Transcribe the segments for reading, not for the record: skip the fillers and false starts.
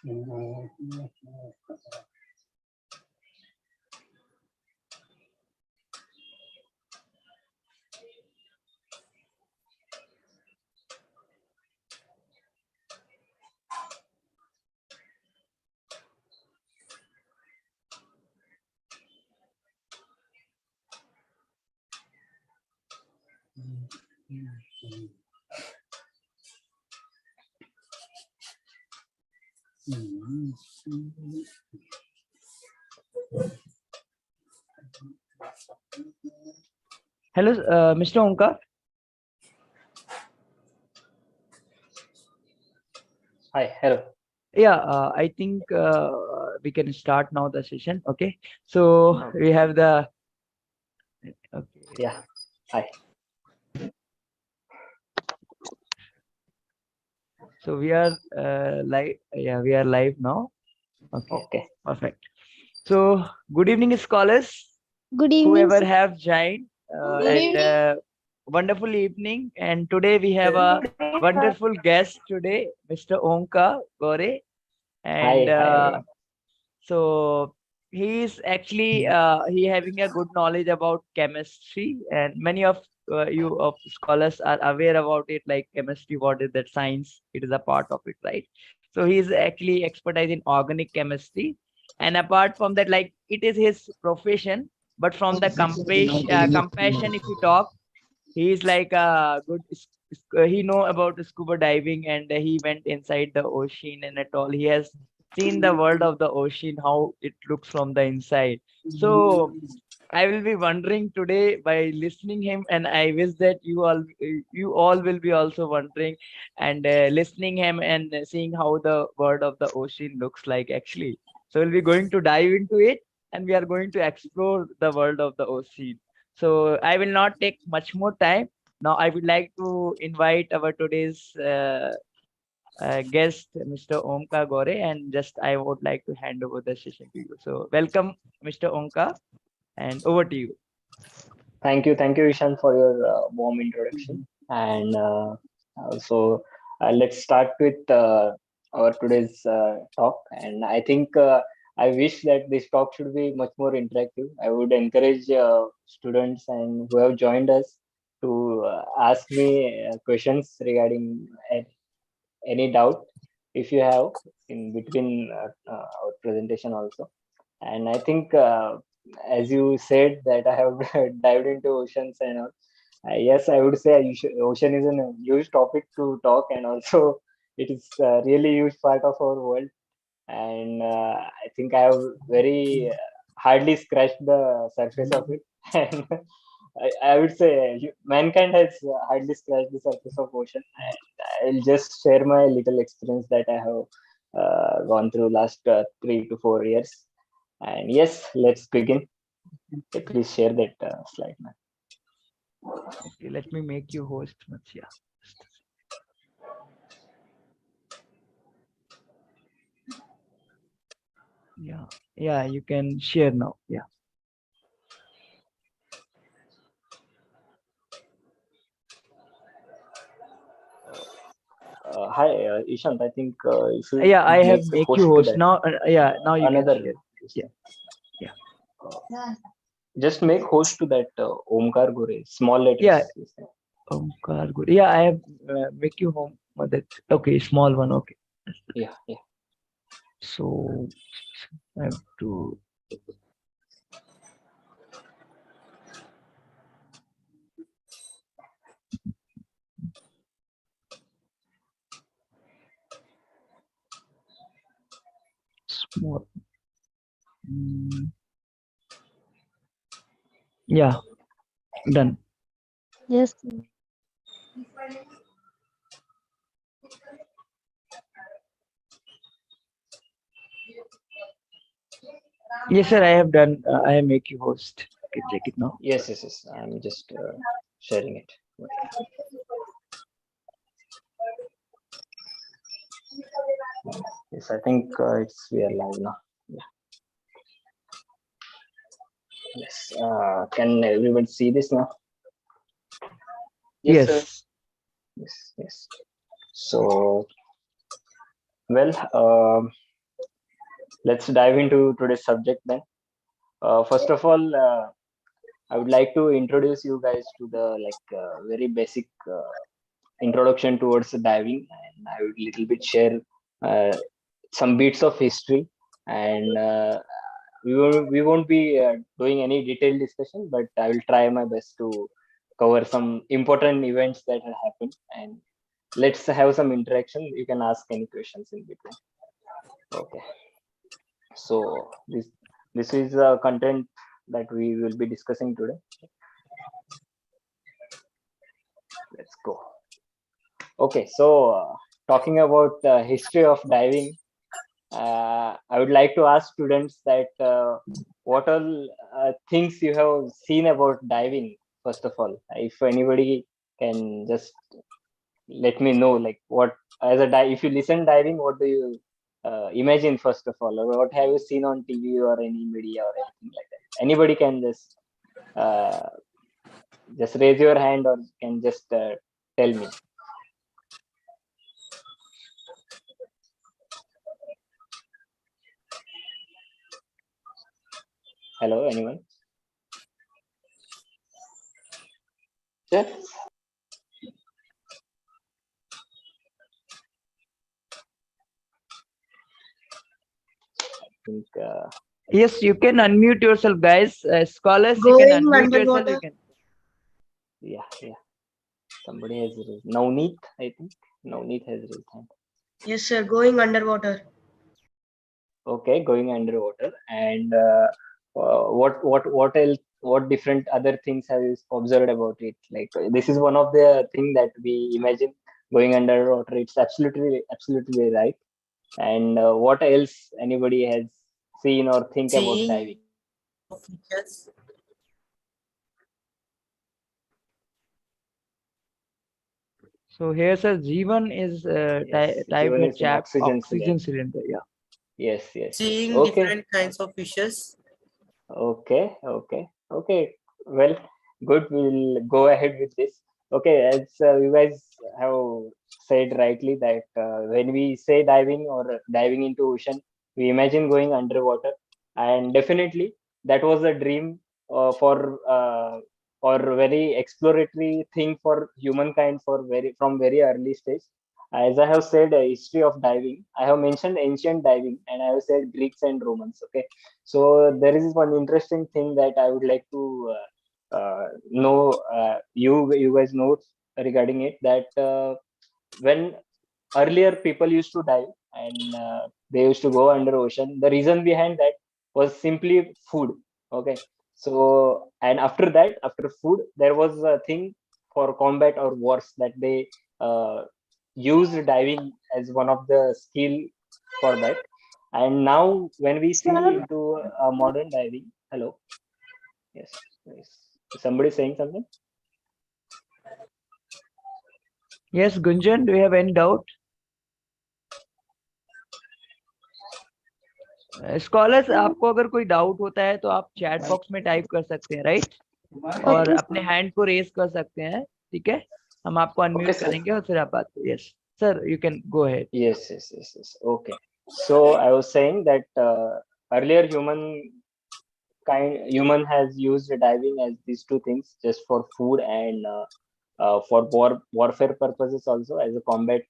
Hello, Mr. Omkar. Hi, hello. Yeah, I think we can start now the session. Okay, so we have the. Okay. Yeah, hi. So we are live. Yeah, we are live now. Okay, Okay. perfect. So good evening, scholars. Good evening. Whoever have joined and wonderful evening. And today we have a wonderful guest today, Mr. Omkar Gore, and Hi, everyone. so he is actually he having a good knowledge about chemistry, and many of you of scholars are aware about it, like chemistry, what is that science? It is a part of it, right? So he is actually expertise in organic chemistry, and apart from that, like it is his profession. But from the compassion, if you talk, he is like a good. He know about scuba diving, and he went inside the ocean and at all. He has seen the world of the ocean, how it looks from the inside. So I will be wondering today by listening him, and I wish that you all will be also wondering and listening him and seeing how the world of the ocean looks like actually. So we'll be going to dive into it, and we are going to explore the world of the ocean. So I will not take much more time. Now I would like to invite our today's guest, Mr. Omkar Gore, and just I would like to hand over the session to you. So welcome, Mr. Omkar, and over to you. Thank you, Ishan, for your warm introduction. And also, let's start with our today's talk. And I think I wish that this talk should be much more interactive. I would encourage students and who have joined us to ask me questions regarding any doubt if you have in between our presentation also. And I think as you said that I have dived into oceans and all, yes, I would say ocean is a huge topic to talk, and also it is a really huge part of our world. And I think I have very hardly scratched the surface of it. And I would say mankind has hardly scratched the surface of ocean. And I'll just share my little experience that I have gone through last 3 to 4 years. And yes, let's begin. Okay, please share that slide, man. Okay, let me make you host, Matsya. Yeah, you can share now. Yeah. Hi, Ishant. I think you should Yeah, I have make a make you host to host that. now. Yeah, now you can Another. share. Yeah, yeah, Just make host to that Omkar Gore. Small yeah. letters. Omkar Gore. Yeah, I have make you home. That okay, small one. Okay. Yeah, yeah. So I have to. Small. Yeah, done. Yes. Yes, sir. I have done. I have make you host. Okay, check it now. Yes, yes, yes. I'm just sharing it. Yes, I think we are live now. Yeah. Yes. Can everyone see this now? Yes, sir. Yes. Yes, yes. So, well, let's dive into today's subject then. First of all, I would like to introduce you guys to the very basic introduction towards diving, and I would little bit share uh, some bits of history, and we won't be doing any detailed discussion, but I will try my best to cover some important events that have happened, and let's have some interaction. You can ask any questions in between. Okay, so this is content that we will be discussing today. Let's go. Okay, so talking about the history of diving, I would like to ask students that what all things you have seen about diving. First of all, if anybody can just let me know, like what as a if you listen diving, what do you imagine first of all, or what have you seen on TV or any media or anything like that? Anybody can uh, just raise your hand or can just tell me. Hello, anyone? Yeah. I think Yes, you can unmute yourself, guys. Scholars, you can Going unmute yourself. underwater. You can. yeah. Somebody has raised. Navneet, I think. Navneet has raised hand. Yes, sir. Going underwater. Okay, going underwater. And what else? What different other things have you observed about it? Like this is one of the thing that we imagine going underwater. It's absolutely right. And what else anybody has seen or think about diving? Features. So here, sir, Jeevan is Yes, typed given a is an chat oxygen cylinder. oxygen cylinder. Yeah. Yes. Seeing Okay. different kinds of fishes. Okay. Well, good. We'll go ahead with this. Okay, as you guys have said rightly that when we say diving or diving into ocean, we imagine going underwater, and definitely that was a dream for or very exploratory thing for humankind for from very early stage. As I have said, history of diving, I have mentioned ancient diving, and I have said Greeks and Romans. Okay, so there is one interesting thing that I would like to know. You guys know regarding it that when earlier people used to dive and they used to go under ocean. The reason behind that was simply food. Okay, so and after that, after food, there was a thing for combat or wars that they used diving as one of the skill for that. And now when we see Sir. into modern diving, hello, yes, somebody saying something? Yes, Gunjan, do you have any doubt? Scholars आपको अगर कोई doubt होता है तो आप chat box में type कर सकते हैं, राइट? और Okay. अपने हैंड को रेज कर सकते हैं, ठीक है? हम आपको Okay, अनम्यूट sir. करेंगे और फिर आप बात करें. Yes sir, you can go ahead. Yes. Okay. So I was saying that earlier human has used diving as these two things just for food and for warfare purposes also as a combat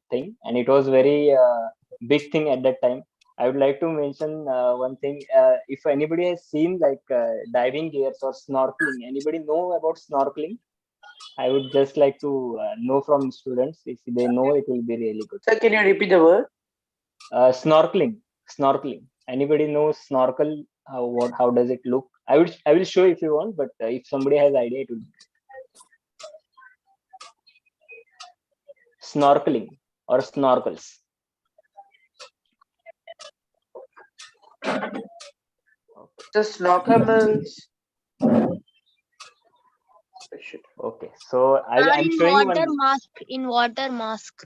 thing, and it was very big thing at that time. I would like to mention one thing. If anybody has seen diving gears or snorkeling, anybody know about snorkeling? I would just like to know from students. If they know, it will be really good. Sir, can you repeat the word? Snorkeling. Anybody knows snorkel? How does it look? I will show if you want, but if somebody has idea, it will be snorkeling or snorkels. The snorkel means. Okay, so Sir, I'm in showing water one. mask. In water mask.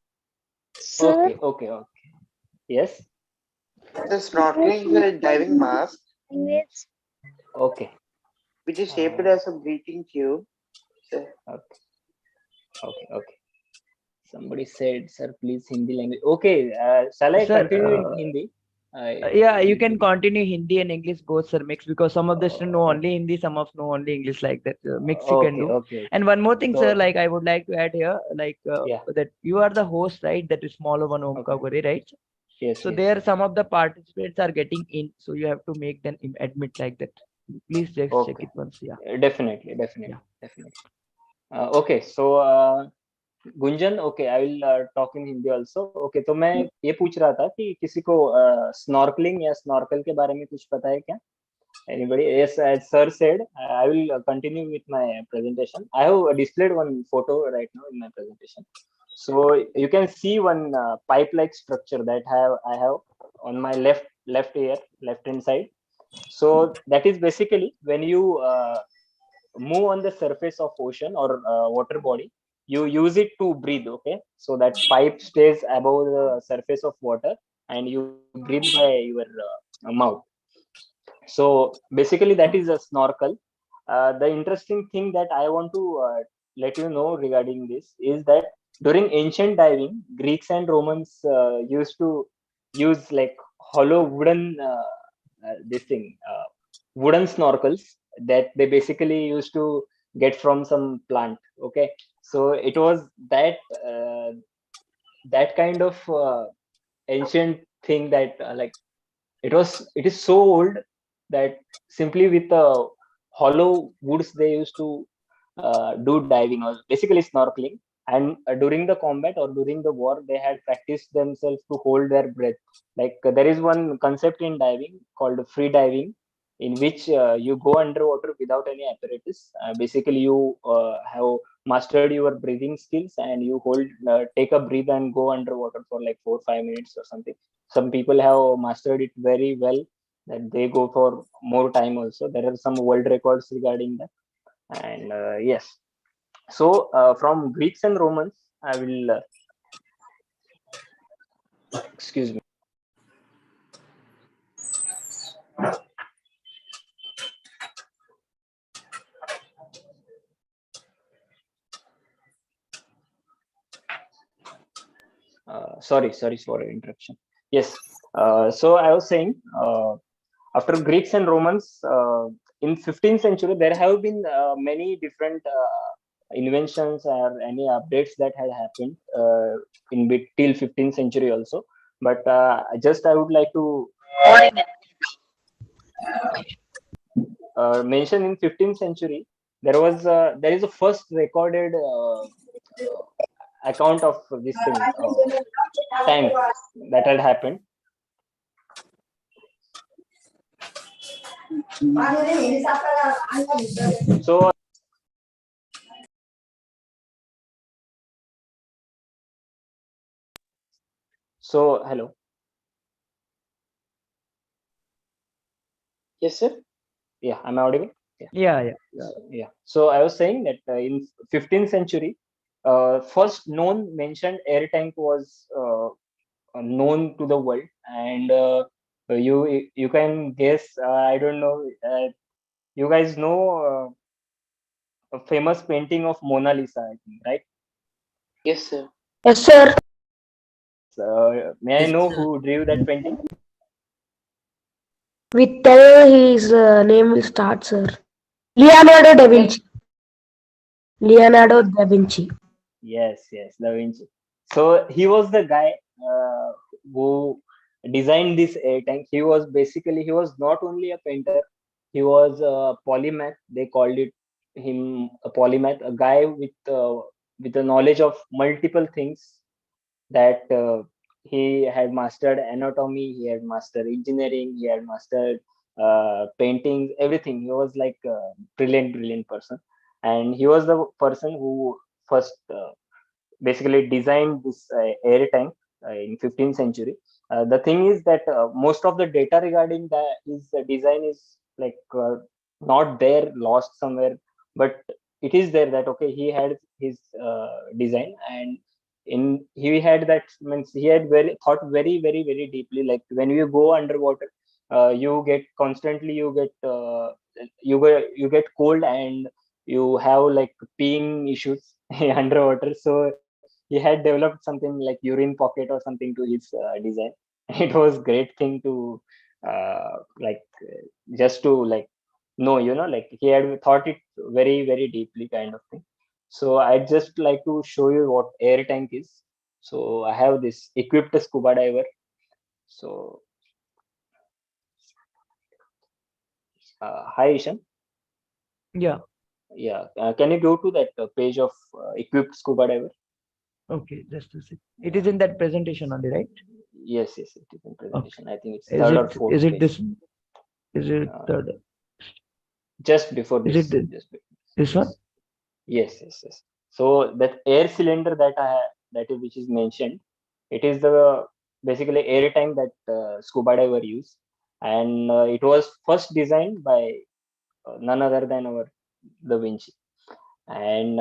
Sir. Okay. Yes. The snorkeling is a diving mask Yes. Okay. which is shaped as a breathing tube. Sir. Okay. Somebody said, sir, please Hindi language. Okay. Shall I sir continue in Hindi? Yeah, you can continue Hindi and English both, sir, mix, because some of the students know only Hindi, some of know only English, like that. Mix you can Okay, do. okay, okay. And one more thing, sir, So like I would like to add here, like yeah, that you are the host, right? That is smaller one, okay. Omkar Gore, right? Yes, So yes, there, yes. some of the participants are getting in, so you have to make them admit like that. Please just check Okay. it once. Yeah, Definitely, definitely, yeah. definitely. Okay, so Gunjan, okay, I will talk in Hindi also. Okay, तो मैं ये पूछ रहा था कि किसी को snorkelling या स्नॉर्कल के बारे में कुछ पता है क्या? Anybody? Yes, as sir said, I will continue with my presentation. I have displayed one photo right now in my presentation. So you can see one pipe-like structure that I have on my left ear, left hand side. So that is basically when you move on the surface of ocean or water body, you use it to breathe. Okay, so that pipe stays above the surface of water and you breathe by your mouth. So basically that is a snorkel. The interesting thing that I want to let you know regarding this is that during ancient diving, Greeks and Romans used to use like hollow wooden this thing wooden snorkels that they basically used to get from some plant. Okay, so it was that that kind of ancient thing that like it is so old that simply with hollow woods they used to do diving or basically snorkeling. And during the combat or during the war, they had practiced themselves to hold their breath. Like there is one concept in diving called free diving, in which you go underwater without any apparatus. Basically, you have mastered your breathing skills and you take a breath and go underwater for like 4 5 minutes or something. Some people have mastered it very well, that they go for more time also. There are some world records regarding that. And yes, so from Greeks and Romans, I will excuse me. Sorry for interruption. Yes. So I was saying, after Greeks and Romans, in 15th century, there have been many different inventions or any updates that had happened till 15th century also. But just I would like to mention in 15th century, there is a first recorded account of this thing, tank that had happened. So hello. Yes, sir. Yeah, am I audible? Yeah. Yeah. Yeah. So I was saying that in 15th century, first known mentioned air tank was known to the world, and you can guess. I don't know. You guys know a famous painting of Mona Lisa, I think, right? Yes, sir. Yes, sir. May I know who drew that painting? With his name will start, sir. Leonardo da Vinci. Leonardo da Vinci. Yes, Da Vinci. So he was the guy who designed this air tank. He was not only a painter, he was a polymath. They called him a polymath, a guy with a knowledge of multiple things, that he had mastered anatomy, he had mastered engineering, he had mastered paintings, everything. He was like a brilliant person, and he was the person who first basically designed this air tank in 15th century. The thing is that most of the data regarding his design is like not there, lost somewhere, but it is there that okay, he had his design, and he had that means he had thought very deeply. Like when you go underwater, you get constantly you get cold and you have like peeing issues underwater. So he had developed something like urine pocket or something to his design. It was great thing to like just to like know, like he had thought it very very deeply kind of thing. So I'd just like to show you what air tank is. So I have this equipped scuba diver. So hi Ishan. Yeah. Yeah, can you go to that page of equipped scuba diver? Okay. Just a sec. It is in that presentation only, right? Yes, it is in Okay. presentation. I think it's Is third or it fourth is it page. this? Is it uh, third? just before Is this, it just before. this Yes. one? Yes. So that air cylinder that that is which is mentioned, it is the basically air tank that scuba diver use. And it was first designed by none other than our Da Vinci. And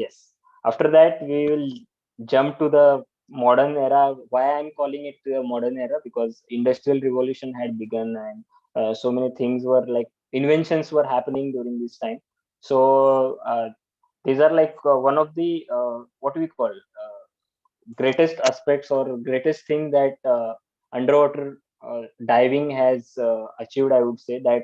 yes, after that we will jump to the modern era. Why I'm calling it the modern era? Because industrial revolution had begun, and so many things were like inventions were happening during this time. So these are like one of the what we call greatest aspects or greatest thing that underwater diving has achieved, I would say, that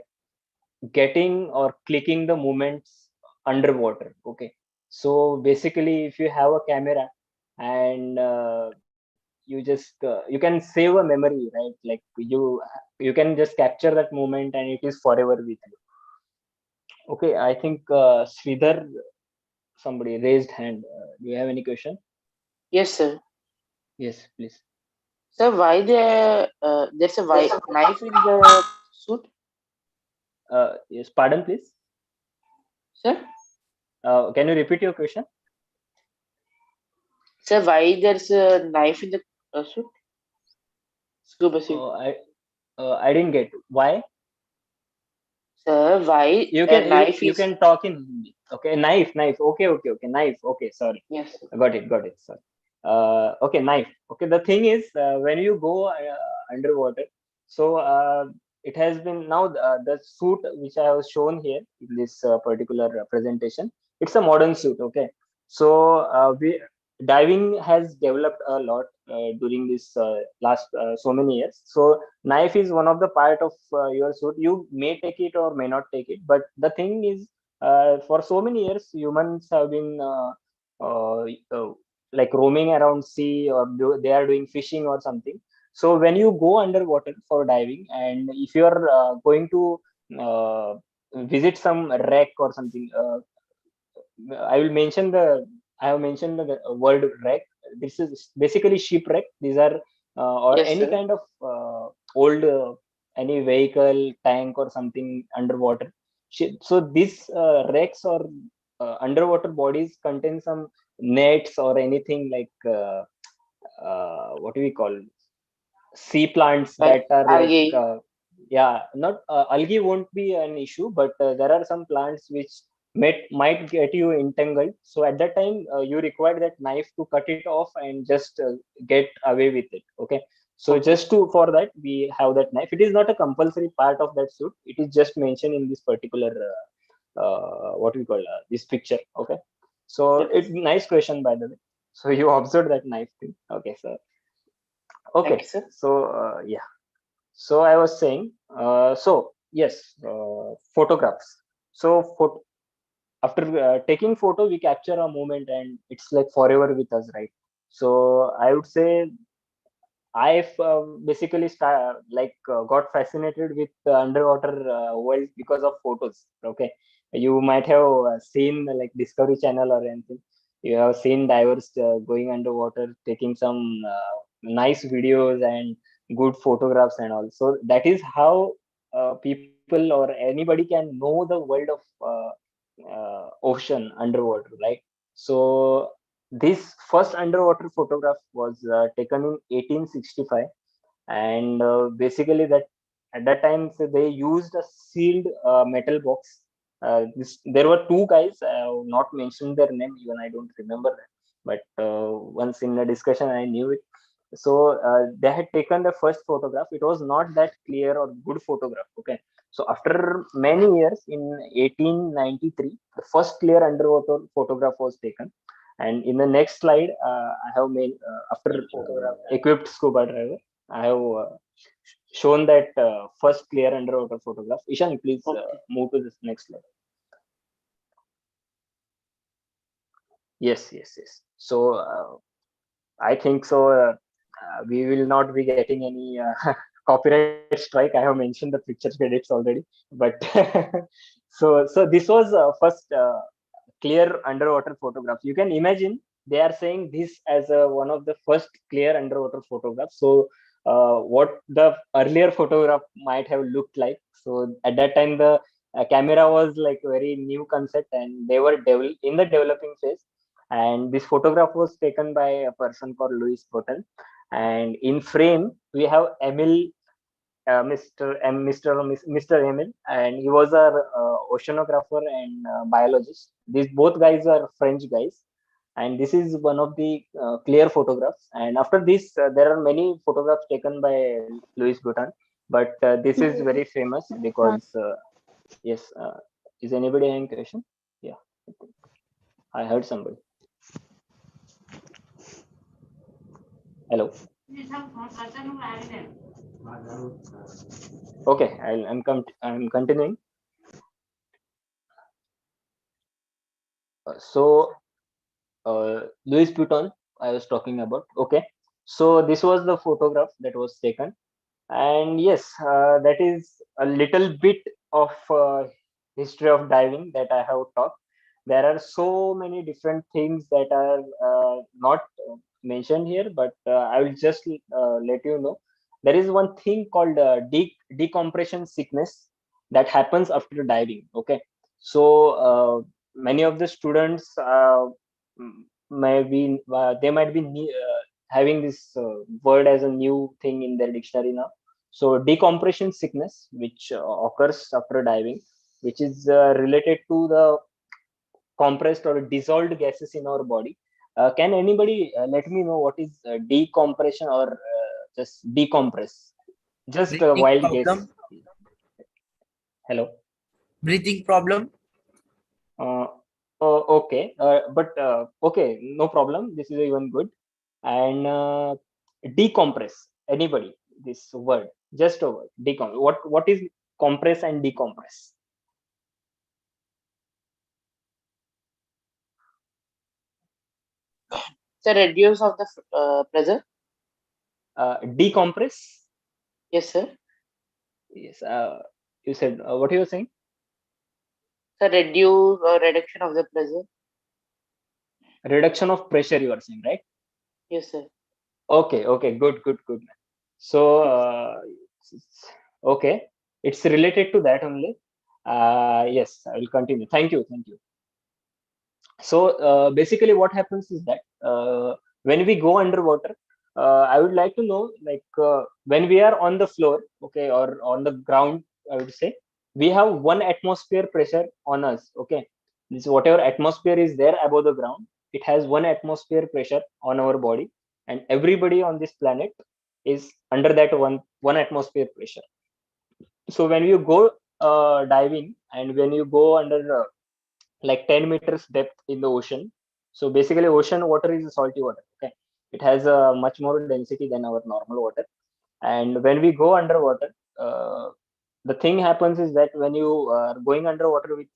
getting or clicking the movements underwater. Okay, so basically if you have a camera and you can save a memory, right? Like you can just capture that moment and it is forever with you. Okay, I think Sridhar, somebody raised hand. Do you have any question? Yes, sir. Yes, please. Sir, why there's a knife in the suit, Yes, pardon, please. sir? Can you repeat your question? Sir, why there's a knife in the suit? Scuba suit. Uh, I I didn't get why. Sir, why You a can knife you is? can talk in Hindi. Okay, knife. Okay, knife. Okay, sorry. Yes, sir. Got it. Sorry. Okay, knife. Okay, the thing is, when you go underwater, so it has been now the suit which I have shown here in this particular presentation. It's a modern suit. Okay, so we diving has developed a lot during this last so many years. So knife is one of the part of your suit. You may take it or may not take it, but the thing is, for so many years humans have been uh, uh, like roaming around sea, or they are doing fishing or something. So when you go underwater for diving, and if you are going to uh, visit some wreck or something, I will mention the I have mentioned the word wreck. This is basically shipwreck. These are or Yes, any sir. kind of old any vehicle, tank or something underwater. So these wrecks or underwater bodies contain some nets or anything like what do we call, sea plants Like that are like algae. yeah, not algae won't be an issue, but there are some plants which might get you entangled. So at that time you require that knife to cut it off and just get away with it. Okay, so Okay. just to for that we have that knife. It is not a compulsory part of that suit. It is just mentioned in this particular what we call this picture. Okay, so Okay. it nice question by the way. So you observed that knife thing. Okay, so Thank okay, you, sir. so yeah, so I was saying, so yes, photographs. So after taking photo, we capture a moment, and it's like forever with us, right? So I would say I've basically got fascinated with the underwater world because of photos. Okay, you might have seen like Discovery Channel or anything. You have seen divers going underwater, taking some nice videos and good photographs and all. So that is how people or anybody can know the world of ocean underwater, right? So this first underwater photograph was taken in 1865, and basically that at that time so they used a sealed metal box. There were two guys. I have not mentioned their name, even I don't remember them. But once in a discussion, I knew it. So they had taken the first photograph. It was not that clear or good photograph. Okay. So after many years, in 1893, the first clear underwater photograph was taken. And in the next slide, I have made after equipped scuba diver. I have shown that first clear underwater photograph. Ishan, please Okay. move to this next slide. Yes, yes, yes. So I think so. We will not be getting any copyright strike. I have mentioned the picture credits already, but so this was first clear underwater photograph. You can imagine they are saying this as one of the first clear underwater photographs. So what the earlier photograph might have looked like. So at that time the camera was like very new concept and they were in the developing phase. And this photograph was taken by a person called Louis Botton. And in frame we have Emil, Mr. Emil, and he was a oceanographer and biologist. These both guys are French guys, and this is one of the clear photographs. And after this, there are many photographs taken by Louis Vuitton, but this is very famous because yes. Is anybody having question? Yeah, I heard somebody. Hello. Okay, I'm continuing. So Louis Vuitton, I was talking about. Okay, so this was the photograph that was taken, and yes, that is a little bit of history of diving that I have talked. There are so many different things that are not mentioned here, but I will just let you know. There is one thing called decompression sickness that happens after diving. Okay, so many of the students maybe they might be having this word as a new thing in their dictionary now. So decompression sickness, which occurs after diving, which is related to the compressed or dissolved gases in our body. Can anybody let me know what is decompression or just decompress? Just a Breathing wild guess. problem. Hello. Breathing problem. Uh, okay, but okay, no problem. This is even good. And decompress. Anybody? This word, just a word. Decompress. What is compress and decompress? The reduce of the pressure. Decompress. Yes, sir. Yes. You said what you were saying? The reduce or reduction of the pressure. Reduction of pressure. You are saying, right? Yes, sir. Okay. Okay. Good. Good. Good. So okay, it's related to that only. Yes, I will continue. Thank you. Thank you. So basically what happens is that when we go underwater, I would like to know, like when we are on the floor, okay, or on the ground, I would say we have 1 atmosphere pressure on us. Okay, this whatever atmosphere is there above the ground, it has 1 atmosphere pressure on our body, and everybody on this planet is under that one atmosphere pressure. So when you go diving, and when you go under like 10 meters depth in the ocean. So basically, ocean water is salty water. Okay, it has a much more density than our normal water. And when we go underwater, the thing happens is that when you are going underwater with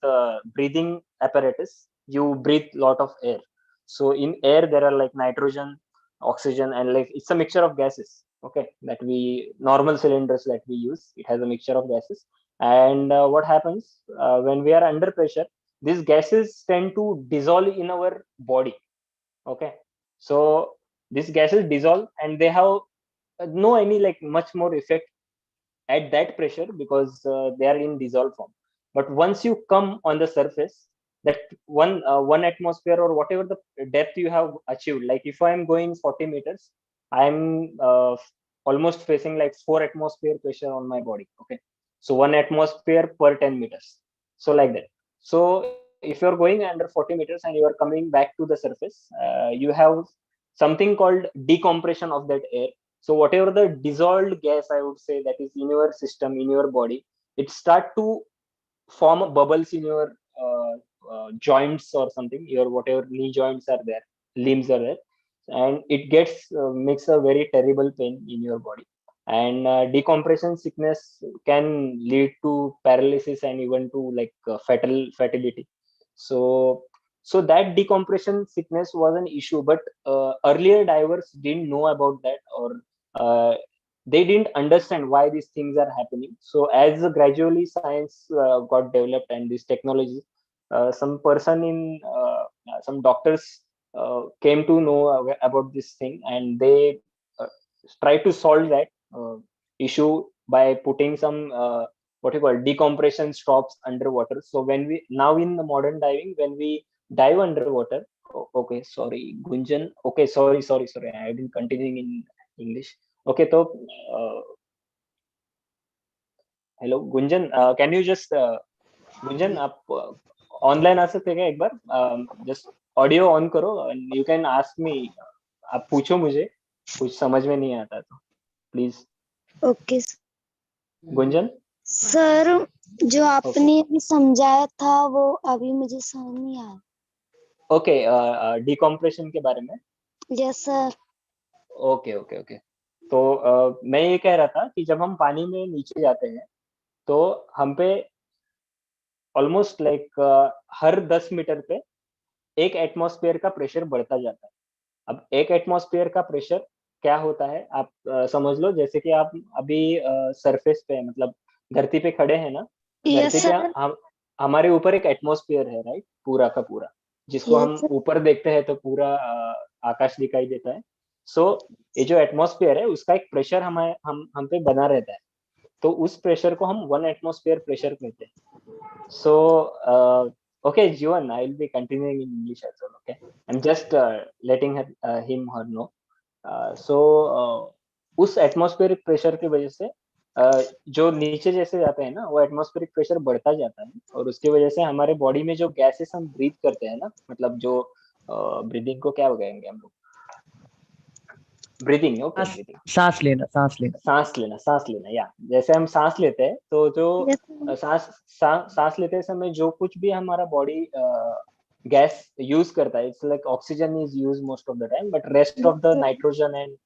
breathing apparatus, you breathe lot of air. So in air there are like nitrogen, oxygen, and like it's a mixture of gases. Okay, that we normal cylinders that we use, it has a mixture of gases. And what happens when we are under pressure? These gases tend to dissolve in our body. Okay, so these gases dissolve and they have no any like much more effect at that pressure because they are in dissolved form. But once you come on the surface, that one atmosphere or whatever the depth you have achieved, like if I am going 40 meters, I'm almost facing like 4 atmosphere pressure on my body. Okay, so 1 atmosphere per 10 meters, so like that. So if you're going under 40 meters and you are coming back to the surface, you have something called decompression of that air. So whatever the dissolved gas, I would say, that is in your system, in your body, it start to form bubbles in your joints or something, your whatever knee joints are there, limbs are there, and it gets makes a very terrible pain in your body. and decompression sickness can lead to paralysis and even to like fatality. So that decompression sickness was an issue, but earlier divers didn't know about that, or uh, they didn't understand why these things are happening. So as gradually science got developed and this technology, some doctors came to know about this thing, and they tried to solve that issue by putting some what you call decompression stops underwater. So when we now in the modern diving, when we dive underwater, okay, sorry, Gunjan. Okay, sorry. I have been continuing in English. Okay, so hello, Gunjan. Can you just Gunjan आप online आ सकते हैं क्या एक बार? Just audio on करो and you can ask me. आप पूछो मुझे, कुछ समझ में नहीं आता तो प्लीज. ओके गुंजन सर, जो आपने अभी समझाया था वो अभी मुझे समझ नहीं आया. ओके, डिकम्प्रेशन के बारे में. Yes sir. Okay okay okay. तो मैं ये कह रहा था कि जब हम पानी में नीचे जाते हैं तो हम पे ऑलमोस्ट लाइक हर 10 मीटर पे एक एटमॉस्फेयर का प्रेशर बढ़ता जाता है. अब एक एटमॉस्फेयर का प्रेशर क्या होता है, आप समझ लो जैसे कि आप अभी सरफेस पे मतलब धरती पे खड़े हैं ना. धरती यस पे सर. हम हमारे ऊपर एक एटमॉस्फेयर है, राइट, पूरा का पूरा, जिसको हम यस ऊपर देखते हैं तो पूरा आकाश दिखाई देता है. सो ये जो एटमॉस्फेयर है उसका एक प्रेशर हम पे बना रहता है. तो उस प्रेशर को हम 1 एटमॉस्फेयर प्रेशर कहते हैं. So, okay, Jivan, I will be continuing in English as well. Okay, I'm just letting him or know. So, उस एटमॉस्फेरिक प्रेशर की वजह से जो नीचे जैसे जाते हैं ना, वो एटमॉस्फेरिक प्रेशर बढ़ता जाता है, और उसकी वजह से हमारे बॉडी में जो गैसेस हम ब्रीथ करते हैं ना, मतलब जो ब्रीदिंग को क्या कहेंगे हम लोग, ब्रीदिंग. ओके, ब्रीदिंग, सांस लेना या जैसे हम सांस लेते हैं तो जो सांस लेते समय जो कुछ भी हमारा बॉडी गैस यूज करता है, it's like oxygen is use most of the time, but rest of the nitrogen and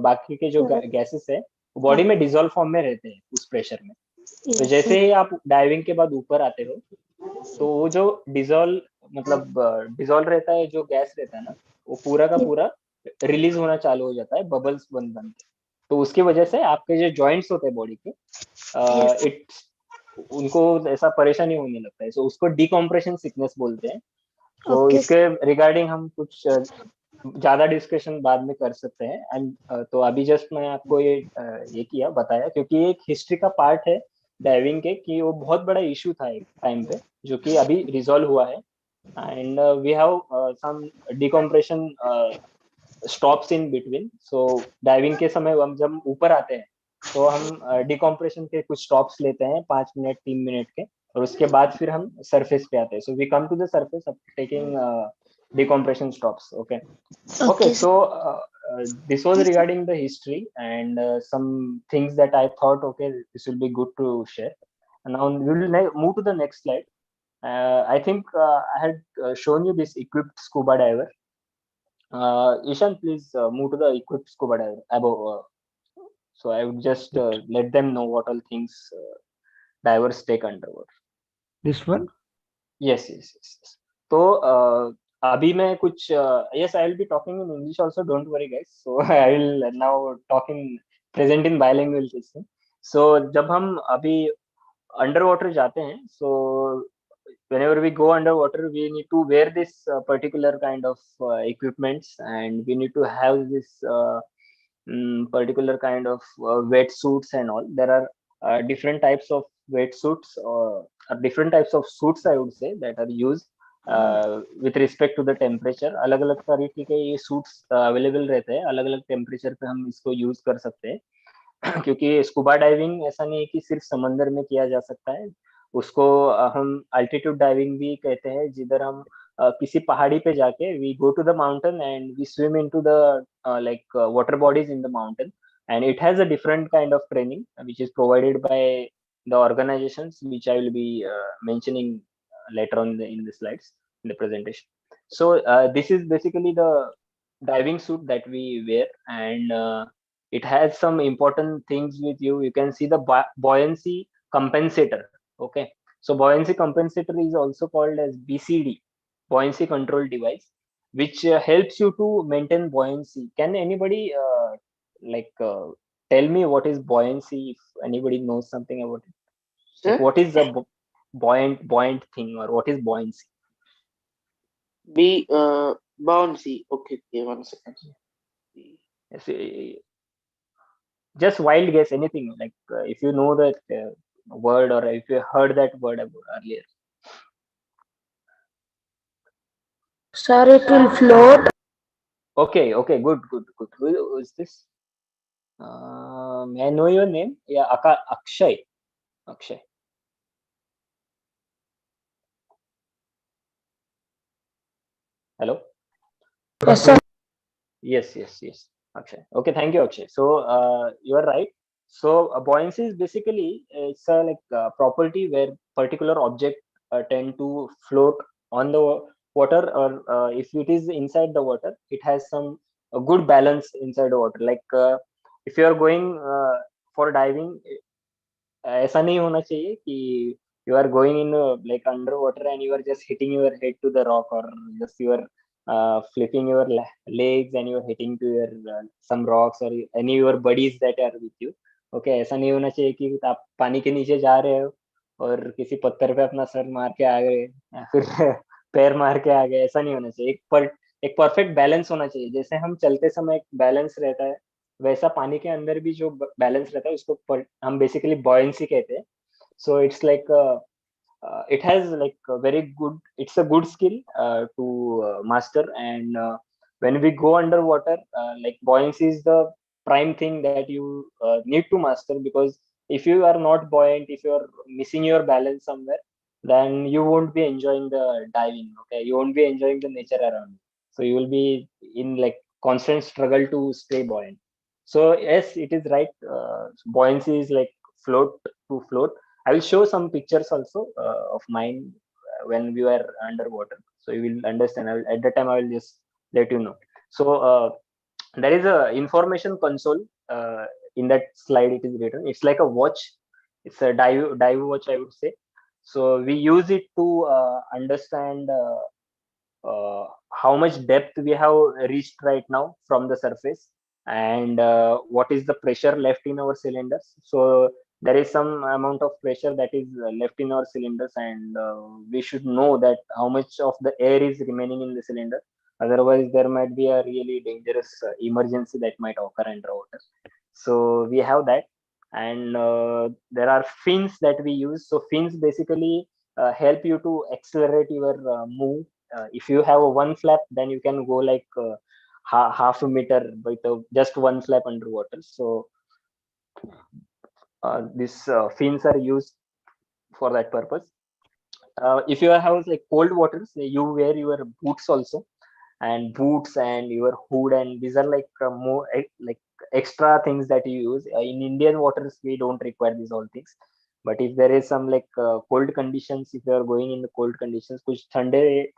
बाकी के जो गैसेस है वो बॉडी में डिजोल्व फॉर्म में रहते हैं उस प्रेशर में. तो जैसे ही आप डाइविंग के बाद ऊपर आते हो तो वो जो डिजोल्व रहता है, जो गैस रहता है ना, वो पूरा का पूरा रिलीज होना चालू हो जाता है, बबल्स बन बन के. तो उसकी वजह से आपके जो जॉइंट्स होते हैं बॉडी के, इट उनको ऐसा परेशानी होने लगता है. सो उसको डिकम्प्रेशन सिकनेस बोलते हैं. तो इसके रिगार्डिंग हम कुछ ज्यादा डिस्कशन बाद में कर सकते हैं. एंड तो अभी जस्ट मैं आपको ये किया बताया क्योंकि ये एक हिस्ट्री का पार्ट है डाइविंग के, कि वो बहुत बड़ा इशू था एक टाइम पे, जो कि अभी रिजॉल्व हुआ है. And we have some decompression stops in between. So diving के समय हम जब ऊपर आते हैं तो हम डिकम्प्रेशन के कुछ स्टॉप्स लेते हैं, 5 मिनट 3 मिनट के, और उसके बाद फिर हम सरफेस पे आते हैं. So we come to the surface taking decompression stops. Okay, so this was regarding the history and some things that I thought, okay, this will be good to share. And now we will move to the next slide. I think I had shown you this equipped scuba diver. Ishan, please move to the equipped scuba diver above. So I would just let them know what all things divers take underwater. This one? Yes. तो अभी मैं कुछ yes, I will be talking in English also, don't worry guys. So I will now talk in present in bilingual system. So जब हम अभी underwater जाते हैं, so whenever we go underwater we need to wear this particular kind of equipments, and we need to have this particular kind of wetsuits and all. There are different types of wetsuits, or different types of suits I would say, that are used with respect to the temperature. अलग अलग तरीके के ये suits available रहते हैं, अलग अलग temperature पे हम इसको use कर सकते हैं. क्योंकि स्कूबा डाइविंग ऐसा नहीं है कि सिर्फ समंदर में किया जा सकता है, उसको हम अल्टीट्यूड डाइविंग भी कहते हैं, जिधर हम किसी पहाड़ी पे जाके we go to the mountain and we swim into the like water bodies in the mountain, and it has a different kind of training which is provided by the organizations which I will be mentioning later on in the slides in the presentation. So this is basically the diving suit that we wear, and it has some important things with you. You can see the buoyancy compensator. Okay, so buoyancy compensator is also called as BCD, buoyancy control device, which helps you to maintain buoyancy. Can anybody tell me what is buoyancy, if anybody knows something about it? Like, Sir, what is the buoyant thing, or what is buoyancy? bouncy. Okay, 1 second. Yes, just wild guess, anything, like if you know that word, or if you heard that word earlier. Sir, it will float. Okay, good. Who is this? May I know your name? Yeah, Akshay. Akshay. Hello. Yes, sir. Yes. Akshay. Okay, thank you, Akshay. So you are right. So buoyancy is basically, it's a property where particular object tend to float on the water, or if it is inside the water, it has some a good balance inside the water. Like if you are going for diving, ऐसा नहीं होना चाहिए कि you are going in like underwater and you are just hitting your head to the rock, or just you are flipping your legs and you are hitting to your some rocks, or any your buddies that are with you. Okay, ऐसा नहीं होना चाहिए कि आप पानी के नीचे जा रहे हो और किसी पत्थर पे अपना सर मार के आ गए, या फिर पैर मार के आ गए। ऐसा नहीं होना चाहिए। एक परफेक्ट बैलेंस होना चाहिए। जैसे हम चलते समय एक बैलेंस रहता है, वैसा पानी के अंदर भी जो बैलेंस रहता है उसको हम बेसिकली बॉयंसी कहते हैं। So it's like it has like a very good, it's a good skill to master. And when we go underwater, like buoyancy is the prime thing that you need to master, because if you are not buoyant, if you are missing your balance somewhere, then you won't be enjoying the diving. Okay, you won't be enjoying the nature around you, so you will be in like constant struggle to stay buoyant. So yes, it is right. Buoyancy is like float to float. I will show some pictures also of mine when we were underwater, so you will understand. At the time, I will just let you know. So there is a information console in that slide. It is written. It's like a watch. It's a dive watch, I would say. So we use it to understand how much depth we have reached right now from the surface, and what is the pressure left in our cylinders. So there is some amount of pressure that is left in our cylinders, and we should know that how much of the air is remaining in the cylinder. Otherwise there might be a really dangerous emergency that might occur underwater. So we have that. And there are fins that we use. So fins basically help you to accelerate your move. If you have a one flap, then you can go like half a meter with just one flap underwater. So these fins are used for that purpose. If you have like cold waters, you wear your boots also, and boots and your hood, and these are like more like extra things that you use. In Indian waters we don't require these all things, but if there is some like cold conditions, if you are going in the cold conditions, कुछ ठंडे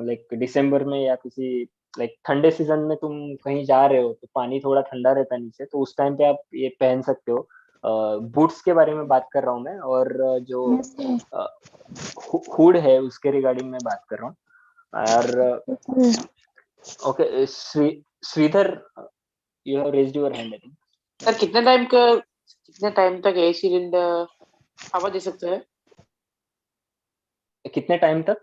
like दिसंबर में या किसी like ठंडे season में तुम कहीं जा रहे हो तो पानी थोड़ा ठंडा रहता है नीचे, तो उस टाइम पे आप ये पहन सकते हो। बूट्स के बारे में बात कर रहा हूँ मैं, और जो Yes, sir. हुड है उसके रिगार्डिंग में बात कर रहा हूँ। और Yes. Okay, Sridhar, you have raised your hand I think. Sir कितने टाइम तक एयर सिलेंडर हवा दे सकते हैं? कितने टाइम तक?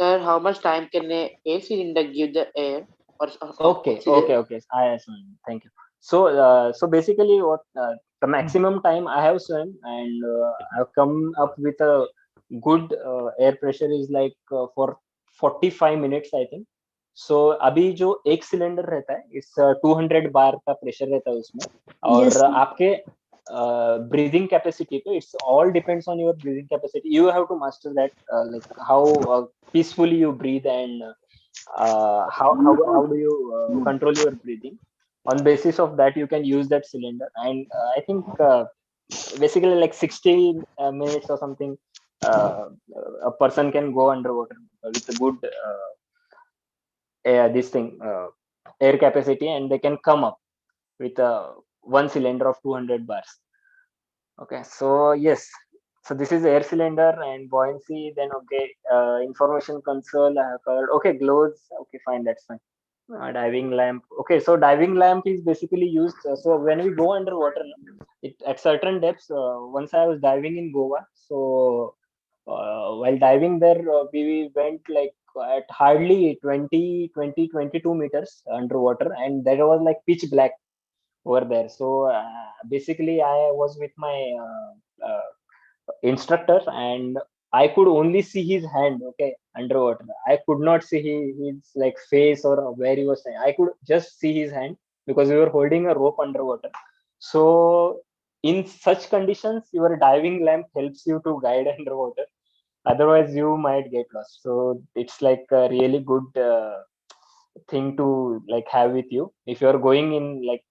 Sir, how much time can a air cylinder give the air or Okay, oxygen? I assume. Thank you. So so basically what the maximum time I have swum, and I've come up with a good air pressure is like for 45 minutes I think. So अभी जो एक cylinder रहता है, इस 200 बार का pressure रहता है उसमें, और Yes, sir. आपके breathing capacity पे, it's all depends on your breathing capacity. You have to master that, like how peacefully you breathe, and how do you control your breathing. On basis of that you can use that cylinder. And I think basically like 60 minutes or something, a person can go underwater with a good air capacity, and they can come up. with one cylinder of 200 bars. Okay, so yes, so this is air cylinder and buoyancy. Then okay, information console I have covered. Okay, glows. Okay, fine, that's fine. Diving lamp. Okay, so diving lamp is basically used. So when we go underwater, it at certain depths. Once I was diving in Goa, so while diving there, we went like at hardly 22 meters underwater, and there was like pitch black over there. So basically, I was with my instructor, and I could only see his hand. Okay, underwater, I could not see his like face or where he was standing. I could just see his hand because we were holding a rope underwater. So in such conditions, your diving lamp helps you to guide underwater. Otherwise, you might get lost. So it's like a really good thing to like have with you if you're going in like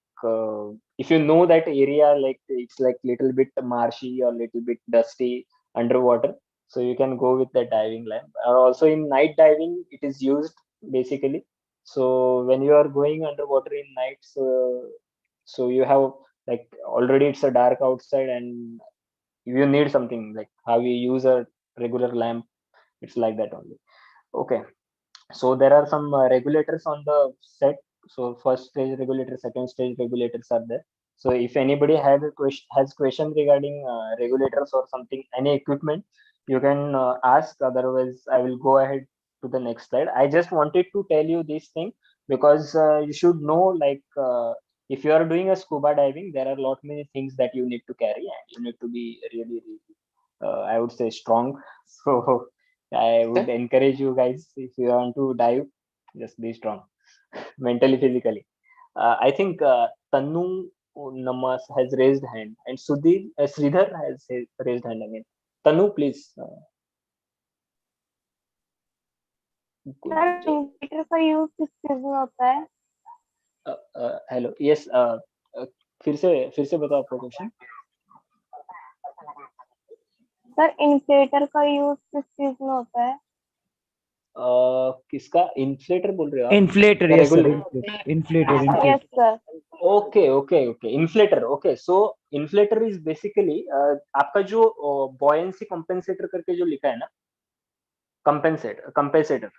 if you know that area, like it's like little bit marshy or little bit dusty underwater, so you can go with the diving lamp. Or also in night diving it is used basically. So when you are going underwater in night, so you have like already it's a dark outside and you need something like how you use a regular lamp. It's like that only. Okay, so there are some regulators on the set. So first stage regulator, second stage regulators are there. So if anybody has question regarding regulators or something, any equipment, you can ask. Otherwise, I will go ahead to the next slide. I just wanted to tell you this thing because you should know, like if you are doing a scuba diving, there are lot many things that you need to carry, and you need to be really, really I would say strong. So I would encourage you guys, if you want to dive, just be strong, mentally, physically. I think Tanu Namas has raised hand, and Sridhar has raised hand again. Tanu, please. Sir indicator का use किस चीज में होता है? Hello, yes, फिर से बताओ आपका क्वेश्चन. सर इन्फ्लेटर का यूज किस चीज में होता है? किसका इन्फ्लेटर बोल रहे हो आप? Inflator, yes sir. Inflator. Yes sir. Okay inflator. Okay, so inflator is basically आपका जो बॉयंसी कंपेंसेटर करके जो लिखा है ना, compensator.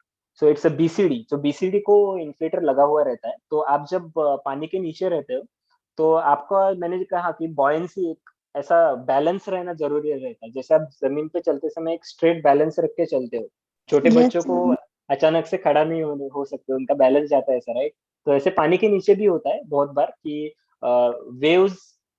So it's a BCD. तो बीसीडी को इन्फ्लेटर लगा हुआ रहता है. तो आप जब पानी के नीचे रहते हो, तो आपका, मैंने कहा कि बॉयंसी एक ऐसा बैलेंस रहना जरूरी रहता है. जैसे आप जमीन पे चलते समय एक स्ट्रेट बैलेंस रख के चलते हो. छोटे बच्चों को अचानक से खड़ा नहीं हो सकते, उनका बैलेंस जाता है ऐसा, राइट? तो ऐसे पानी के नीचे भी होता है बहुत बार कि वेव्स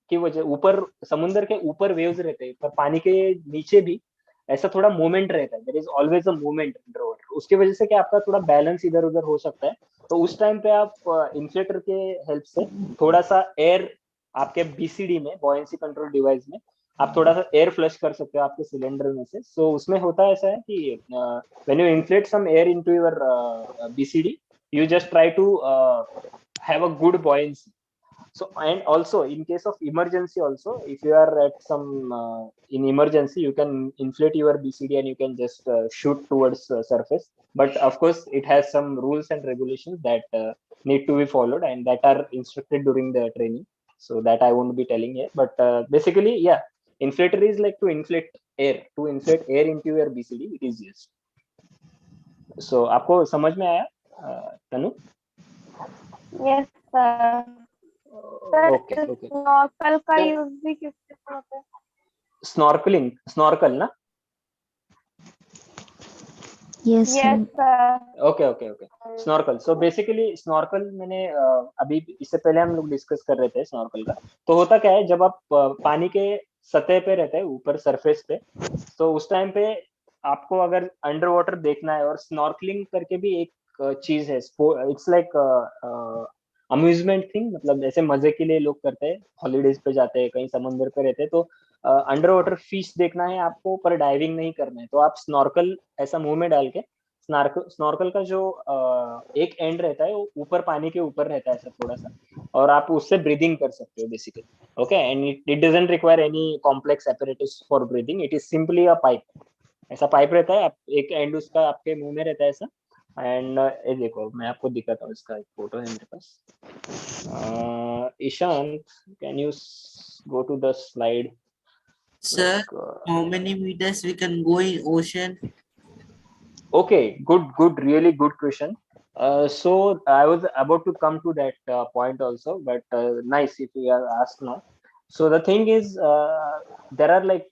की वजह, ऊपर समुद्र के ऊपर वेव्स रहते हैं, पर पानी के नीचे भी ऐसा थोड़ा मूवमेंट रहता है. There is always a movement under water. उसकी वजह से क्या आपका थोड़ा बैलेंस इधर उधर हो सकता है. तो उस टाइम पे आप इन्फ्लेटर के हेल्प से थोड़ा सा एयर आपके बीसीडी में, बॉयंसी कंट्रोल डिवाइस में, आप थोड़ा सा एयर फ्लश कर सकते हो आपके सिलेंडर में से. सो उसमें होता ऐसा है कि when you inflate some air into your BCD, you just try to have a good buoyancy. So, and also in case of emergency also, if you are at some in emergency, you can inflate your bcd and you can just shoot towards surface. But of course it has some rules and regulations that need to be followed and that are instructed during the training, so that I won't be telling here. But basically, yeah, inflator is like to inflate air into your bcd. It is used. So आपको समझ में आया Tanu? Yes sir. Sir okay. Snorkel का use भी किस चीज में होता है? स्नॉर्कल ना? Yes sir. Okay. Snorkel. So basically snorkel मैंने अभी इससे पहले हम लोग डिस्कस कर रहे थे स्नॉर्कल का. तो होता क्या है, जब आप पानी के सतह पे रहते हैं, ऊपर सरफेस पे, तो उस टाइम पे आपको अगर अंडर वाटर देखना है, और स्नॉर्कलिंग करके भी एक चीज है. इट्स लाइक अम्यूजमेंट थिंग, मतलब ऐसे मजे के लिए लोग करते हैं, हॉलीडेज पे जाते हैं, कहीं समुद्र पे रहते हैं, तो अंडर वाटर फिश देखना है आपको, पर डाइविंग नहीं करना है, तो आप स्नॉर्कल ऐसा मुंह में डाल के, स्नॉर्कल का जो एक एंड रहता है वो ऊपर पानी के ऊपर रहता है ऐसा थोड़ा सा, और आप उससे ब्रीदिंग कर सकते हो basically. Okay, and it doesn't require any complex apparatus for breathing. It is simply a pipe. ऐसा पाइप रहता है, एक एंड उसका आपके मुंह में रहता है ऐसा, एंड ये देखो मैं आपको दिखाता हूँ, इसका एक फोटो है मेरे पास. Ishant, can you go to the slide? Sir, Like, how many meters we can go in ocean? okay, good, really good question. So I was about to come to that point also, but nice if you are asked now. So the thing is, there are like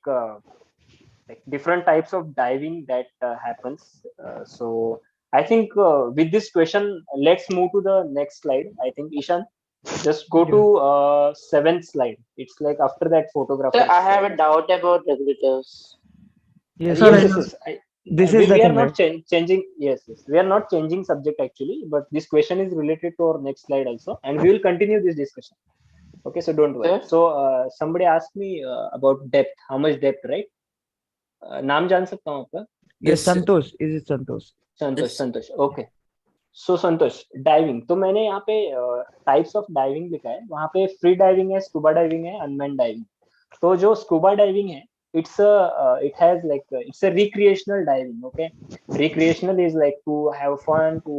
different types of diving that happens. So I think with this question, let's move to the next slide. I think Ishan, just go to Yeah. seventh slide. It's like after that Sir, photographers. I have a doubt about regulators. Yes, Sir, Yes, sir. yes, yes. This is the We are thing, not right? changing. Yes, yes. We are not changing subject actually, but this question is related to our next slide also, and we will continue this discussion. Okay, so don't worry. Sir, So somebody asked me about depth. How much depth, right? नाम जान सकता हूँ आपका? Yes, Yes, sir. Santosh. Is it Santosh? Santosh, Yes. Santosh. Okay. So Santosh, diving तो मैंने यहाँ पे types of diving लिखा है. वहाँ पे फ्री डाइविंग है, स्कूबा डाइविंग है, अनमैन्ड डाइविंग. तो जो स्कूबा डाइविंग है, it has like it's a recreational diving. Okay, recreational is like to have fun, to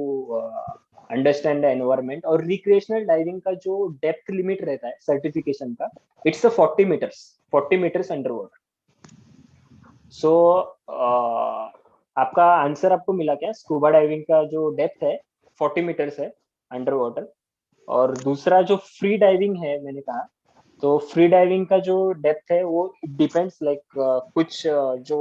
understand the environment. और recreational diving का जो डेप्थ लिमिट रहता है सर्टिफिकेशन का, it's a 40 meters under water. So आपका answer आपको मिला क्या? स्कूबा डाइविंग का जो डेप्थ है 40 मीटर्स है अंडर वाटर. और दूसरा जो फ्री डाइविंग है मैंने कहा, तो फ्री डाइविंग का जो डेप्थ है वो डिपेंड्स लाइक कुछ जो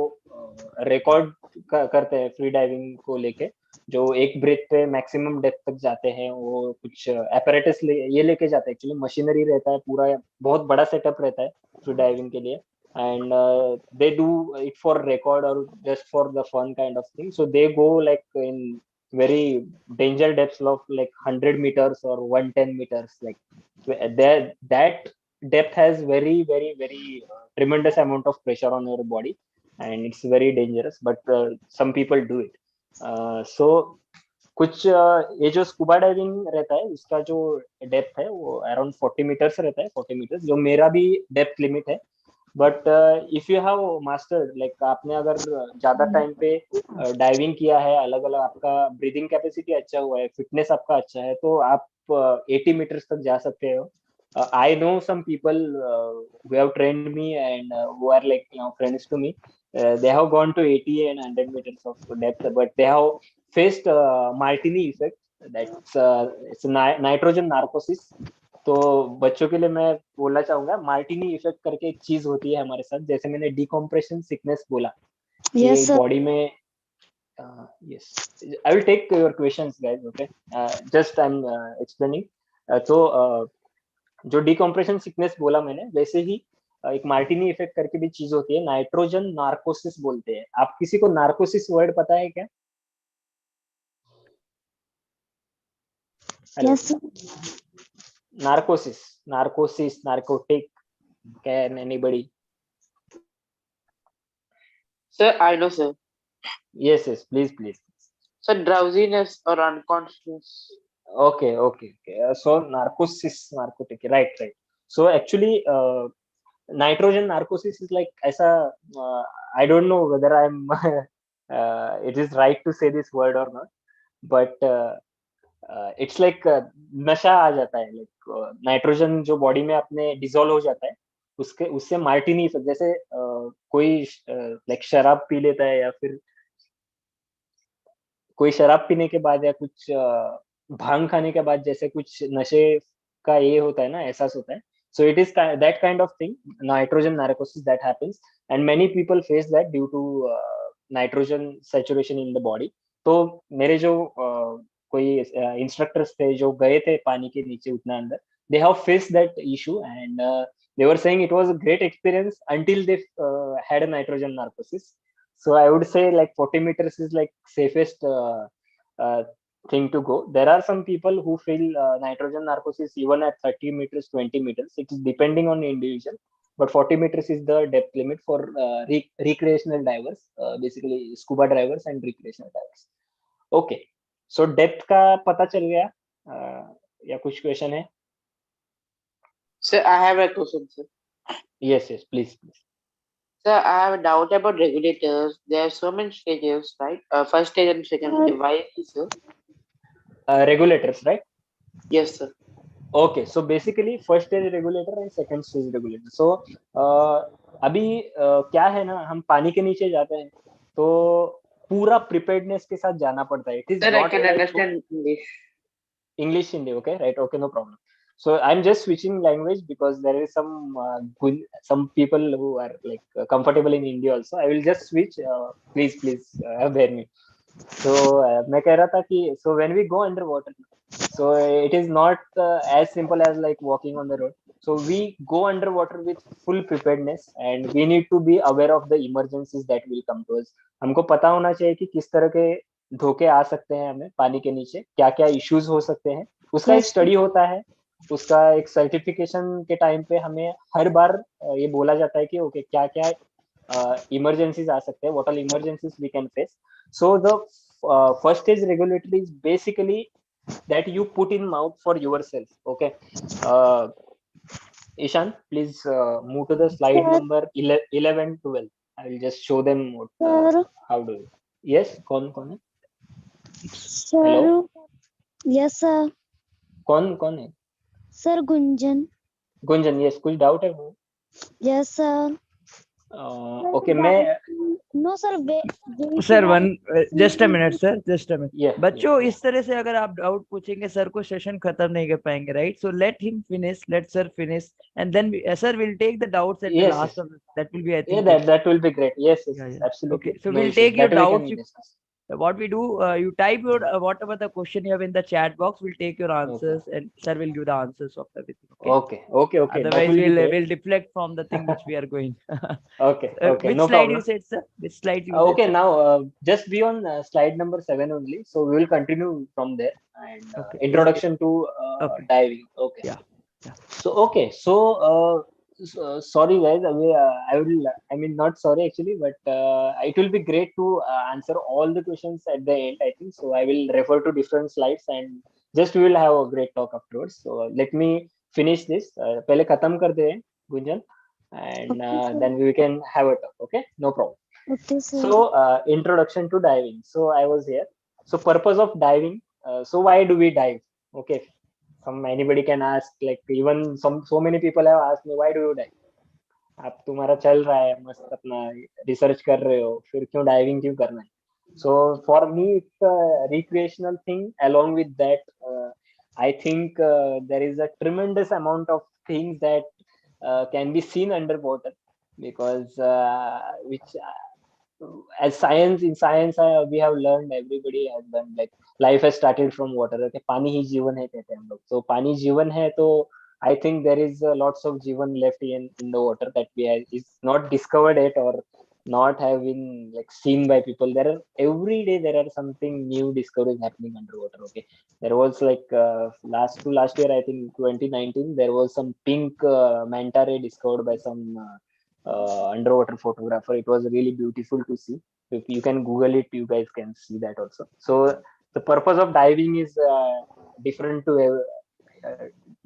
रिकॉर्ड करते हैं फ्री डाइविंग को लेके, जो एक ब्रेथ पे मैक्सिमम डेप्थ तक जाते हैं, वो कुछ apparatus ये लेके जाते हैं. एक्चुअली मशीनरी रहता है, पूरा बहुत बड़ा सेटअप रहता है फ्री डाइविंग के लिए. And they do it for record or just for the fun kind of thing. So they go like in very danger depths of like 100 meters or 110 meters. Like that depth has very tremendous amount of pressure on your body, and it's very dangerous. But some people do it. So कुछ ये जो scuba diving रहता है उसका जो depth है वो around 40 metres रहता है. 40 मीटर्स जो मेरा भी डेप्थ लिमिट है. But if you have mastered like आपने अगर ज्यादा टाइम पे डाइविंग किया है, अलग अलग आपका ब्रीदिंग कैपेसिटी अच्छा हुआ है, फिटनेस आपका अच्छा है, तो आप 80 मीटर्स तक जा सकते हो. I know some people who have trained me and who are like friends to me. They have gone to 80 and 100 meters of depth, but they have faced martini effect. That's it's nitrogen narcosis. तो बच्चों के लिए मैं बोलना चाहूंगा, Martini effect करके एक चीज होती है हमारे साथ. जैसे मैंने डिकम्प्रेशन सिकनेस बोला यस कि सर. बॉडी में. Yes, I will take your questions guys. Okay, just I am explaining. तो जो डिकम्प्रेशन सिकनेस बोला मैंने, वैसे ही एक मार्टिनी इफेक्ट करके भी चीज होती है, नाइट्रोजन नार्कोसिस बोलते हैं. आप किसी को नार्कोसिस वर्ड पता है क्या? Hello. Yes sir. Narcosis, narcotic, can anybody? sir, I know, sir. Yes, yes, please. Sir, drowsiness or unconscious. Okay. So narcotic, right. So actually, nitrogen narcosis is like ऐसा. I don't know whether I'm it is right to say this word or not, but it's like नशा आ जाता है. like nitrogen जो body में अपने dissolve हो जाता है, उससे मार्टिनी इफेक्ट. जैसे कोई लाइक शराब पी लेता है, या फिर कोई शराब पीने के बाद, या कुछ भांग खाने के बाद, जैसे कुछ नशे का ये होता है ना, एहसास होता है. So it is that kind of thing, nitrogen narcosis that happens. And many people face that due to nitrogen saturation in the body. तो मेरे जो कोई इंस्ट्रक्टर्स थे जो गए थे पानी के नीचे उतना अंदर, they have face that issue, and they were saying it was a great experience until they had a nitrogen narcosis. So I would say like 40 meters is like safest uh, thing to go. There are some people who feel nitrogen narcosis even at 30 meters, 20 meters. It is depending on the individual, but 40 meters is the depth limit for recreational divers, basically scuba divers and recreational divers. Okay, so depth का पता चल गया. या कुछ question है? Sir, I have a question, sir. Yes, please. Sir, I have a doubt about regulators. There are so many stages, right? First stage and second Sir, stage. Why, sir? Regulators, right? Yes, sir. Okay, so basically first stage regulator and second stage regulator. So अभी क्या है ना, हम पानी के नीचे जाते हैं तो पूरा प्रिपेयर्डनेस के साथ जाना पड़ता है. It is Sir, I not can like understand English. English Hindi, okay, right? Okay, no problem. So I'm just switching language because there is some people who are like comfortable in Hindi also. I will just switch. Please bear me. So मैं कह रहा था कि so when we go underwater, so it is not as simple as like walking on the road. So we go underwater with full preparedness and we need to be aware of the emergencies that will come to us. हमको पता होना चाहिए कि किस तरह के धोखे आ सकते हैं हमें पानी के नीचे, क्या क्या इश्यूज हो सकते हैं. उसका एक yes, स्टडी होता है, उसका एक सर्टिफिकेशन के टाइम पे हमें हर बार ये बोला जाता है कि ओके क्या क्या emergencies आ सकते हैं, what all emergencies we can face. So the first stage regulatory is basically that you put in mouth for yourself. Okay, uh, Ishan, please move to the slide sir, number 11 12. I will just show them what, sir, how do you. Yes, कौन है? sir, Hello, yes, sir, कौन है? sir, Gunjan, Gunjan, yes, कुछ doubt है वो? yes, sir. Okay, मैं No, sir, wait, sir while just a minute sir, just a minute. yeah बच्चों इस तरह से अगर आप डाउट पूछेंगे सर को सेशन खत्म नहीं कर पाएंगे, right? So let him finish, let sir finish, and then sir will take the doubts at the yes last yes of that will be I yeah, think good. that will be great. Yes, Yeah, yes, yeah. Okay, absolutely, so no we'll issues, take your that we can doubts. discuss. What we do, you type your whatever the question you have in the chat box. We'll take your Okay, answers, and sir will give the answers of everything. Okay. okay, that Otherwise, will be we'll great. deflect from the thing which we are going. Okay, Which no slide you problem. said, sir? Which slide you said, Okay, sir? now just be on slide number 7 only. So we will continue from there and Okay. introduction to Okay. diving. Okay. Yeah. Yeah. Sorry guys. I mean, not sorry actually, but it will be great to answer all the questions at the end, I think. So I will refer to different slides and just we will have a great talk afterwards. So let me finish this. पहले खत्म कर दे Gunjan, and okay, sir, then we can have a talk. Okay, no problem. okay, sir. So introduction to diving. So I was here. So purpose of diving. So why do we dive? Okay, some anybody can ask, like even so many people have asked me, why do you dive? आप तुम्हारा चल रहा है मस्त अपना research कर रहे हो, फिर क्यों डाइविंग क्यों करना है? So for me it's a recreational thing. Along with that, I think there is a tremendous amount of things that can be seen underwater because which as science in science we have learned, everybody has learned like life has started from water. Okay, पानी ही जीवन है कहते हैं हम लोग. So पानी जीवन है तो I think there is lots of जीवन left in the water that we have, is not discovered yet or not have been like seen by people. There are every day there are something new discoveries happening underwater. Okay, there was like last year I think 2019 there was some pink manta ray discovered by some underwater photographer. It was really beautiful to see. If you can Google it, you guys can see that also. So the purpose of diving is different to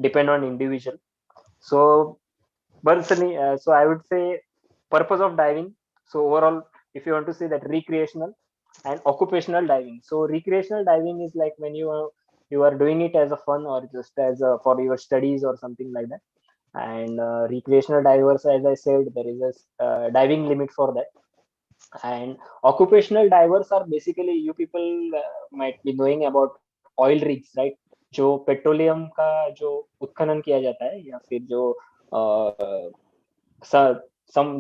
depend on individual. So personally, so I would say purpose of diving. So overall, if you want to say that recreational and occupational diving. So recreational diving is like when you are doing it as a fun or just as a, for your studies or something like that. And recreational divers, as I said, there is a diving limit for that. And occupational divers are basically, you people might be knowing about oil rigs, right? जो petroleum का जो उत्खनन किया जाता है या फिर जो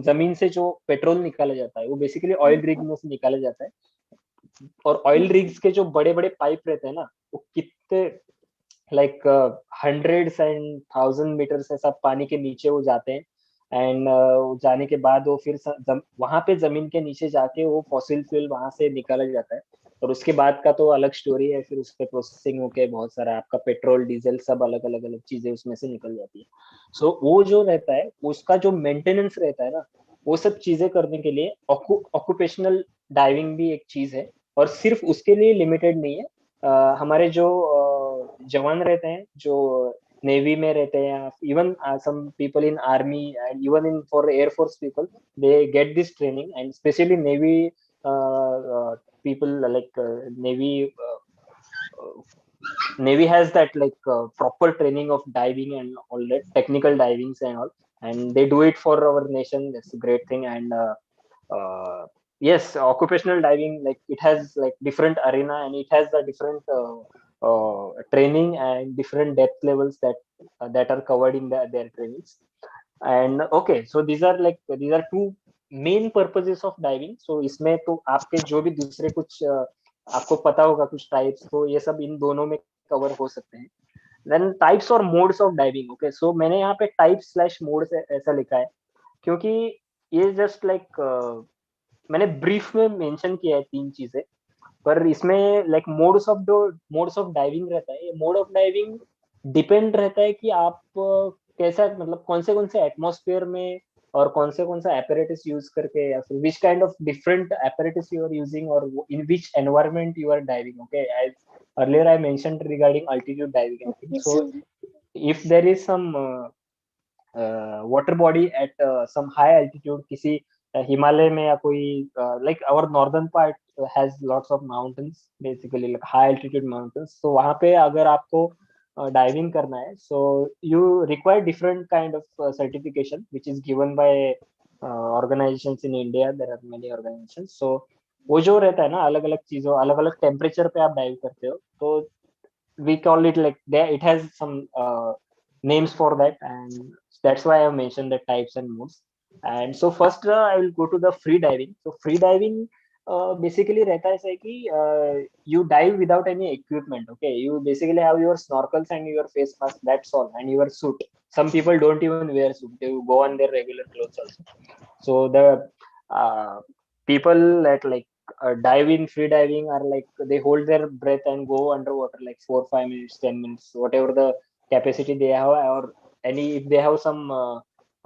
जमीन से जो पेट्रोल निकाला जाता है वो बेसिकली ऑयल रिग में से निकाला जाता है. और ऑयल रिग्स के जो बड़े बड़े पाइप रहते हैं ना, वो कितने लाइक हंड्रेड्स एंड 1000 मीटर्स ऐसा पानी के नीचे वो जाते हैं. एंड जाने के बाद वो फिर वहां पे जमीन के नीचे जाके वो फॉसिल फ्यूल वहां से निकाला जाता है. और उसके बाद का तो अलग स्टोरी है, फिर उस पर प्रोसेसिंग होके बहुत सारा आपका पेट्रोल डीजल सब अलग अलग अलग चीजें उसमें से निकल जाती है. सो वो जो रहता है उसका जो मेंटेनेंस रहता है ना, वो सब चीजें करने के लिए ऑक्यूपेशनल डाइविंग भी एक चीज है. और सिर्फ उसके लिए लिमिटेड नहीं है. हमारे जो जवान रहते हैं, जो नेवी में रहते हैं, even some people in army and even in for air force people, they get this training, and especially navy people like navy has that like proper training of diving and all that technical divings and all, and they do it for our nation. That's a great thing. And uh, yes, occupational diving, like it has like different arena, and it has a different training and different depth levels that are covered in their trainings. And okay, so these are two main purposes of diving. So इसमें तो आपके जो भी दूसरे कुछ आपको पता होगा कुछ टाइप्स, तो ये सब इन दोनों में कवर हो सकते हैं. देन टाइप्स और मोड्स ऑफ डाइविंग. ओके, सो मैंने यहाँ पे टाइप्स स्लैश मोड्स ऐसा लिखा है क्योंकि ये जस्ट लाइक मैंने ब्रीफ में मेंशन किया है तीन चीजें, पर इसमें लाइक मोड्स ऑफ डाइविंग रहता है. ये मोड ऑफ डाइविंग डिपेंड रहता है कि आप कैसा, मतलब कौन से एटमॉस्फेयर में और कौन सा apparatus यूज करके, या फिर which kind of different apparatus you are using, or in which environment you are diving. Okay, as earlier I mentioned regarding altitude diving, I think. Yes, So sir. if there is some water body at some high altitude, किसी हिमालय में या कोई like our northern part has lots of mountains, basically like high altitude mountains. So वहाँ पे अगर आपको diving करना है, so you require different kind of certification which is given by organizations in India. There are many organizations. So वो जो रहता है ना, अलग अलग चीजों, अलग अलग टेम्परेचर पे आप डाइव करते हो, तो we call it like there, it has some names for that, and that's why I have mentioned the types and modes. And so first I will go to the free diving. So free diving basically रहता है ऐसा है कि you dive without any equipment. Okay, you basically have your snorkels and your face mask, that's all, and your suit. Some people don't even wear suit, they go on their regular clothes also. So the uh, people that like dive in free diving are like they hold their breath and go underwater like 4 5 minutes, 10 minutes, whatever the capacity they have, or any if they have some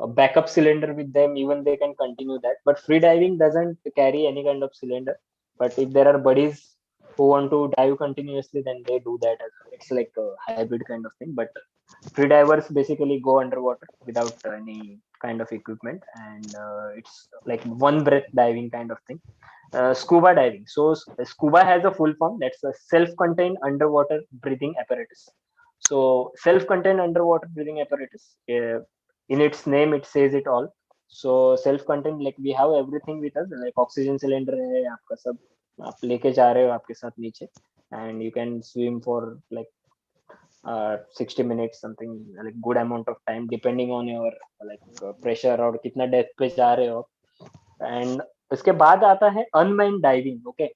a backup cylinder with them, even they can continue that. But free diving doesn't carry any kind of cylinder, but if there are buddies who want to dive continuously, then they do that as well. It's like a hybrid kind of thing. But free divers basically go underwater without any kind of equipment, and it's like one breath diving kind of thing. Scuba diving. So scuba has a full form, that's a self-contained underwater breathing apparatus. So self-contained underwater breathing apparatus, in its name it says it all. So self-contained, like we have everything with us, like oxygen cylinder है आपका, सब आप लेके जा रहे हो आपके साथ नीचे, and you can swim for like 60 minutes, something like good amount of time depending on your like pressure और कितना डेप्थ पे जा रहे हो. एंड उसके बाद आता है अनमाइंड डाइविंग. ओके,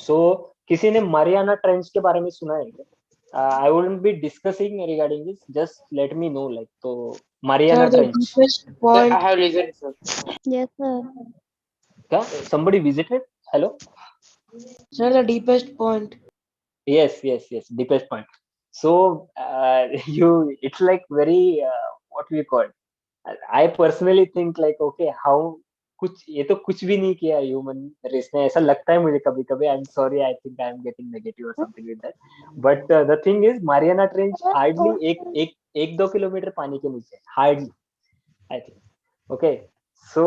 सो किसी ने मारियाना ट्रेंच के बारे में सुना है क्या? I wouldn't be discussing regarding this, just let me know, like, so Mariana Sir, the Trench. deepest Sir, point. I have listened, sir. Yes, sir. क्या somebody visited? Hello? Sir, the deepest point. Yes, deepest point. So you, it's like very what we call, I personally think like okay, how कुछ ये तो कुछ भी नहीं किया human race ने, ऐसा लगता है मुझे कभी कभी. I am sorry, I think I am getting negative और something with that, but the thing is Mariana Trench hardly एक 2 किलोमीटर पानी के नीचे, hardly, I think. Okay, so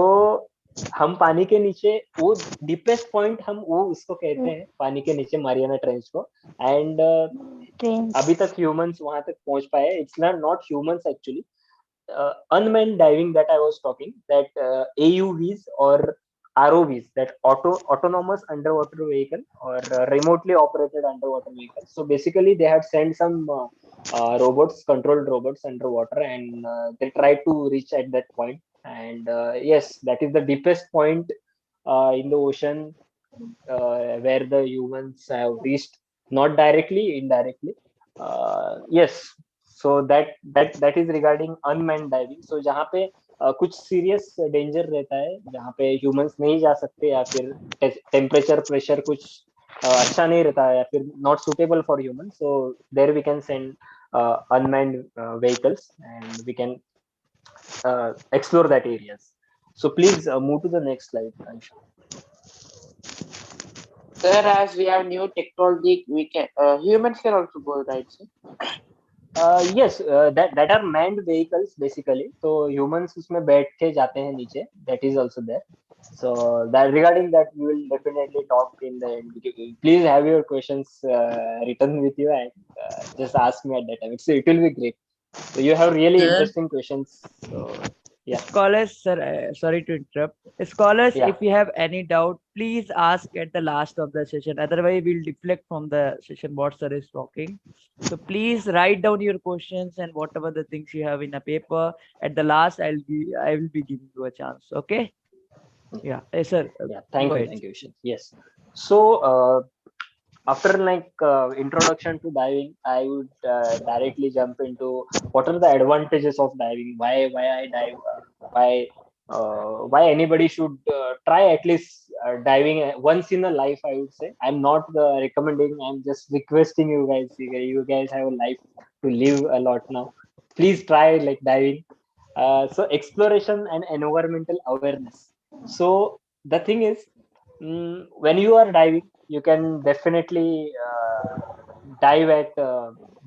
हम पानी के नीचे, वो डीपेस्ट पॉइंट हम वो उसको कहते हैं, पानी के नीचे मारियाना ट्रेंच को. एंड अभी तक ह्यूमंस वहां तक पहुंच पाए. It's not humans actually, unmanned diving that I was talking, that AUVs or ROVs, that autonomous underwater vehicle, or remotely operated underwater vehicle. So basically, they had sent some robots, controlled robots underwater, and they tried to reach at that point. And yes, that is the deepest point in the ocean where the humans have reached, not directly, indirectly. Yes, so that is regarding unmanned diving. So जहाँ पे कुछ serious danger रहता है, जहाँ पे humans नहीं जा सकते, या फिर टेम्परेचर प्रेशर कुछ अच्छा नहीं रहता है, या फिर not suitable for human, so there we can send unmanned vehicles, and we can explore that areas. So please move to the next slide, Anshu. Sir, as we have new technology, we can humans can also go, right, sir? Yes, that are manned vehicles basically. So humans उसमें बैठ के जाते हैं नीचे. That is also there. So that regarding that we will definitely talk in the end. Please have your questions written with you and just ask me at that time. It will be great. So you have really Sir, interesting questions. So yeah, Scholars, sir, sorry to interrupt. Scholars, yeah. if you have any doubt, please ask at the last of the session. Otherwise, we'll deflect from the session what sir is talking. So please write down your questions and whatever the things you have in a paper. At the last, I will be giving you a chance. Okay? Yeah. Yes, sir. Yeah, Go ahead. thank you, Vishen. Yes. So after like introduction to diving, I would directly jump into what are the advantages of diving, why I dive, why anybody should try at least diving once in a life. I would say I'm not recommending, I'm just requesting you guys. You guys have a life to live a lot now. Please try like diving. So exploration and environmental awareness. So the thing is, when you are diving, you can definitely dive at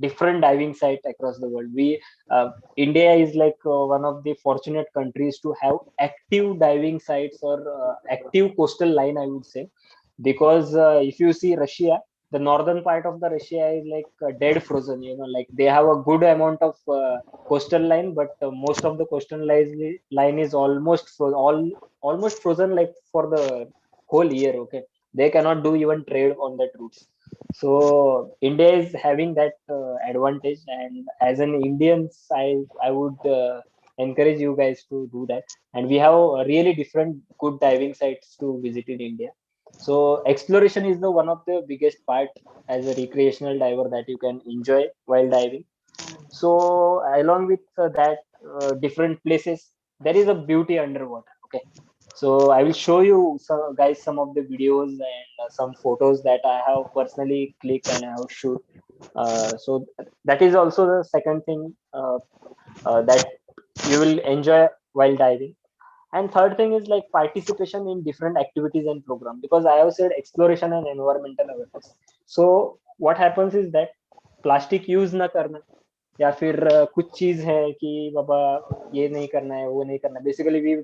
different diving sites across the world. India is like one of the fortunate countries to have active diving sites or active coastal line, I would say, because if you see Russia, the northern part of the Russia is like dead frozen. Like they have a good amount of coastal line, but most of the coastal line is almost frozen, like for the whole year. Okay, they cannot do even trade on that routes. So India is having that advantage, and as an Indians, I would encourage you guys to do that. And we have really different good diving sites to visit in India. So exploration is the one of the biggest part as a recreational diver that you can enjoy while diving. So along with that, different places, there is a beauty underwater. Okay, so I will show you some guys some of the videos and some photos that I have personally clicked and I have shoot. So that is also the second thing that you will enjoy while diving. And third thing is like participation in different activities and program, because I have said exploration and environmental awareness. So what happens is that plastic use ना करना, या फिर कुछ चीज है कि बाबा ये नहीं करना है, वो नहीं करना. Basically we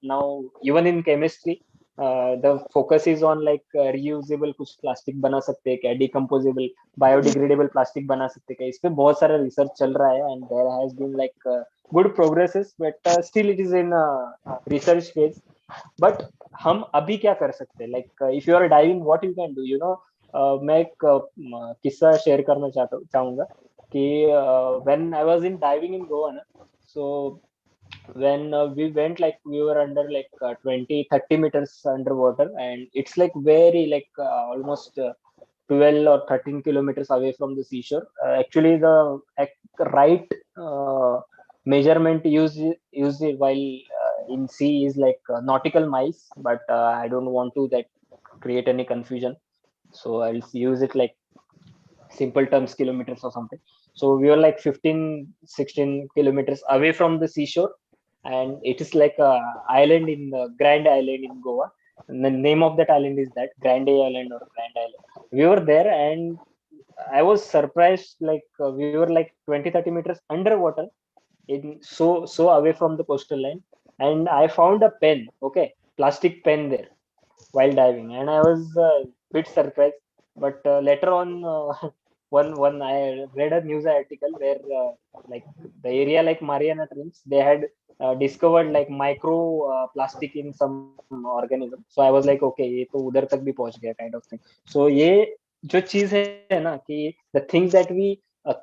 now even in chemistry the focus is on like reusable कुछ प्लास्टिक बना सकते हैं क्या, डिकम्पोजेबल बायोडिग्रेडेबल प्लास्टिक बना सकते हैं क्या. इस पे बहुत सारा रिसर्च चल रहा है and there has been like good progresses, but still it is in research phase. But हम अभी क्या कर सकते हैं, like if you are diving what you can do, मैं एक किस्सा शेयर करना चाहूंगा कि when I was in diving in Goa na, so when we went, like we were under like 20-30 meters underwater, and it's like very like almost 12 or 13 kilometers away from the seashore. Actually the right measurement used while in sea is like nautical miles, but I don't want to that create any confusion, so I'll use it like simple terms, kilometers or something. So we were like 15-16 kilometers away from the seashore, and it is like a island in the Grand Island in Goa. And the name of that island is that Grande Island or Grand Island. We were there, and I was surprised. Like we were like 20-30 meters underwater, in so away from the coastal line, and I found a pen. Okay, plastic pen there while diving, and I was a bit surprised. But later on, one I read a news article where like the area like Mariana Trench, they had discovered like micro plastic in some organism. So I was like, okay, ये तो उधर तक भी पहुंच गया kind of thing. So ये जो चीज है ना कि the things that we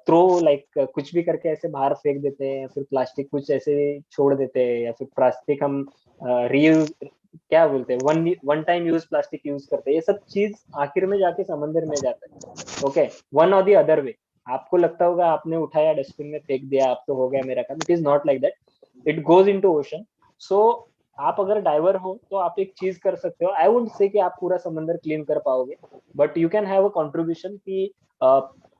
throw like कुछ भी करके ऐसे बाहर फेंक देते हैं, या फिर प्लास्टिक कुछ ऐसे छोड़ देते हैं, या फिर प्लास्टिक हम रीयूज क्या बोलते हैं one one time use plastic use करते हैं, ये सब चीज आखिर में जाके समंदर में जाता है. ओके, वन और दी अदर वे. आपको लगता होगा आपने उठाया डस्टबिन में फेंक दिया, आप तो हो गया मेरा काम. It is not like that, it goes into ocean. So आप अगर डाइवर हो तो आप एक चीज कर सकते हो. आई वुड से कि आप पूरा समंदर क्लीन कर पाओगे, but you can have a contribution की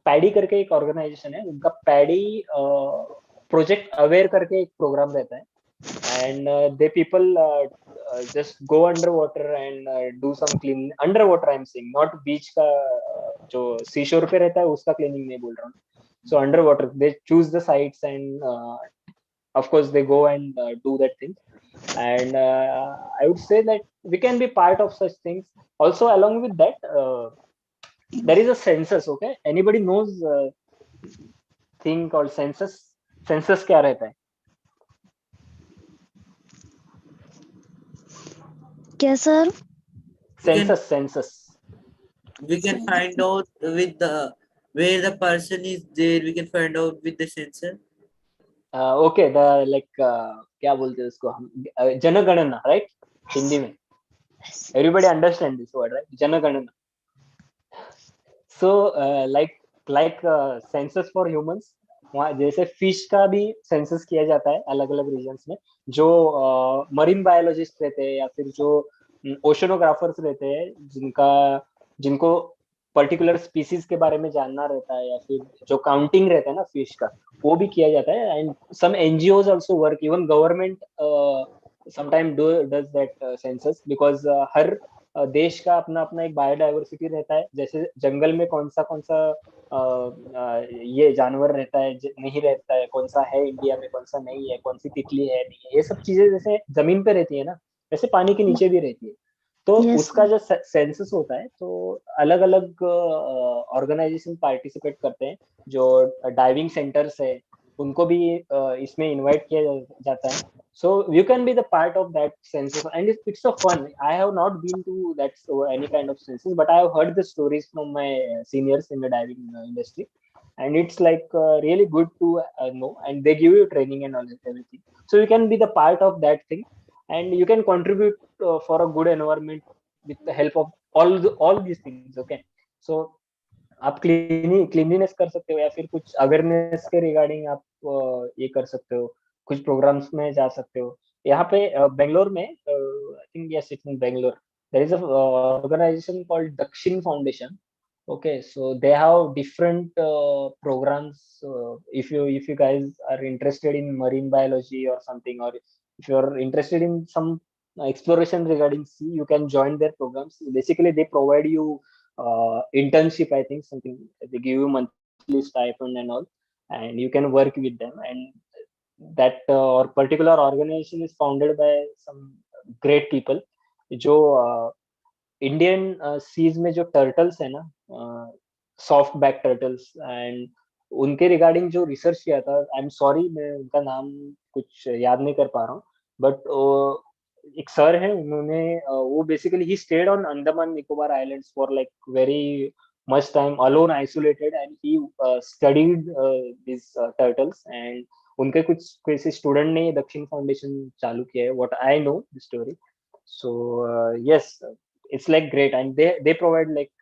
पैडी करके एक ऑर्गेनाइजेशन है, उनका पैडी प्रोजेक्ट अवेयर करके एक प्रोग्राम रहता है, and they people just go underwater and do some clean underwater. I'm saying not beach का जो सी शोर पे रहता है उसका क्लीनिंग नहीं बोल रहा हूँ. So underwater, they choose the sites, and of course they go and do that thing. And I would say that we can be part of such things. Also, along with that, there is a census. Okay, anybody knows thing called census? Census क्या रहता है? क्या sir? We can Census. we can find out with the where the person is there. We can find out with the sensor. Okay, the like क्या बोलते हैं उसको हम, जनगणना, right? हिंदी में. Everybody understand this word, right? जनगणना. So census for humans, वहाँ जैसे फिश का भी सेंसस किया जाता है अलग अलग रीजन्स में. जो मरीन बायोलॉजिस्ट रहते हैं या फिर जो ओशनोग्राफर्स रहते हैं, जिनको पर्टिकुलर स्पीसीज के बारे में जानना रहता है, या फिर जो काउंटिंग रहता है ना फिश का, वो भी किया जाता है. And some NGOs also work, even government sometime does that census, because हर देश का अपना अपना एक बायोडाइवर्सिटी रहता है. जैसे जंगल में कौन सा ये जानवर रहता है, नहीं रहता है, कौन सा है इंडिया में, कौन सा नहीं है, कौन सी तितली है, नहीं है, ये सब चीजें जैसे जमीन पे रहती है ना, वैसे पानी के नीचे भी रहती है. तो Yes, उसका जो सेंसस होता है, तो अलग अलग ऑर्गेनाइजेशन पार्टिसिपेट करते हैं. जो डाइविंग सेंटर्स है, उनको भी इसमें इनवाइट किया जाता है. So you can be the part of that census, and it's a fun. I have not been to that any kind of census, but I have heard the stories from my seniors in the diving industry, and it's like really good to know. And they give you training and all everything, so you can be the part of that thing, and you can contribute for a good environment with the help of all these things. Okay, so आप cleanliness कर सकते हो, या फिर कुछ awareness के regarding आप ये कर सकते हो, कुछ प्रोग्राम्स में जा सकते हो. यहाँ पे बेंगलोर में, I think yes it's in Bangalore, there is a organisation called Dakshin foundation. Okay, so they have different programs. If you guys are interested in marine biology or something, or if you are interested in some exploration regarding sea, you can join their programs. Basically, they provide you internship, I think something. They give you monthly stipend and all, and you can work with them. And that or particular organization is founded by some great people. जो Indian seize में जो turtles है ना, soft back turtles, and उनके regarding जो research किया था, आई am sorry मैं उनका नाम कुछ याद नहीं कर पा रहा हूँ, बट एक सर है, उन्होंने वो basically he stayed on Andaman Nicobar islands for like very much time alone, isolated, and he studied these turtles. And उनके कुछ किसी स्टूडेंट ने दक्षिण फाउंडेशन चालू किया है, what I know the story. So yes, it's like great, and they provide like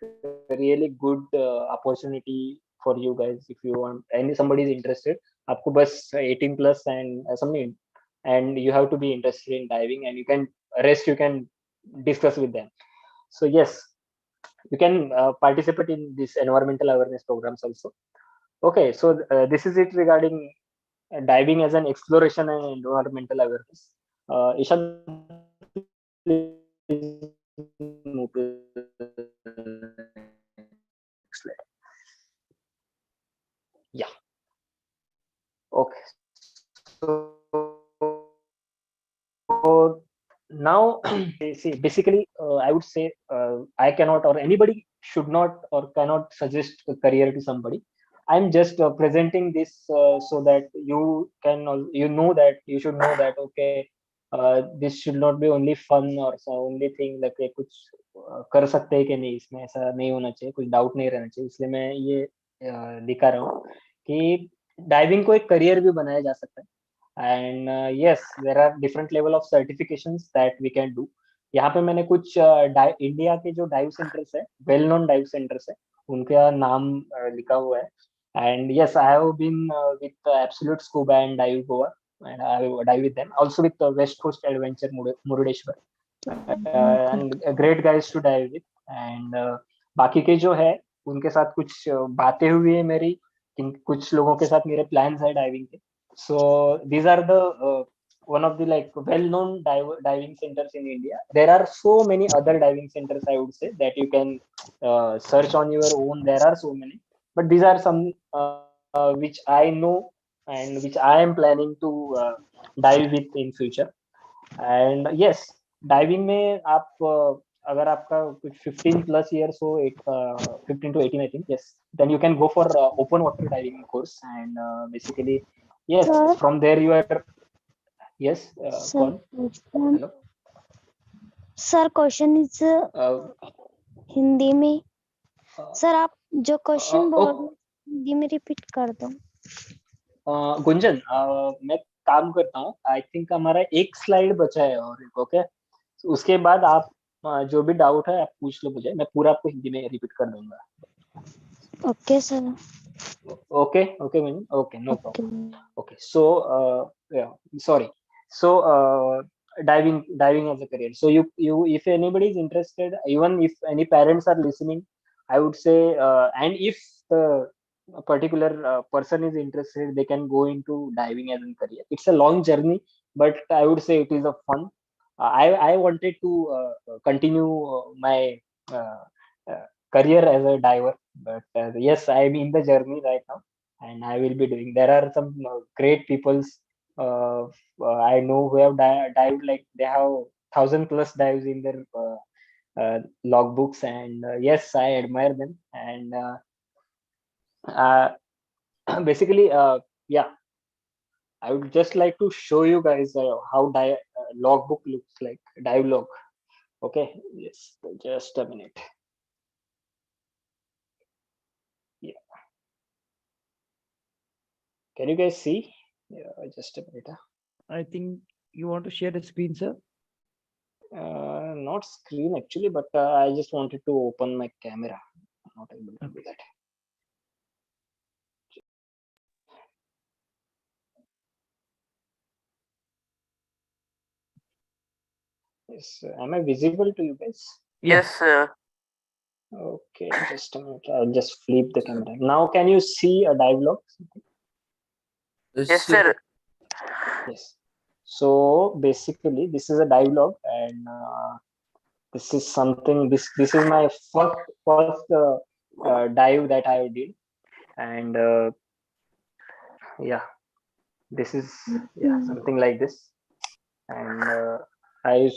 a really good opportunity for you guys. If you want, and somebody is interested, आपको बस 18 plus and something, and you have to be interested in diving, and you can rest, you can discuss with them. So yes, you can participate in this environmental awareness programs also. Okay, so this is it regarding diving as an exploration and environmental awareness. Ishan, please move to the next slide. Yeah. Okay. So now, see, basically, I would say I cannot, or anybody should not or cannot suggest a career to somebody. I'm just presenting this so that you can, you know that you should know that, okay, this should not be only fun or only thing, like कुछ कर सकते हैं कि नहीं, इसमें ऐसा नहीं होना चाहिए, कुछ डाउट नहीं रहना चाहिए. इसलिए मैं ये दिखा रहा हूँ कि डाइविंग को एक करियर भी बनाया जा सकता है. And yes, there are different level of certifications that we can do. यहाँ पे मैंने कुछ इंडिया के जो डाइव सेंटर्स है, वेल नोन डाइव सेंटर्स है, उनका नाम लिखा हुआ है. And yes, I have been with Absolute Scuba and Dive Goa, and I dive with them. Also with West Coast Adventure Murudeshwar, and great guys to dive with. And बाकी के जो है उनके साथ कुछ बातें हुई है मेरी, कुछ लोगों के साथ मेरे प्लान्स है डाइविंग के. So these are the one of the like well-known diving centers in India. There are so many other diving centers, I would say, that you can search on your own. There are so many, but these are some which I know and which I am planning to dive with in future. And yes, diving में आप अगर आपका कुछ 15 plus years हो, 15 to 18 I think, yes, then you can go for open water diving course. And basically, yes, Sir? from there you are, yes, sir कौन, question hello, sir question is Hindi में sir आप जो question बोल रहे हैं हिंदी में repeat कर दो गुंजन, मैं काम करता हूँ, आई थिंक हमारा एक स्लाइड बचा है और ओके, उसके बाद आप जो भी डाउट है आप पूछ लो मुझे, मैं पूरा आपको हिंदी में रिपीट कर दूंगा. Okay sir Okay, okay, Minu. Okay, no okay problem. Okay, so yeah, sorry. So diving as a career. So you if anybody is interested, even if any parents are listening, I would say, and if the a particular person is interested, they can go into diving as a career. It's a long journey, but I would say it is a fun. I wanted to continue my uh, career as a diver, but yes, I'm in the journey right now, and I will be doing. There are some great peoples I know who have dived, like they have 1,000+ dives in their logbooks, and yes, I admire them. And uh, basically, yeah, I would just like to show you guys how logbook looks like, dive log. Okay, yes, just a minute. Yeah, can you guys see? Yeah, just a minute. I think you want to share the screen, sir. Not screen actually, but I just wanted to open my camera. I'm not able to do that. Yes, am I visible to you guys? Yes, sir. Okay, just a minute. I'll just flip the camera. Now, can you see a dive log? Yes, sir. Yes. So basically, this is a dive log, and this is something. This is my first dive that I did, and yeah, this is something like this. And I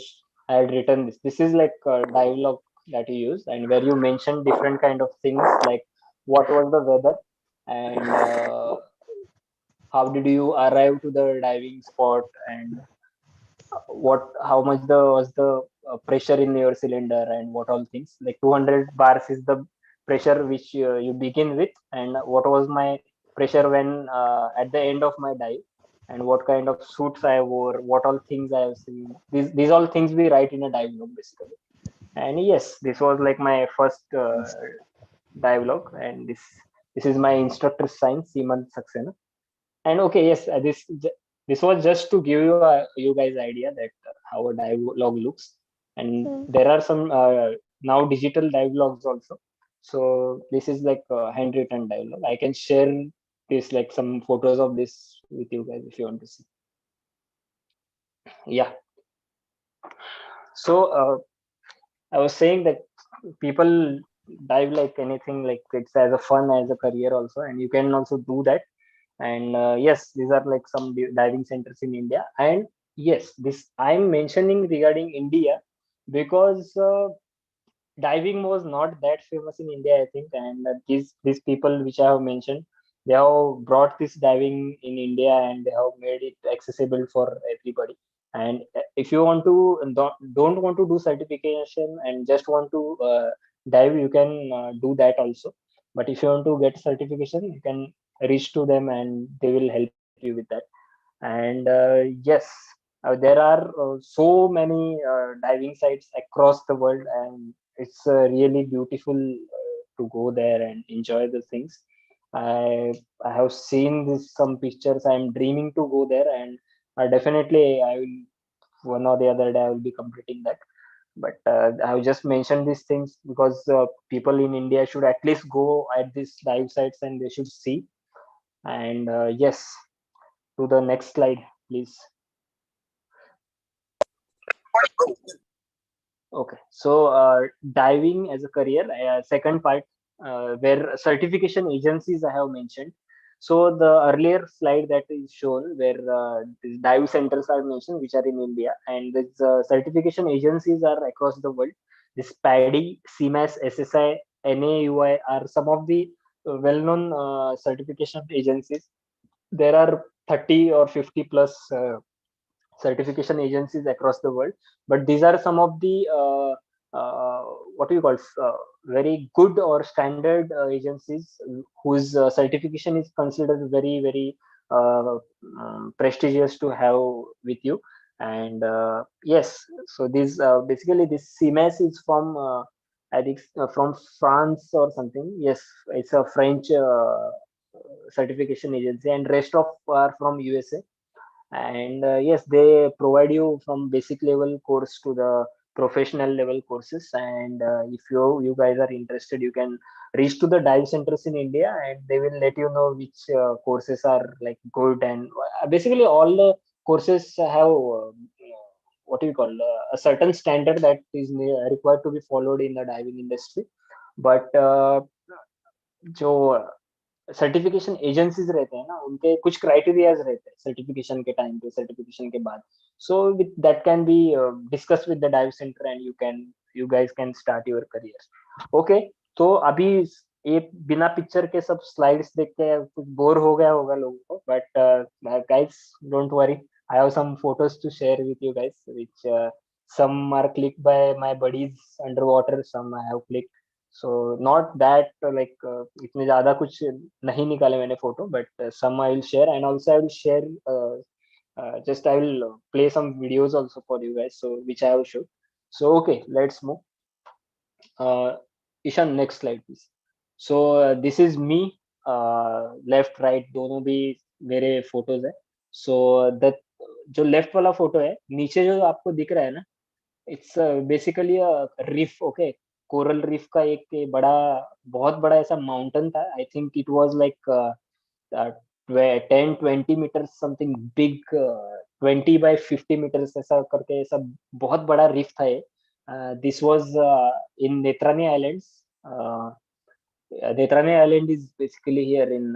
had written this. This is like a dialogue that you use, and where you mention different kind of things, like what was the weather, and how did you arrive to the diving spot, and how much was the pressure in your cylinder, and what all things. Like 200 bars is the pressure which you begin with, and what was my pressure when at the end of my dive, and what kind of suits I wore, what all things I have seen. These all things we write in a dive log basically. And yes, this was like my first dive log, and this is my instructor sign, Seaman Saxena. And okay, yes, this was just to give you guys idea that how a dive log looks. And there are some now digital dive logs also. So this is like a handwritten dive log. I can share this, like some photos of this with you guys if you want to see. Yeah. So I was saying that people dive like anything, like it's as a fun, as a career also, and you can also do that. And yes, these are like some diving centers in India. And yes, this I'm mentioning regarding India because diving was not that famous in India, I think. And these people which I have mentioned, they have brought this diving in India, and they have made it accessible for everybody. And if you want to don't want to do certification and just want to dive, you can do that also. But if you want to get certification, you can reach to them, and they will help you with that. And yes, there are so many diving sites across the world, and it's really beautiful to go there and enjoy the things. I have seen this some pictures. I'm dreaming to go there, and definitely I will, one or the other day I will be completing that. But I have just mentioned these things because people in India should at least go at these dive sites, and they should see. And yes, to the next slide, please. Okay, so diving as a career, second part, where certification agencies I have mentioned. So the earlier slide that is shown where these dive centers are mentioned, which are in India, and these certification agencies are across the world. This PADI, CMAS, SSI, NAUI are some of the well-known certification agencies. There are 30 or 50 plus certification agencies across the world, but these are some of the uh, what do you call very good or standard agencies whose certification is considered very prestigious to have with you. And yes, so this basically this CMAS is from I think from France or something. Yes, it's a French certification agency, and rest of are from USA. And yes, they provide you from basic level course to the professional level courses. And if you guys are interested, you can reach to the dive centers in India, and they will let you know which courses are like good. And basically all the courses have what do you call a certain standard that is required to be followed in the diving industry. But जो certification agencies रहते हैं ना, उनके कुछ criterias रहते हैं certification के time पे, सर्टिफिकेशन के बाद. So with that can be discuss with the dive centre, and you guys can start your career. Okay, तो अभी ये बिना पिक्चर के सब स्लाइड्स देख के कुछ बोर हो गया होगा लोगों को, but guys don't worry, I have some photos to share with you guys, which some are clicked by my buddies underwater, some I have clicked. So not that इतने ज्यादा कुछ नहीं निकाले मैंने photo, but some I will share, and also I will share just I will play some videos also for you guys, so which I will show. So okay, let's move. Ishan, next slide please. So this is me, left right दोनों भी मेरे photos है. So that जो left वाला photo है, नीचे जो आपको दिख रहा है ना, it's basically reef. Okay, coral reef का एक बहुत बड़ा ऐसा माउंटेन था. I think it was like 10-20 metre something big, 20 by 50 metre ऐसा करके, ऐसा बहुत बड़ा रिफ था ये. This was in Netrani islands. Netrani island is basically here in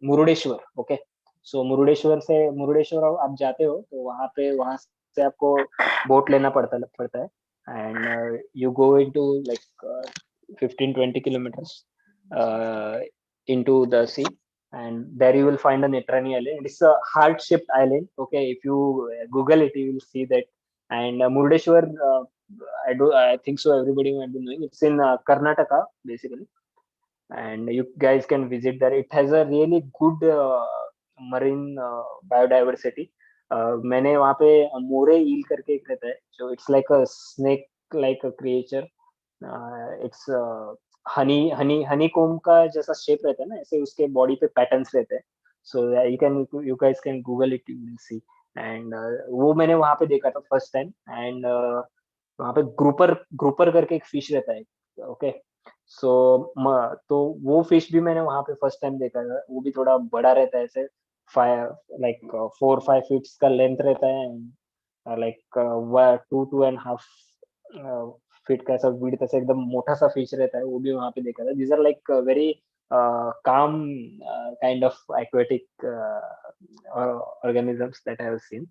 Murudeshwar. Okay, so Murudeshwar आप जाते हो तो वहां से आपको बोट लेना पड़ता है, and you go into like 15-20 kilometers into the sea, and there you will find a Netrani island. It's a heart-shaped island. Okay, if you Google it, you will see that. And Murdeshwar, I think so everybody might be knowing, it's in Karnataka basically, and you guys can visit there. It has a really good marine biodiversity. मैंने वहाँ पे मोरे ईल करके एक रहता है, जो it's like a snake like a creature. It's honeycomb का जैसा शेप रहता है ना, ऐसे उसके बॉडी पे पैटर्न्स रहते हैं. So you guys can Google it, you will see. And वो मैंने वहाँ पे देखा था फर्स्ट टाइम. एंड वहाँ पे ग्रुपर करके एक फिश रहता है. ओके, सो तो वो फिश भी मैंने वहाँ पे फर्स्ट टाइम देखा था. वो भी थोड़ा बड़ा रहता है, ऐसे 4-5 फीट का लेंथ रहता है, लाइक 2-2.5 फीट का ऐसा विड्थ, ऐसा एकदम मोटा सा फिश रहता है. वो भी वहाँ पे देखा था. These are like very calm kind of aquatic organisms that I have seen.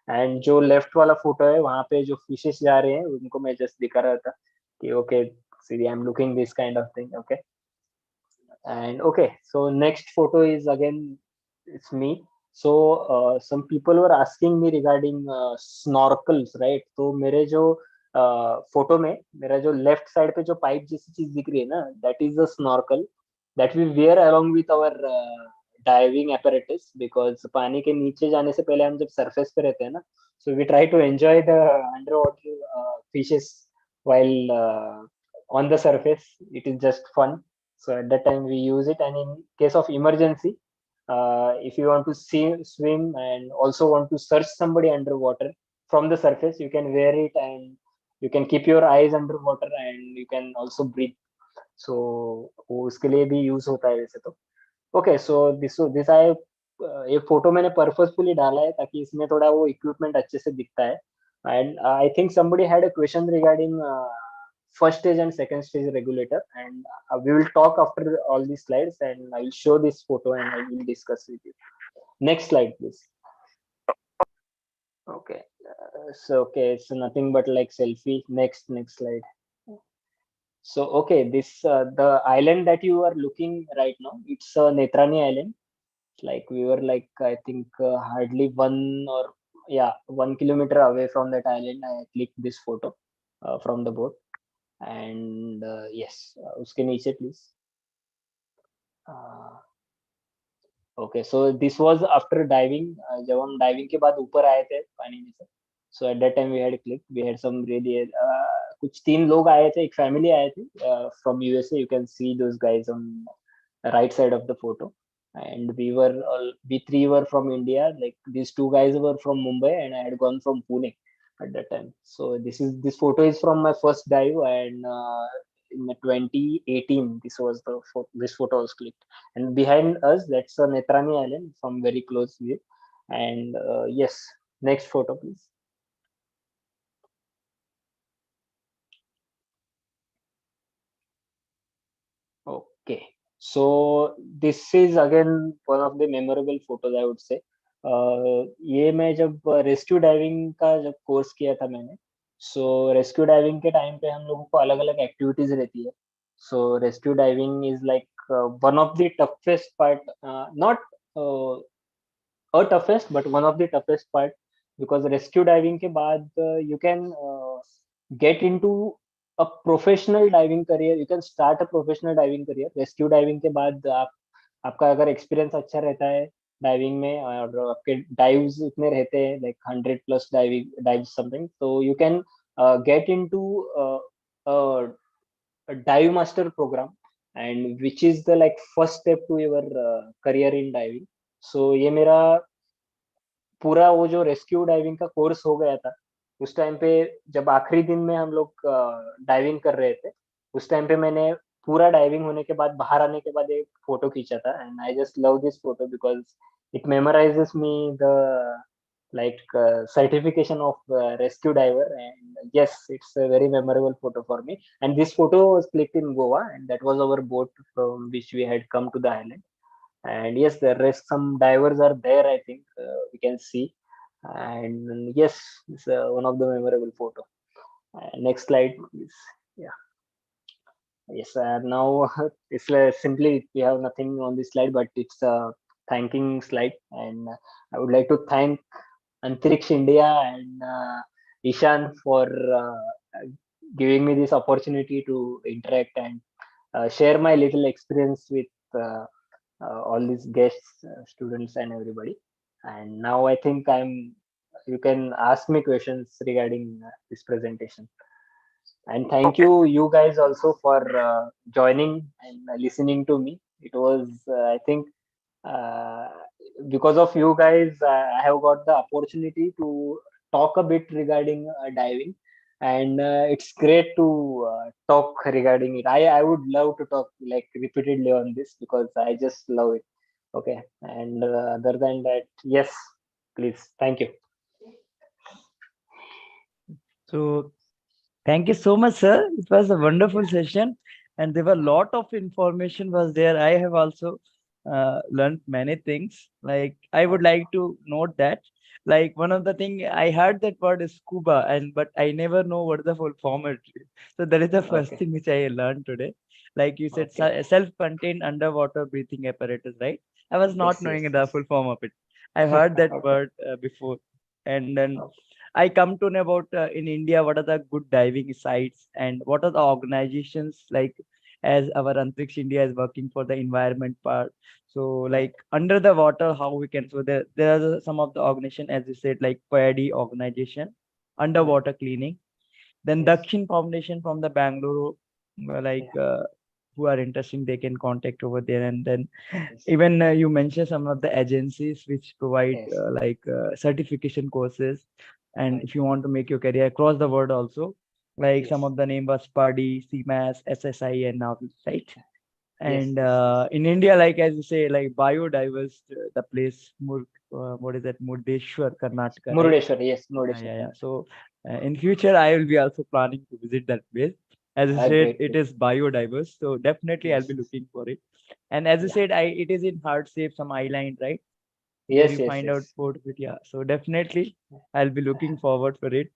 And जो लेफ्ट वाला फोटो है, वहाँ पे जो फिशेस जा रहे हैं उनको मैं जस्ट दिखा रहा था कि okay, see, I'm looking this kind of thing. Okay, and okay, so next photo is again, it's me. So some people were asking me regarding snorkels, right? तो मेरे जो फोटो में मेरा जो लेफ्ट साइड पे जो पाइप जैसी चीज दिख रही है ना, that is a snorkel that we wear along with our diving apparatus, because पानी के नीचे जाने से पहले हम जब सरफेस पे रहते हैं ना, so we try to enjoy the underwater fishes while on the surface. It is just fun, so at that time we use it. And in case of emergency, if you want to swim and also want to search somebody underwater from the surface, you can wear it, and you can keep your eyes underwater, and you can also breathe. So वो उसके लिए भी use होता है वैसे तो. Okay, so this I ये photo मैंने पर्पसफुली डाला है ताकि इसमें थोड़ा वो इक्विपमेंट अच्छे से दिखता है. And I think somebody had a question regarding first stage and second stage regulator, and we will talk after all these slides, and I will show this photo and I will discuss with you. Next slide, please. Okay, okay, it's nothing but like selfie. Next slide. So okay, this the island that you are looking right now, it's Netrani Island. Like we were like I think hardly 1 kilometer away from that island. I clicked this photo from the boat, and yes, uske niche please. Okay, so this was after diving. जब हम diving के बाद ऊपर आए थे पानी में से, so at that time we had clicked. We had some really कुछ 3 लोग आए थे, एक family आए थे from USA. You can see those guys on the right side of the photo. And we 3 were from India. Like these 2 guys were from Mumbai, and I had gone from Pune at that time. So this photo is from my first dive, and in 2018 this photo was clicked. And behind us, that's Netrani Island from very close view. And yes, next photo please. Okay, so this is again one of the memorable photos I would say. ये मैं जब rescue diving का जब course किया था मैंने, so rescue diving के time पे हम लोगों को अलग अलग एक्टिविटीज रहती है. So rescue diving is like one of the toughest part, not a toughest but one of the toughest part, because rescue diving के बाद you can get into a professional diving career. You can start a professional diving career. Rescue diving के बाद आपका अगर experience अच्छा रहता है diving में, और आपके डाइव्स इतने रहते हैं लाइक 100+ डाइव समथिंग, तो you can get into dive master program, and which is the like first step to your career in diving. So ये मेरा पूरा वो जो रेस्क्यू डाइविंग का कोर्स हो गया था, उस टाइम पे जब आखिरी दिन में हम लोग डाइविंग कर रहे थे, उस टाइम पे मैंने पूरा डाइविंग होने के बाद बाहर आने के बाद एक फोटो खींचा था. And I just love this photo because it memorises me the like certification of rescue diver. And yes, it's a very memorable photo for me. And this photo was clicked in Goa, and that was our boat from which we had come to the island. And yes, the rest some divers are there, I think we can see. And yes, it's one of the memorable photo. Next slide please. Yeah, yes, now it's simply we have nothing on this slide, but it's a thanking slide. And I would like to thank Antriksh India and Ishan for giving me this opportunity to interact and share my little experience with all these guests, students, and everybody. And now I think you can ask me questions regarding this presentation. And thank you guys also for joining and listening to me. It was, I think, uh, because of you guys, I have got the opportunity to talk a bit regarding diving. And it's great to talk regarding it. I would love to talk like repeatedly on this because I just love it. Okay, and other than that, yes, please, thank you. So thank you so much, sir. It was a wonderful session, and there were a lot of information was there. I have also learned many things. Like I would like to note that, like one of the thing I heard that word is scuba, and but I never know what the full form is. So that is the first Okay. thing which I learned today. Like you said, Okay. self-contained underwater breathing apparatus, right? I was not Yes, knowing yes, the yes. full form of it. I heard that Okay. word before, and then Okay. I come to know about in India what are the good diving sites and what are the organizations like as our Antriksh India is working for the environment part. So Right. like under the water, how we can so there are some of the organization as you said like PADI organization, Right. underwater cleaning, then Yes. Dakshin Foundation from the Bangalore, like Yeah. who are interested, they can contact over there. And then Yes. even you mentioned some of the agencies which provide Yes. like certification courses. And Right. if you want to make your career across the world also, like some Yes. of the name was PADI, CMAS, SSI, and now, right? Yes. And Yes. Yes. in India, like as you say, like biodiverse, the place, what is that, Murdeshwar, Karnataka, right? Murudeshwar. Yes. Yeah, Murudeshwar. yeah, yeah. So in future, I will be also planning to visit that place. As I said, Great, it great. is biodiverse, so definitely I'll Yes, be yes. looking for it. And as I Yeah. said, it is in heart shape, some island, right? Where Yes, you yes, find out yes. food. But yeah, so definitely I'll be looking forward for it.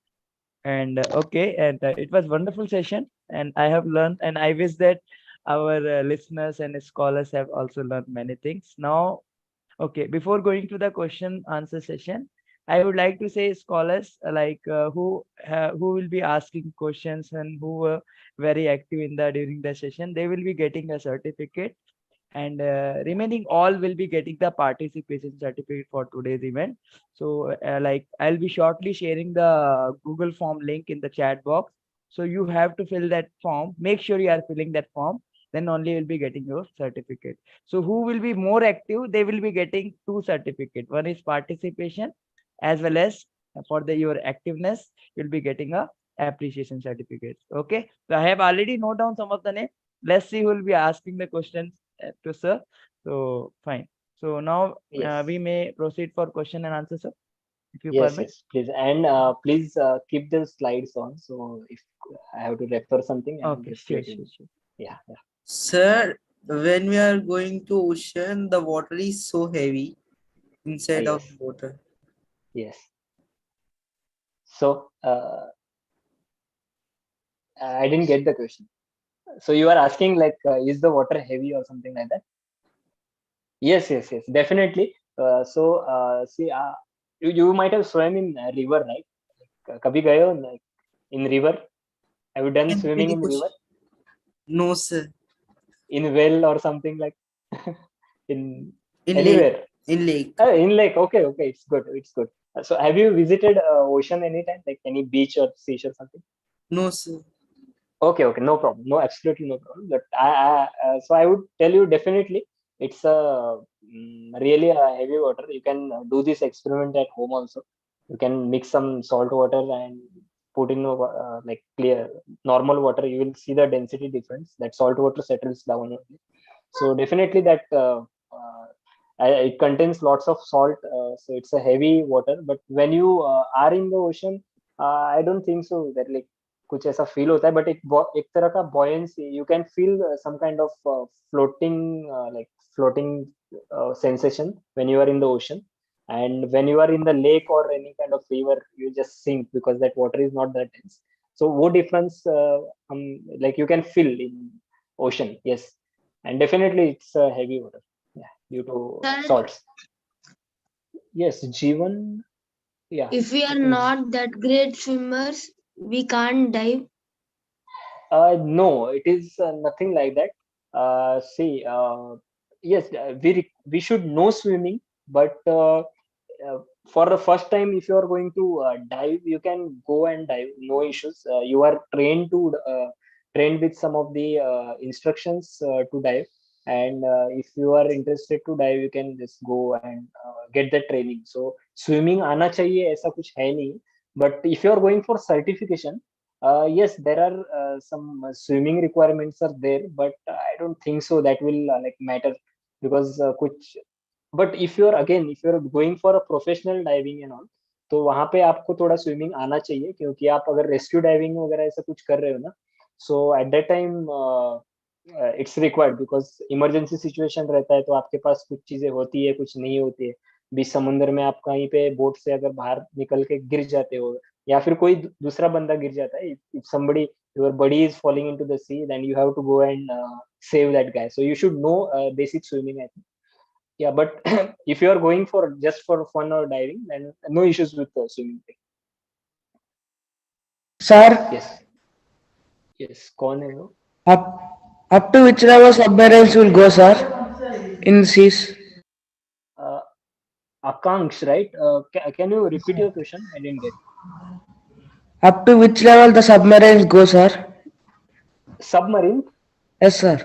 And okay, and it was wonderful session, and I have learned, and I wish that our listeners and scholars have also learned many things. Now, okay, before going to the question answer session, I would like to say scholars who will be asking questions and who were very active in the during the session, they will be getting a certificate, and remaining all will be getting the participation certificate for today's event. So I'll be shortly sharing the Google form link in the chat box. So you have to fill that form. Make sure you are filling that form. Then only you'll be getting your certificate. So who will be more active? They will be getting two certificates. One is participation, as well as for your activeness, you'll be getting a appreciation certificate. Okay. So I have already noted down some of the names. Let's see who will be asking the questions to sir. So fine. So now Yes. we may proceed for question and answer, sir, if you Yes, permit. yes, please. And please keep the slides on. So if I have to refer something, I will Okay, just sure, let you sure, know. sure. Yeah, yeah. Sir, when we are going to ocean, the water is so heavy inside of Yes, the water. yes. So I didn't get the question. So you are asking like, is the water heavy or something like that? Yes, yes, yes, definitely. See, you might have swam in a river, right? कभी गए हो like in river? Have you done Can you repeat swimming the in river? question? No, sir. In well or something like in In lake. anywhere? In lake. In lake. Okay, okay, it's good. It's good. So have you visited ocean anytime, like any beach or seashore something? No, sir. Okay, okay, no problem. No, absolutely no problem. But so I would tell you definitely it's really a heavy water. You can do this experiment at home also. You can mix some salt water and put in like clear normal water. You will see the density difference. That salt water settles down only. So definitely that it contains lots of salt. So it's a heavy water. But when you are in the ocean, I don't think so that like कुछ ऐसा feel होता है but एक तरह का buoyancy you can feel some kind of floating like floating sensation when you are in the ocean, and when you are in the lake or any kind of river you just sink because that water is not that dense. So what difference like you can feel in ocean, yes, and definitely it's heavy water, yeah, due to Sir, salts. Yes, Jeevan, yeah, if we I are think not that great swimmers, we can't dive. No, it is nothing like that. See, yes, we should know swimming, but for the first time, if you are going to dive, you can go and dive, no issues. You are trained with some of the instructions to dive, and if you are interested to dive, you can just go and get the training. So swimming आना चाहिए ऐसा कुछ है नहीं. But if you are going for certification, yes, there are some swimming requirements are there, but I don't think so that will like matter because कुछ. But if you're going for a professional diving and all, तो वहां पे आपको थोड़ा swimming आना चाहिए क्योंकि आप अगर रेस्क्यू डाइविंग वगैरह ऐसा कुछ कर रहे हो ना, so at that time it's required because emergency situation रहता है तो आपके पास कुछ चीजें होती है कुछ नहीं होती है. बीच समुद्र में आप कहीं पे बोट से अगर बाहर निकल के गिर जाते हो या फिर कोई दूसरा बंदा गिर जाता है, if somebody your buddy is falling into the sea, then you have to go and save that guy, so you should know basic swimming, I think. Yeah, but if you are going for just for fun or diving, then no issues with the swimming thing. Sir, Yes, yes, कौन है वो? up up to which level submarines will go, sir, in seas? uh, Akansh, right? Can you repeat your question? I didn't get. Up to which level the submarines go, sir? Submarine. Yes, sir.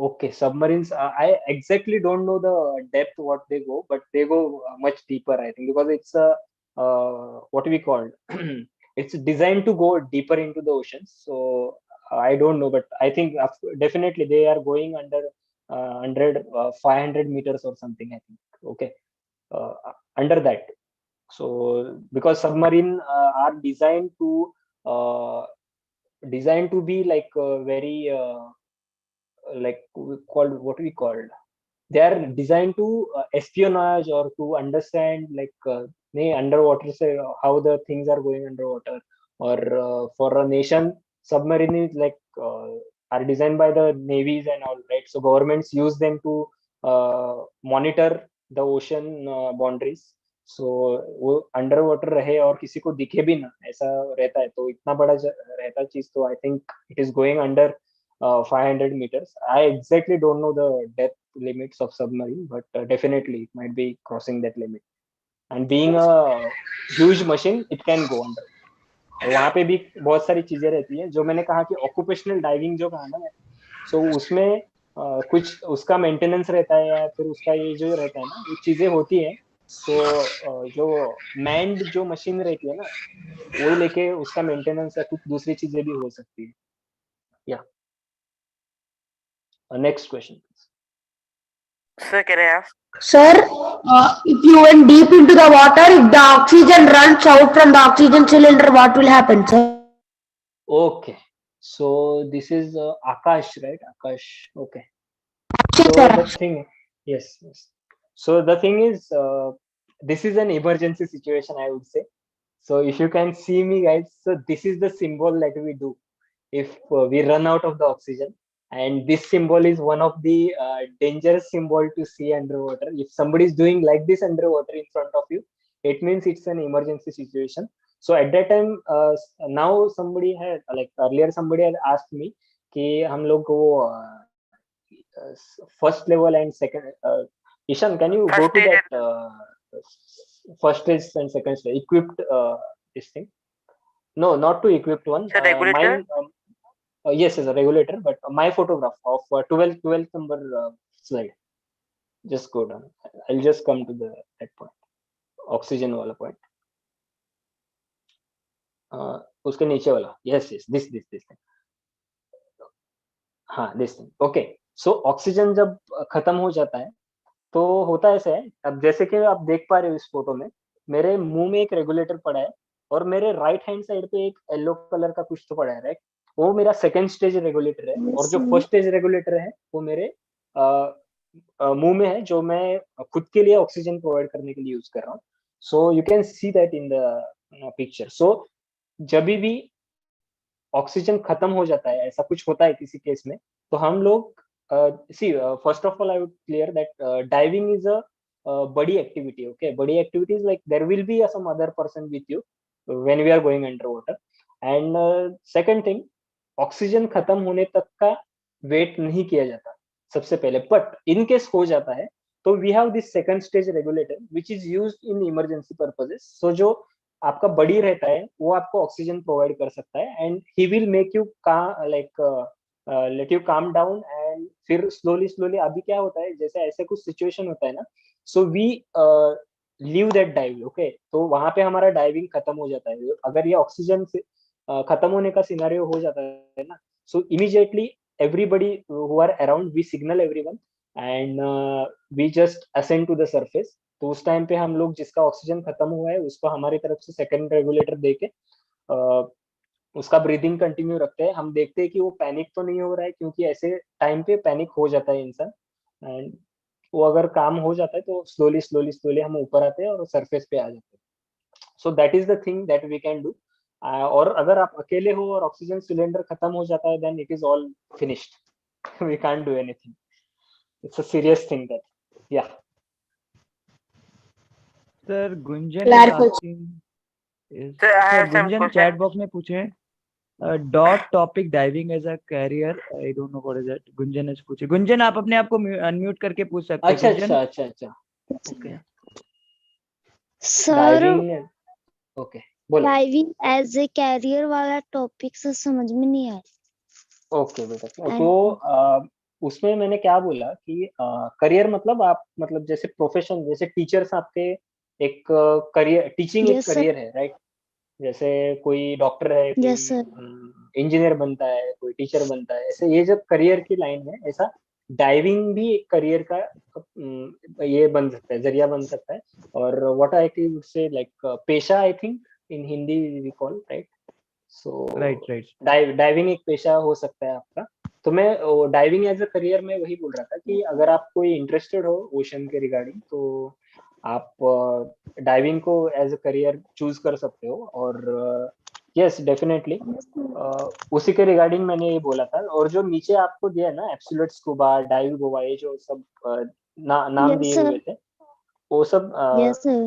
Okay, submarines. I exactly don't know the depth what they go, but they go much deeper, I think, because it's a what we call it's designed to go deeper into the oceans. So I don't know, but I think definitely they are going under 500 meters or something, I think. Okay, under that. So because submarine are designed to uh, designed to be like very like what we called, they are designed to espionage or to understand like underwater, say how the things are going underwater, or for a nation, submarine is like are designed by the navies and all, right? So governments use them to monitor the ocean boundaries. So वो under water रहे और किसी को दिखे भी ना, ऐसा रहता है। तो इतना बड़ा रहता चीज, तो आई think it is going under 500 meters. I exactly don't know the depth limits of submarine, but definitely it might be crossing that limit. And being a huge machine, it can go under. और वहाँ पे भी बहुत सारी चीजें रहती हैं, जो मैंने कहा कि ऑक्यूपेशनल डाइविंग जो कहा ना मैं, सो उसमें कुछ उसका मेंटेनेंस रहता है, या फिर उसका ये जो रहता है ना, वो चीजें होती है। तो जो मैंड जो मशीन रहती है ना, वो लेके उसका मेंटेनेंस या कुछ दूसरी चीजें भी हो सकती है। या next question. Sir, can I ask? Sir, if you went deep into the water, if the oxygen runs out from the oxygen cylinder, what will happen, sir? Okay, so this is Akash, right? Akash. Okay. Yes, So sir. the thing, yes, yes. So the thing is, this is an emergency situation, I would say. So if you can see me, guys, so this is the symbol that we do if we run out of the oxygen, and this symbol is one of the dangerous symbol to see underwater. If somebody is doing like this underwater in front of you, it means it's an emergency situation. So at that time, now somebody had, like earlier somebody had asked me कि हम लोग को first level and second, Ishan, can you go First to aid that first stage and second stage equipped this thing? No, not to equipped one. Sir, regulator? Mine, yes, as a regulator, but my photograph of 12th number slide. Just go down. I'll just come to that point. Oxygen वाला point. उसके नीचे वाला. Yes, this thing. हाँ, this thing. Okay. So oxygen जब खत्म हो जाता है, तो होता ऐसा है, अब जैसे कि आप देख पा रहे हो इस फोटो में, मेरे मुंह में एक रेगुलेटर पड़ा है, और मेरे राइट हैंड साइड पे एक येलो कलर का कुछ तो पड़ा है, राइट? वो मेरा सेकंड स्टेज रेगुलेटर है, और जो फर्स्ट स्टेज रेगुलेटर है वो मेरे मुंह में है, जो मैं खुद के लिए ऑक्सीजन प्रोवाइड करने के लिए यूज कर रहा हूँ। So you can see that in the picture. So जब भी ऑक्सीजन खत्म हो जाता है, ऐसा कुछ होता है किसी केस में, तो हम लोग see, first of all, I would clear that diving is a buddy activity. Okay, buddy activity is like there will be some other person with you when we are going underwater. And second thing, oxygen खत्म होने तक का wait नहीं किया जाता सबसे पहले, but in case हो जाता है तो we have this second stage regulator which is used in emergency purposes. So जो आपका बडी रहता है वो आपको ऑक्सीजन प्रोवाइड कर सकता है, and he will make you like let you calm down, and फिर स्लोली अभी क्या होता है, जैसे ऐसे कुछ सिचुएशन होता है ना, so we leave that dive. Okay, तो वहां पे हमारा डाइविंग खत्म हो जाता है। अगर ये ऑक्सीजन से खत्म होने का सिनेरियो हो जाता है ना, सो immediately everybody who are around, we signal everyone and we just ascend to the surface. तो उस टाइम पे हम लोग जिसका ऑक्सीजन खत्म हुआ है उसको हमारी तरफ से सेकंड रेगुलेटर देके उसका ब्रीदिंग कंटिन्यू रखते हैं। हम देखते हैं कि वो पैनिक तो नहीं हो रहा है, क्योंकि ऐसे टाइम पे पैनिक हो जाता है इंसान, एंड वो अगर काम हो जाता है तो स्लोली हम ऊपर आते हैं और सरफेस पे आ जाते हैं। So that is the thing that we can do. और अगर आप अकेले हो और ऑक्सीजन सिलेंडर खत्म हो जाता है, then it is all finished. We can't do anything. It's a serious thing that, yeah. Sir Gunjan is asking is Sir, I sir have some Gunjan question. Chat box में पूछे dot topic diving as a career, I don't know what is that. Gunjan ने पूछे। गुंजन आप अपने आप को unmute करके पूछ सकते हैं। अच्छा ओके। सर डाइविंग, ओके बोलो। डाइविंग एज ए कैरियर वाला टॉपिक से समझ में नहीं आया। ओके बेटा, तो उसमें मैंने क्या बोला कि करियर मतलब आप, मतलब जैसे प्रोफेशन, जैसे टीचर्स आपके एक करियर, टीचिंग एक करियर है, राइट? जैसे कोई डॉक्टर है, कोई इंजीनियर बनता है, कोई टीचर बनता है, ऐसे ये जब करियर की लाइन है, ऐसा डाइविंग भी एक करियर का ये बन सकता है, जरिया बन सकता है। और what I would say like पेशा, I think in Hindi we call, right? So Right, right. Diving एक पेशा हो सकता है आपका। तो मैं डाइविंग एज अ करियर में वही बोल रहा था कि अगर आप कोई इंटरेस्टेड हो ओशन के रिगार्डिंग, तो आप डाइविंग को एज अ करियर चूज कर सकते हो। और यस डेफिनेटली उसी के रिगार्डिंग मैंने ये बोला था। और जो नीचे आपको दिया है ना, एब्सोल्यूट स्कूबा, डाइव गोवा, ये जो सब नाम Yes, दिए sir. हुए थे, वो सब Yes, sir.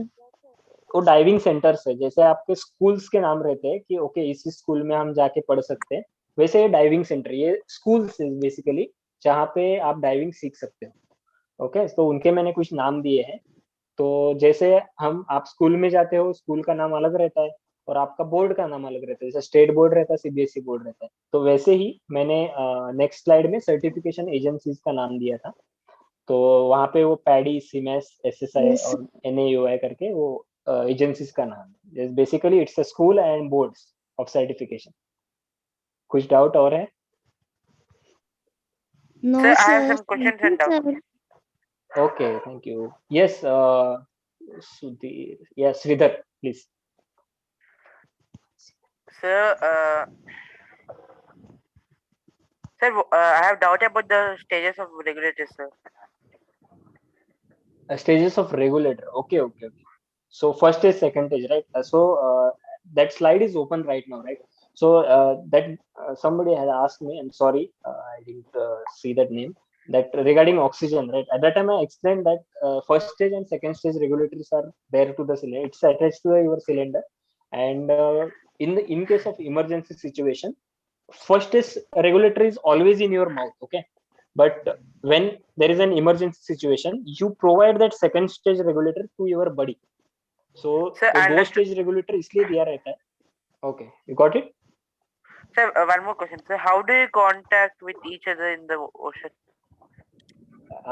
वो डाइविंग सेंटर्स है। जैसे आपके स्कूल्स के नाम रहते हैं कि ओके इस स्कूल में हम जाके पढ़ सकते हैं, वैसे ये डाइविंग सेंटर, ये स्कूल्स बेसिकली जहाँ पे आप डाइविंग सीख सकते हो। ओके, तो उनके मैंने कुछ नाम दिए हैं। तो जैसे आप स्कूल में जाते हो, स्कूल का नाम अलग रहता है और आपका बोर्ड का नाम अलग रहता है। जैसे स्टेट बोर्ड रहता है, सीबीएसई बोर्ड रहता है। तो वैसे ही मैंने नेक्स्ट स्लाइड में सर्टिफिकेशन एजेंसीज का नाम दिया था। तो वहाँ पे वो पैडी, सीमेस, एसएसआई Yes, और एनएयूआई करके वो एजेंसीज का नाम है। Basically it's a school and boards of certification. कुछ डाउट और है? no, Sir, I have sir. some Thank questions you, and doubts. sir. Okay, thank you. Yes Sudheer, yes Sridhar please. Sir, I have doubt about the stages of regulators, sir. Stages of regulator. Okay, okay, okay. So first is second stage, right? That slide is open right now, right? So that somebody had asked me. I'm sorry, I didn't see that name. That regarding oxygen, right? At that time, I explained that first stage and second stage regulators are there to the cylinder. It's attached to your cylinder, and in case of emergency situation, first is regulator is always in your mouth. Okay, but when there is an emergency situation, you provide that second stage regulator to your body. So Sir, वो I दो understood. Stage regulator इसलिए दिया रहता है। Okay, you got it. Sir, one more question, sir. How do you contact with each other in the ocean?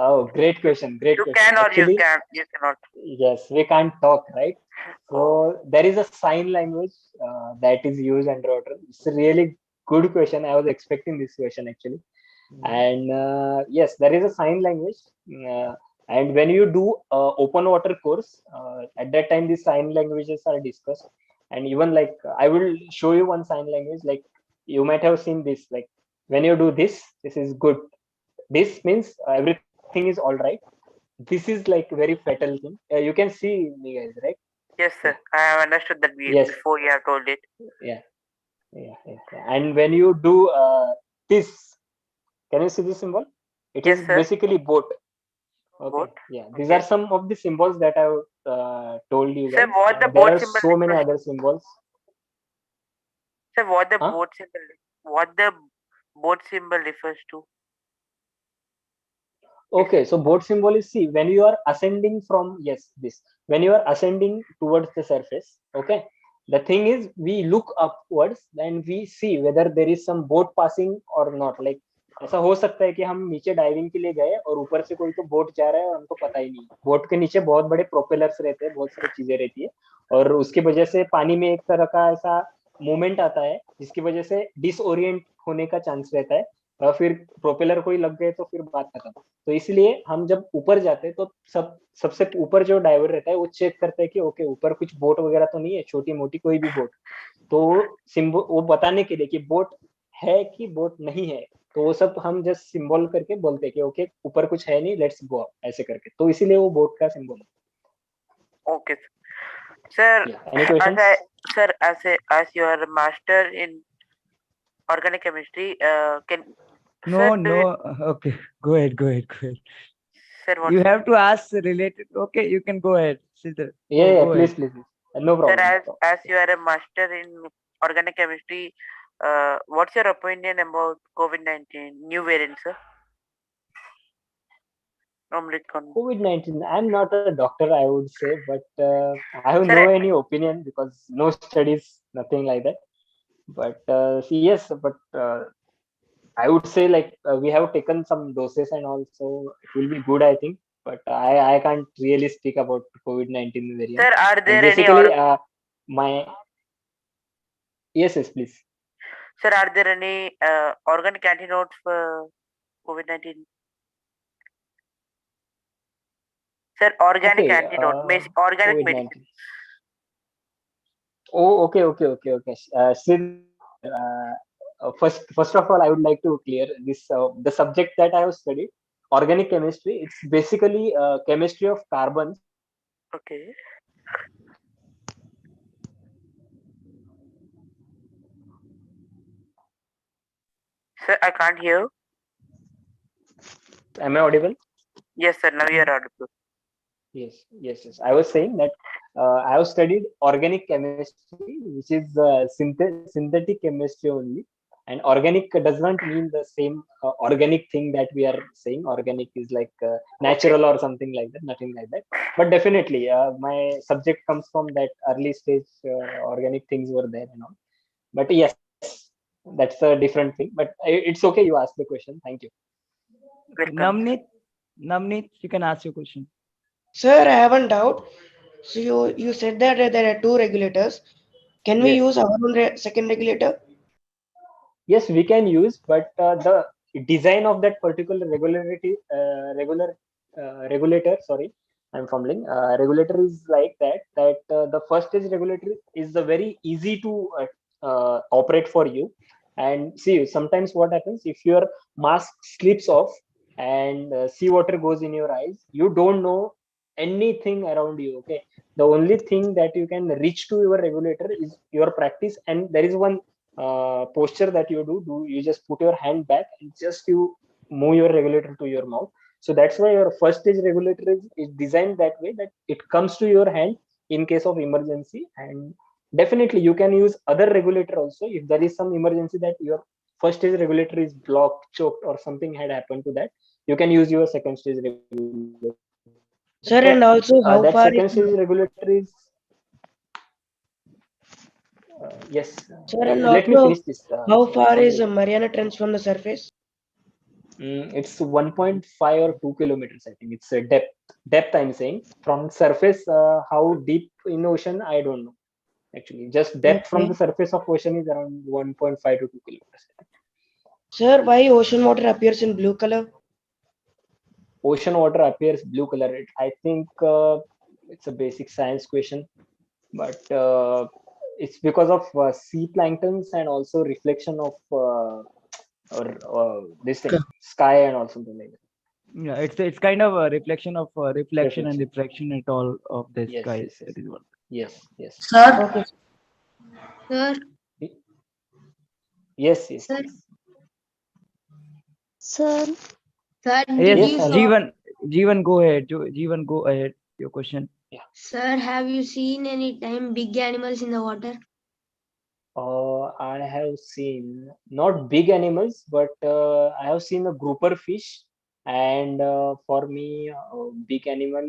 Oh, great question, great You question. can or you Actually, can, you cannot. yes, we can't talk, right? So Oh, there is a sign language that is used underwater. It's a really good question. I was expecting this question actually. And yes, there is a sign language. uh, and when you do open water course, at that time these sign languages are discussed. And even like I will show you one sign language. Like you might have seen this, like when you do this, this is good, this means everything is all right. This is like very fatal thing. You can see me guys, right? yes, Yeah. sir. I have understood that Yes. before you have told it. Yeah, yeah. And when you do this, can you see this symbol? It Yes, is sir. basically boat. Okay, Boat. yeah, these are Okay. some of the symbols that I've told you Sir, guys. what the There boat are symbol so many refers other to? symbols. Sir, what the Huh? boat symbol? What the boat symbol refers to? If Okay, so boat symbol is, see, when you are ascending from, yes, this, when you are ascending towards the surface, okay, the thing is we look upwards and we see whether there is some boat passing or not. Like ऐसा हो सकता है कि हम नीचे diving के लिए गए और ऊपर से कोई तो बोट जा रहा है और हमको पता ही नहीं। बोट के नीचे बहुत बड़े प्रोपेलर्स रहते हैं, बहुत सारी चीजें रहती है, और उसकी वजह से पानी में एक तरह का ऐसा मूवमेंट आता है जिसकी वजह से डिसओरिएंट होने का चांस रहता है, और फिर प्रोपेलर कोई लग गए तो फिर बात खत्म। तो इसलिए हम जब ऊपर जाते हैं तो सबसे ऊपर जो डाइवर रहता है वो चेक करता है कि ओके ऊपर कुछ बोट वगैरह तो नहीं है, छोटी मोटी कोई भी बोट। तो सिंबल वो बताने के लिए कि बोट है कि बोट नहीं है, तो वो सब हम जस्ट सिंबल करके बोलते हैं कि ओके ऊपर कुछ है नहीं, लेट्स गो, ऐसे करके। तो इसीलिए वो बोट का सिंबल है। okay, sir. Any As questions? I, sir, as you are a master in organic chemistry, can, sir, No, do you, no. Okay, go ahead, go ahead, go ahead. sir, what, You sir? have to ask related. Okay, you can go ahead, Siddhar. Yeah, Go please, ahead. please, please. No Sir, problem, no problem. as you are a master in organic chemistry, what's your opinion about COVID-19 new variant, sir? Omicron. COVID-19, I'm not a doctor, I would say, but I have no Sir, any opinion because no studies, nothing like that. But yes, but I would say like we have taken some doses and also it will be good, I think. But I can't really speak about COVID-19 variant. sir, are And there any basically, my yes, please. sir, are there any organic antidotes for COVID-19? Sir, organic Okay, antidote, organic medicine. COVID-19. Oh, okay. Sridhar, First of all, I would like to clear this. The subject that I have studied, organic chemistry. It's basically chemistry of carbons. Okay. Sir, I can't hear. Am I audible? Yes, sir. Now you are audible. Yes. I was saying that I have studied organic chemistry, which is synthetic chemistry only. And organic does not mean the same organic thing that we are saying. Organic is like Okay. natural or something like that, nothing like that. But definitely, my subject comes from that early stage. Organic things were there and all. But yes, that's a different thing. But it's okay. You asked the question. Thank you. Welcome. Navneet, you can ask your question. Sir, I have one doubt. So you said that there are two regulators. Can we Yes. use our own second regulator? Yes, we can use, but the design of that particular regulator, sorry, I'm fumbling. Regulator is like that the first stage regulator is the very easy to operate for you. And see, sometimes what happens if your mask slips off and seawater goes in your eyes, you don't know anything around you. Okay, the only thing that you can reach to your regulator is your practice, and there is one posture that you do, you just put your hand back and just you move your regulator to your mouth. So that's why your first stage regulator is designed that way, that it comes to your hand in case of emergency. And definitely you can use other regulator also if there is some emergency that your first stage regulator is blocked, choked, or something had happened to that. You can use your second stage regulator. But Sir, and also that how second far stage is regulator is yes. sir, and Let me finish also this. how So far is only Mariana Trench from the surface? it's 1.5 or 2 kilometers. I think it's a depth. I'm saying from surface. How deep in ocean? I don't know. Actually, just depth from the Okay. surface of ocean is around 1.5 to 2 kilometers. Sir, why ocean water appears in blue color? Ocean water appears blue color. I think it's a basic science question, but it's because of sea planktons and also reflection of or this thing, sky and all something like that. Yeah, it's kind of a reflection of reflection and Reflection. refraction at all of the Yes, sky. yes, yes, That is what. yes. Sir, Okay. Sir, Yes. sir, Sir, sir, did Yes, Yes, you hello. saw, Jeevan, go ahead. Jeevan, go ahead. Your question. sir, have you seen any time big animals in the water? I have seen not big animals, but I have seen a grouper fish, and for me, big animal.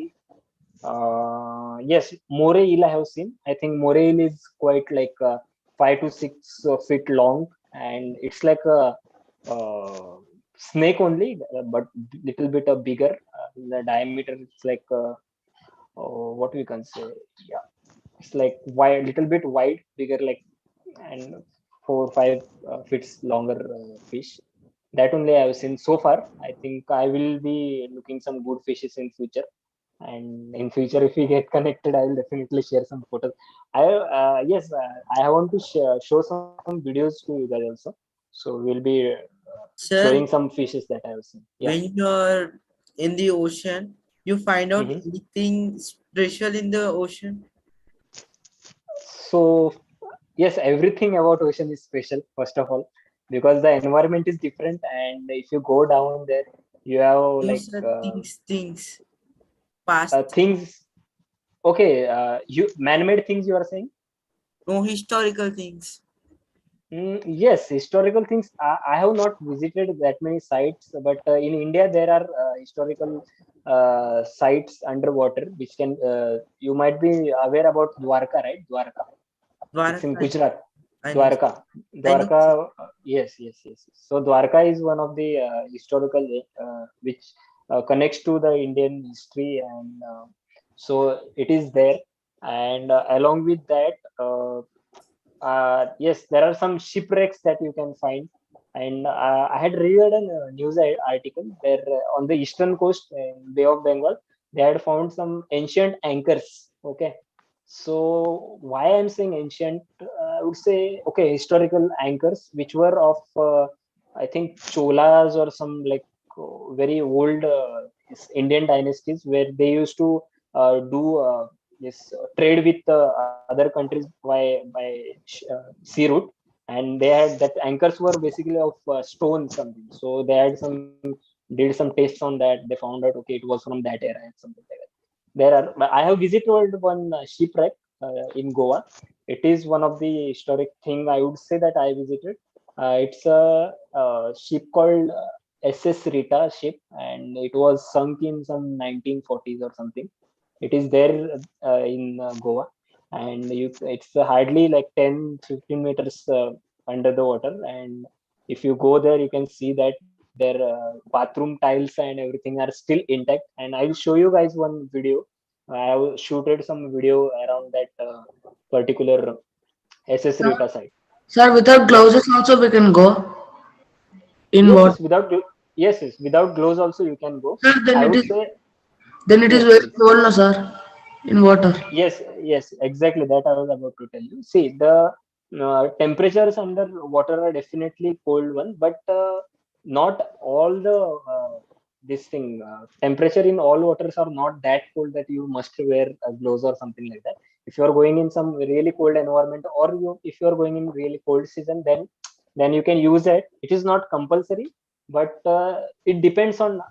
Yes, moray eel I have seen. I think moray eel is quite like 5 to 6 feet long, and it's like a snake only, but little bit bigger. The diameter it's like what we can say. Yeah, it's like wide, little bit wide, bigger, like, and 4 or 5 feet longer fish. That only I have seen so far. I think I will be looking some good fishes in future. And in future, if we get connected, I will definitely share some photos. Yes, I want to show some videos to you guys also. So we'll be showing Sir, some fishes that I have seen. Yeah. when you're in the ocean, you find out Mhm. anything special in the ocean? So yes, everything about ocean is special. First of all, because the environment is different, and if you go down there, you have No, like sir, things, past, things. Okay, you man-made things. You are saying? no historical things. Yes, historical things. I have not visited that many sites, but in India there are historical sites underwater, which can you might be aware about Dwarka, right? Dwarka. It's in Dwarka, Gujarat. I know, Dwarka. I know, sir. Yes. So Dwarka is one of the historical which connects to the Indian history, and so it is there. And along with that, yes, there are some shipwrecks that you can find. And I had read a news article where on the eastern coast, Bay of Bengal, they had found some ancient anchors. Okay, So why I'm saying ancient, I would say, okay, historical anchors, which were of, I think, Cholas or some like very old Indian dynasties, where they used to do this trade with other countries by sea route, and they had that anchors were basically of stone something. So they had some did some tests on that. They found out, okay, it was from that era and something like that. There are, I have visited one shipwreck in Goa. It is one of the historic thing I would say that I visited. It's a ship called SS Rita ship, and it was sunk in some 1940s or something. It is there in Goa, and it's hardly like 10-15 meters under the water. And if you go there, you can see that their bathroom tiles and everything are still intact. And I will show you guys one video. I have shooted some video around that particular SS Sir, Rita site. sir, without Yeah. gloves also we can go in Yes, what? yes. Yes, without gloves also you can go. Sir, I would say then it is yes, very please. cold, no, sir, in water. Yes, exactly that I was about to tell you. See, the temperatures under water are definitely cold one, but not all the this thing temperature in all waters are not that cold that you must wear gloves or something like that. If you are going in some really cold environment, or if you are going in really cold season, then you can use it. It is not compulsory, but it depends on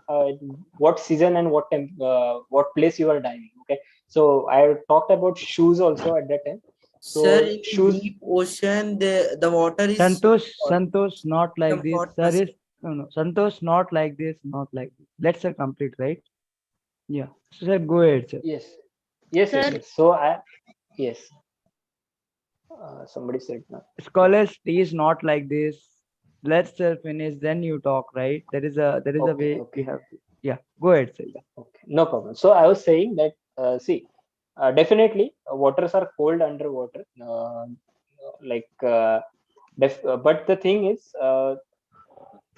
what season and what place you are diving. Okay, so I talked about shoes also at that time. Sir, So in shoes, deep ocean, the water is so Santosh, hot. Santosh, not like this. Comfort Sir us. is no, Santosh, not like this, not like this. Let's complete, right? Yeah. Sir, go ahead, sir. yes, yes. Sir, So yes, somebody said no. Scholars, please not like this. Let's finish, then you talk, right? There is a Okay, way we okay, have to. Yeah, go ahead, sir. Yeah. okay, no problem. So I was saying that see, definitely waters are cold underwater. Like, but the thing is,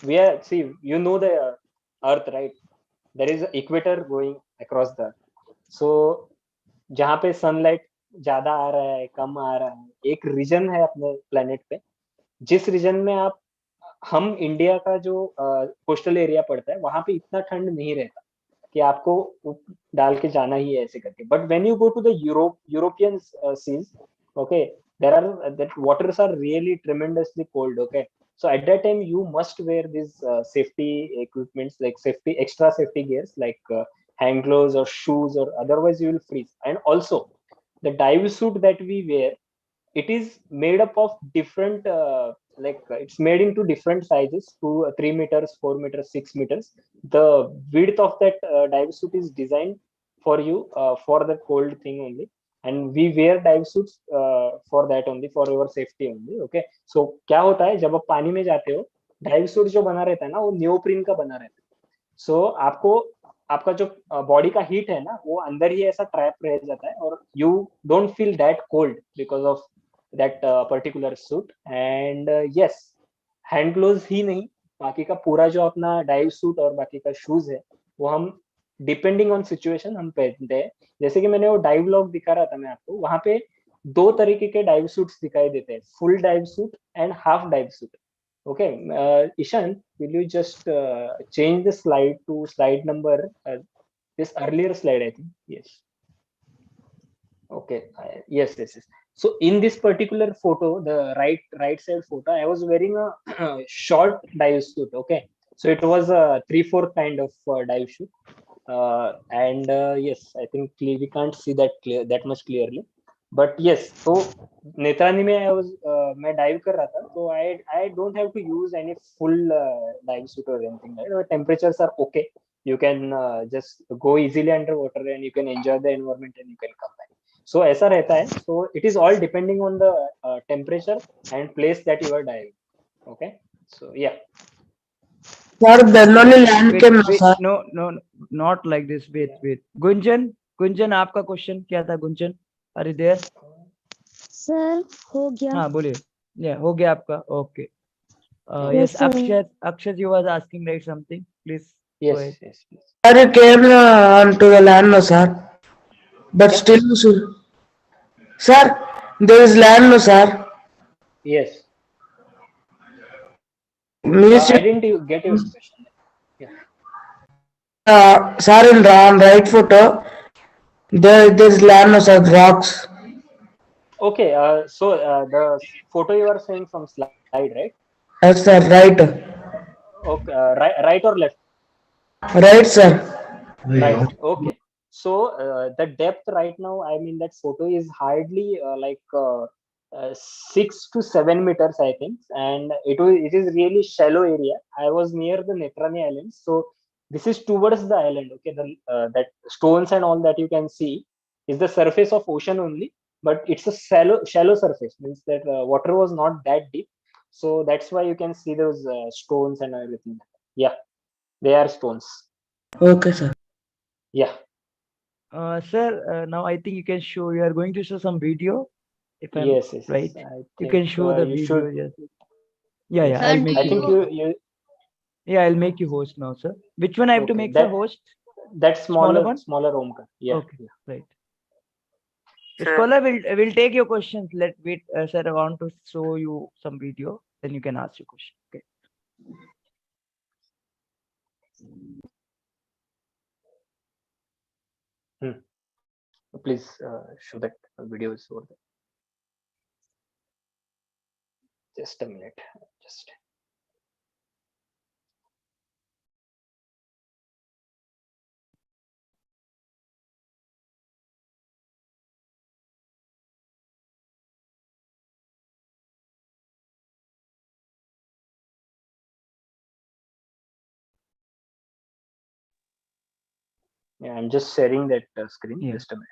we are see, you know the Earth, right? There is an equator going across the Earth. So जहाँ पे sunlight ज्यादा आ रहा है कम आ रहा है, एक reason है अपने प्लेनेट पे जिस रीजन में आप हम इंडिया का जो कोस्टल एरिया पड़ता है वहां पे इतना ठंड नहीं रहता कि आपको डाल के जाना ही है ऐसे करके. But when you go to the European seas, okay, there are that waters are really tremendously cold. Okay, so at that time you must wear these safety equipments, like safety extra safety gears, like hand gloves or shoes, or otherwise you will freeze. And also the dive suit that we wear, it is made up of different it's made into different sizes, to 3 meters, 4 meters, 6 meters. The width of that dive suit is designed for you for the cold thing only, and we wear dive suits for that only, for your safety only. Okay, so क्या होता है जब आप पानी में जाते हो, dive suit जो बना रहता है ना, वो नियोप्रिन का बना रहता है. सो आपको आपका जो बॉडी का हीट है ना, वो अंदर ही ऐसा ट्रैप रह जाता है, और you don't feel that cold because of that particular suit. And yes, hand gloves ही नहीं, बाकी का पूरा जो अपना डाइव सूट और बाकी का शूज है, वो हम डिपेंडिंग ऑन सिचुएशन हम पहनते हैं. जैसे कि मैंने वो डाइव लॉग दिखा रहा था मैं आपको, वहां पे दो तरीके के डाइव सूट्स दिखाई देते हैं, full dive suit and half dive suit. Okay, Ishan, will you just change the slide to slide number, this earlier slide, I think. Yes. Okay. Yes. So in this particular photo, the right side photo, I was wearing a short dive suit. Okay. So it was a 3/4 kind of dive suit. And yes, I think we can't see that much clearly. But yes, so नेत्रानी में मैं dive कर रहा था, तो I don't have to use any full dive suit or anything, right? The temperatures are okay. You can just go easily underwater and you can enjoy the environment and you can come back. So ऐसा रहता है. So it is all depending on the temperature and place that you are diving. Okay. So yeah. Sir, then only land came, no, Wait, sir. no, not like this. Wait. Gunjan, आपका question क्या था, गुंजन? अरे देर. Sir हो गया. हाँ, बोलिए. Yeah, हो गया आपका. Okay. Yes, Yes, sir. Akshat, you was asking like something. Please go Yes. ahead. Yes. Yes. Sir, it came onto the land, no, sir. But क्या? still, sir, Sir, there is land, no, sir. Yes. Means I didn't get your question. Yeah. sir, in on right photo, there is land, no, sir, rocks. Okay. So the photo you are saying from slide, right? Yes, sir, right. Okay. Right or left? Right, sir. Right. Okay. So the depth right now, I mean, that photo is hardly 6 to 7 meters, I think, and it is really shallow area. I was near the Netrani Islands, so this is towards the island. Okay, the that stones and all that you can see is the surface of ocean only, but it's a shallow surface. Means that water was not that deep, so that's why you can see those stones and everything. Yeah, they are stones. Okay, sir. Yeah. Sir, now I think you can show. You are going to show some video, if I'm Yes, yes, right. yes. I You think can show the you should. video. Yes. Yeah, Yes, yeah. I'll Sir, do make I you think host. you. Yeah, I'll make you host now, sir. Which one I have to Okay, make, sir? Host? that Smaller one? smaller Omkar. Yeah, Okay, yeah. right. Sir, Scholar will take your questions. Let wait, sir. I want to show you some video. Then you can ask your question. Okay. Hmm. Please show that video is over there. Just a minute. Just. Yeah, I'm just sharing that screen. Yeah. Just a minute.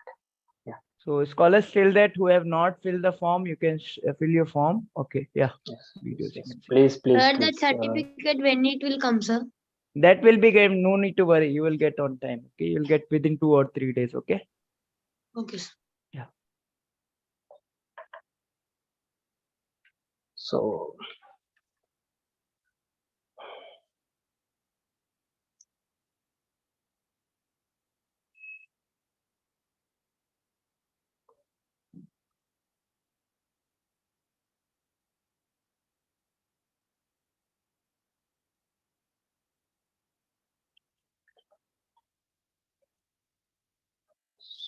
Yeah. So scholars tell that who have not filled the form, you can fill your form. Okay. Yeah. Yes. Videos Yes. you can see. Please, please, sir, that please. certificate when it will come, sir? That will be game. No need to worry. You will get on time. Okay. You'll get within 2 or 3 days. Okay. Okay, sir. Yeah. So.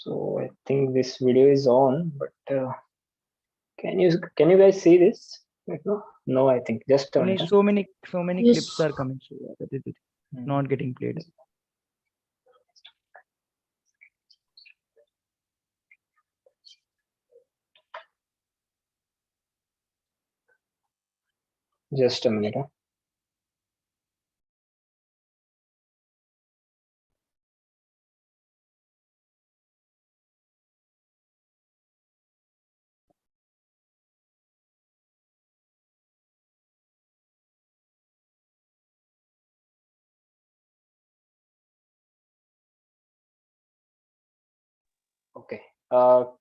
So I think this video is on, but can you guys see this? No, no. I think just a minute. So many Yes. clips are coming. So yeah, that is it. Not getting played. Just a minute. Okay.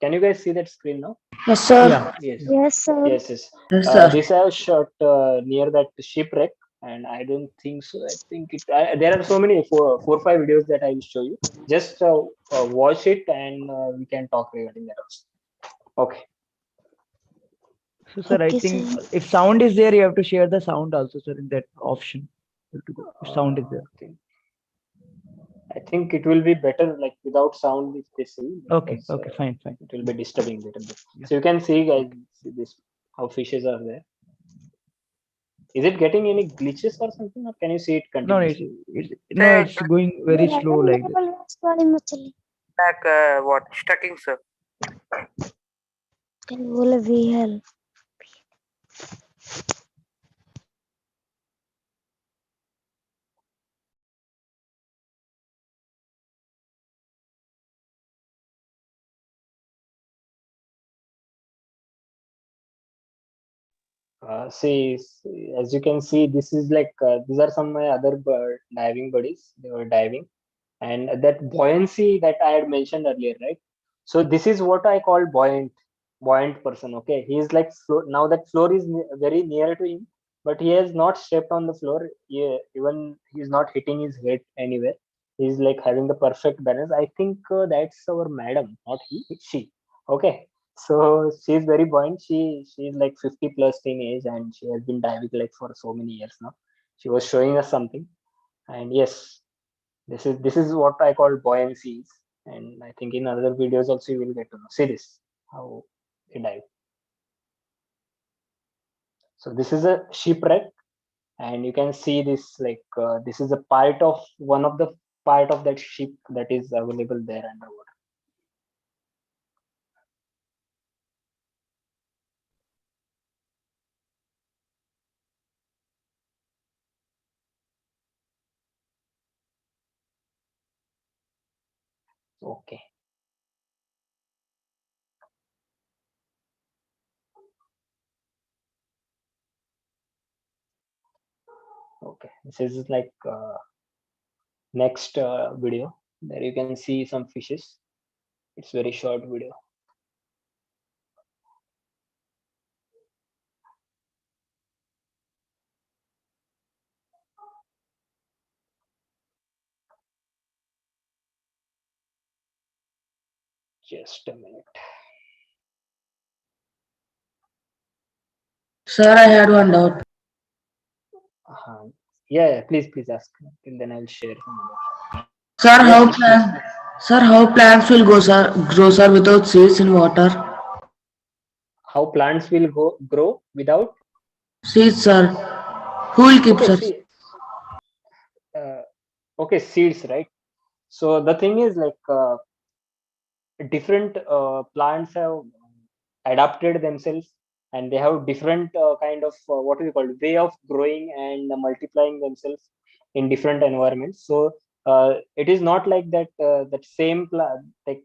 Can you guys see that screen now? Yes, sir. Yeah. Yes. Yes, sir. Yes, yes. Yes, sir. This I have shot near that shipwreck, and I don't think so. I think there are so many four or five videos that I will show you. Just watch it, and we can talk regarding that also. Okay. So sir, I Okay, think sir. if sound is there, you have to share the sound also, sir, in that option. You have to go. If sound is there. I think it will be better like without sound if they see. Okay. Because, Okay. Fine. Fine. it will be disturbing a little bit. Yeah. So you can see, guys, see this how fishes are there. Is it getting any glitches or something, or can you see it No, continuously? it's going very slow like this. like what? Stucking, sir. बोले we help. As you can see, this is like these are some of my other diving buddies. They were diving, and that buoyancy that I had mentioned earlier, right? So this is what I call buoyant person. Okay, he is like now that floor is very near to him, but he has not stepped on the floor. Yeah, even he's not hitting his head anywhere. He's like having the perfect balance. I think that's our madam, not he, it's she. Okay, So she's very buoyant. She's like 50 plus in age, and she has been diving like for so many years now. She was showing us something, and yes, this is what I call buoyancy. And I think in other videos also you will get to know. See this how they dive. So this is a shipwreck, and you can see this like this is a part of one of the part of that ship that is available there underwater. Okay. Okay, this is like next video. There you can see some fishes. It's very short video. Just a minute. Sir, I had one doubt. Yeah, please ask. Till then I'll share some other. Sir, Yes, yes, please. sir, how plants will grow, sir, without seeds in water? How plants will grow without? Seeds, sir. Who will keep, Okay, sir? see. Okay, seeds, right? So the thing is like different plants have adapted themselves, and they have different kind of what we call way of growing and multiplying themselves in different environments. So it is not like that that same plant, like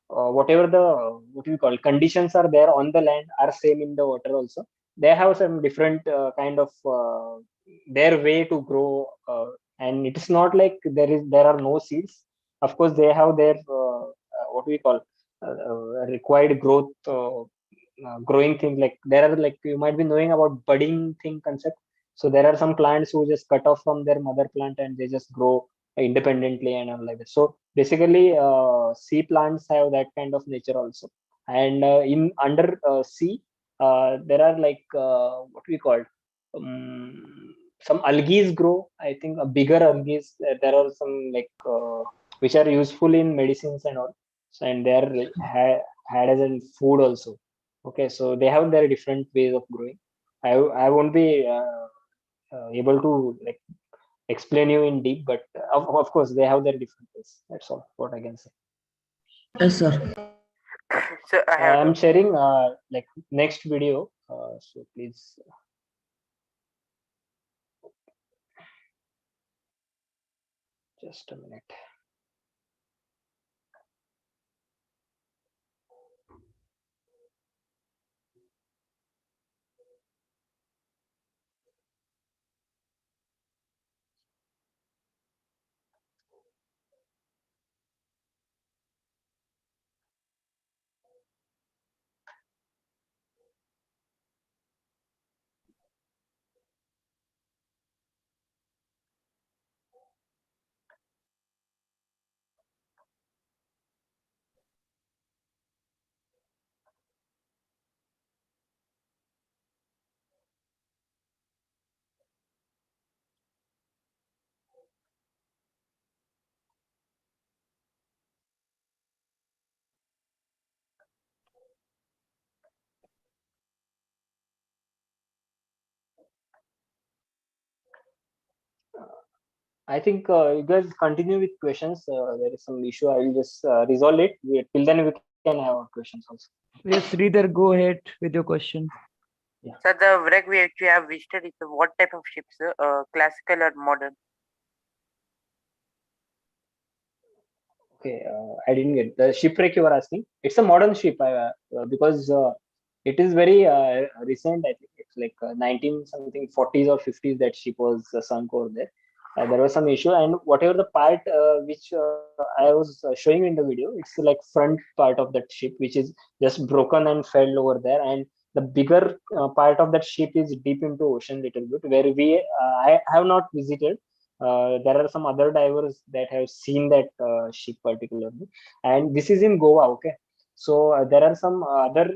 whatever the what we call conditions are there on the land are same in the water also. They have some different kind of their way to grow, and it is not like there are no seeds. Of course they have their what we call required growth growing thing. Like there are, like you might be knowing about budding thing concept. So there are some plants who just cut off from their mother plant and they just grow independently and all like that. So basically sea plants have that kind of nature also. And in under sea there are like what we call some algae grow. I think a bigger algae. There are some like which are useful in medicines and all. So, and they are had as a food also. Okay, so they have their different ways of growing. I won't be able to like explain you in deep, but of course they have their different ways. That's all what I can say. Yes, sir. So I have I'm doubt. sharing like next video, so please just a minute. I think you guys continue with questions. There is some issue. I will just resolve it. Till then, we can have our questions also. Yes, Sridhar, go ahead with your question. Yeah. So the wreck which we have visited is what type of ships? Classical or modern? Okay, I didn't get the shipwreck you were asking. It's a modern ship because it is very recent. I think it's like 19 something 40s or 50s that ship was sunk over there. There was some issue, and whatever the part which I was showing in the video, it's like front part of that ship which is just broken and fell over there, and the bigger part of that ship is deep into ocean little bit where we I have not visited. There are some other divers that have seen that ship particularly, and this is in Goa. Okay, So there are some other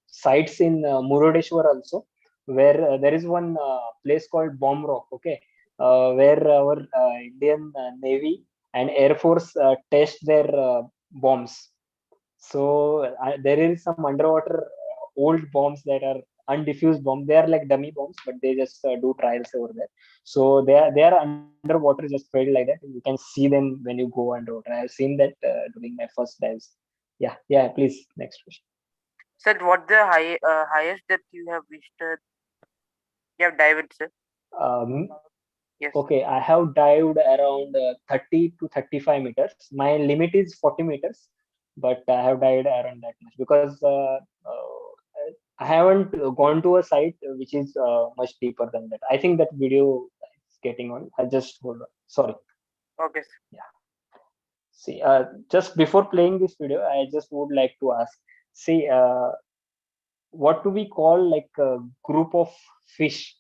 sites in Murodeshwar also, where there is one place called Bomb Rock, okay, where our Indian Navy and Air Force test their bombs. So there is some underwater old bombs that are undifused bombs. They are like dummy bombs, but they just do trials over there. So they are underwater, just felt like that. You can see them when you go underwater. I have seen that during my first dives. Yeah. Please, next question. Sir, what the highest depth you have reached? You have dived, sir. Um, Yes. okay, I have dived around 30 to 35 meters. My limit is 40 meters, but I have dived around that much because I haven't gone to a site which is much deeper than that. I think that video is getting on. I'll just hold on. Sorry. Okay, sir. Yeah. See, just before playing this video, I just would like to ask. See, what do we call like a group of fish?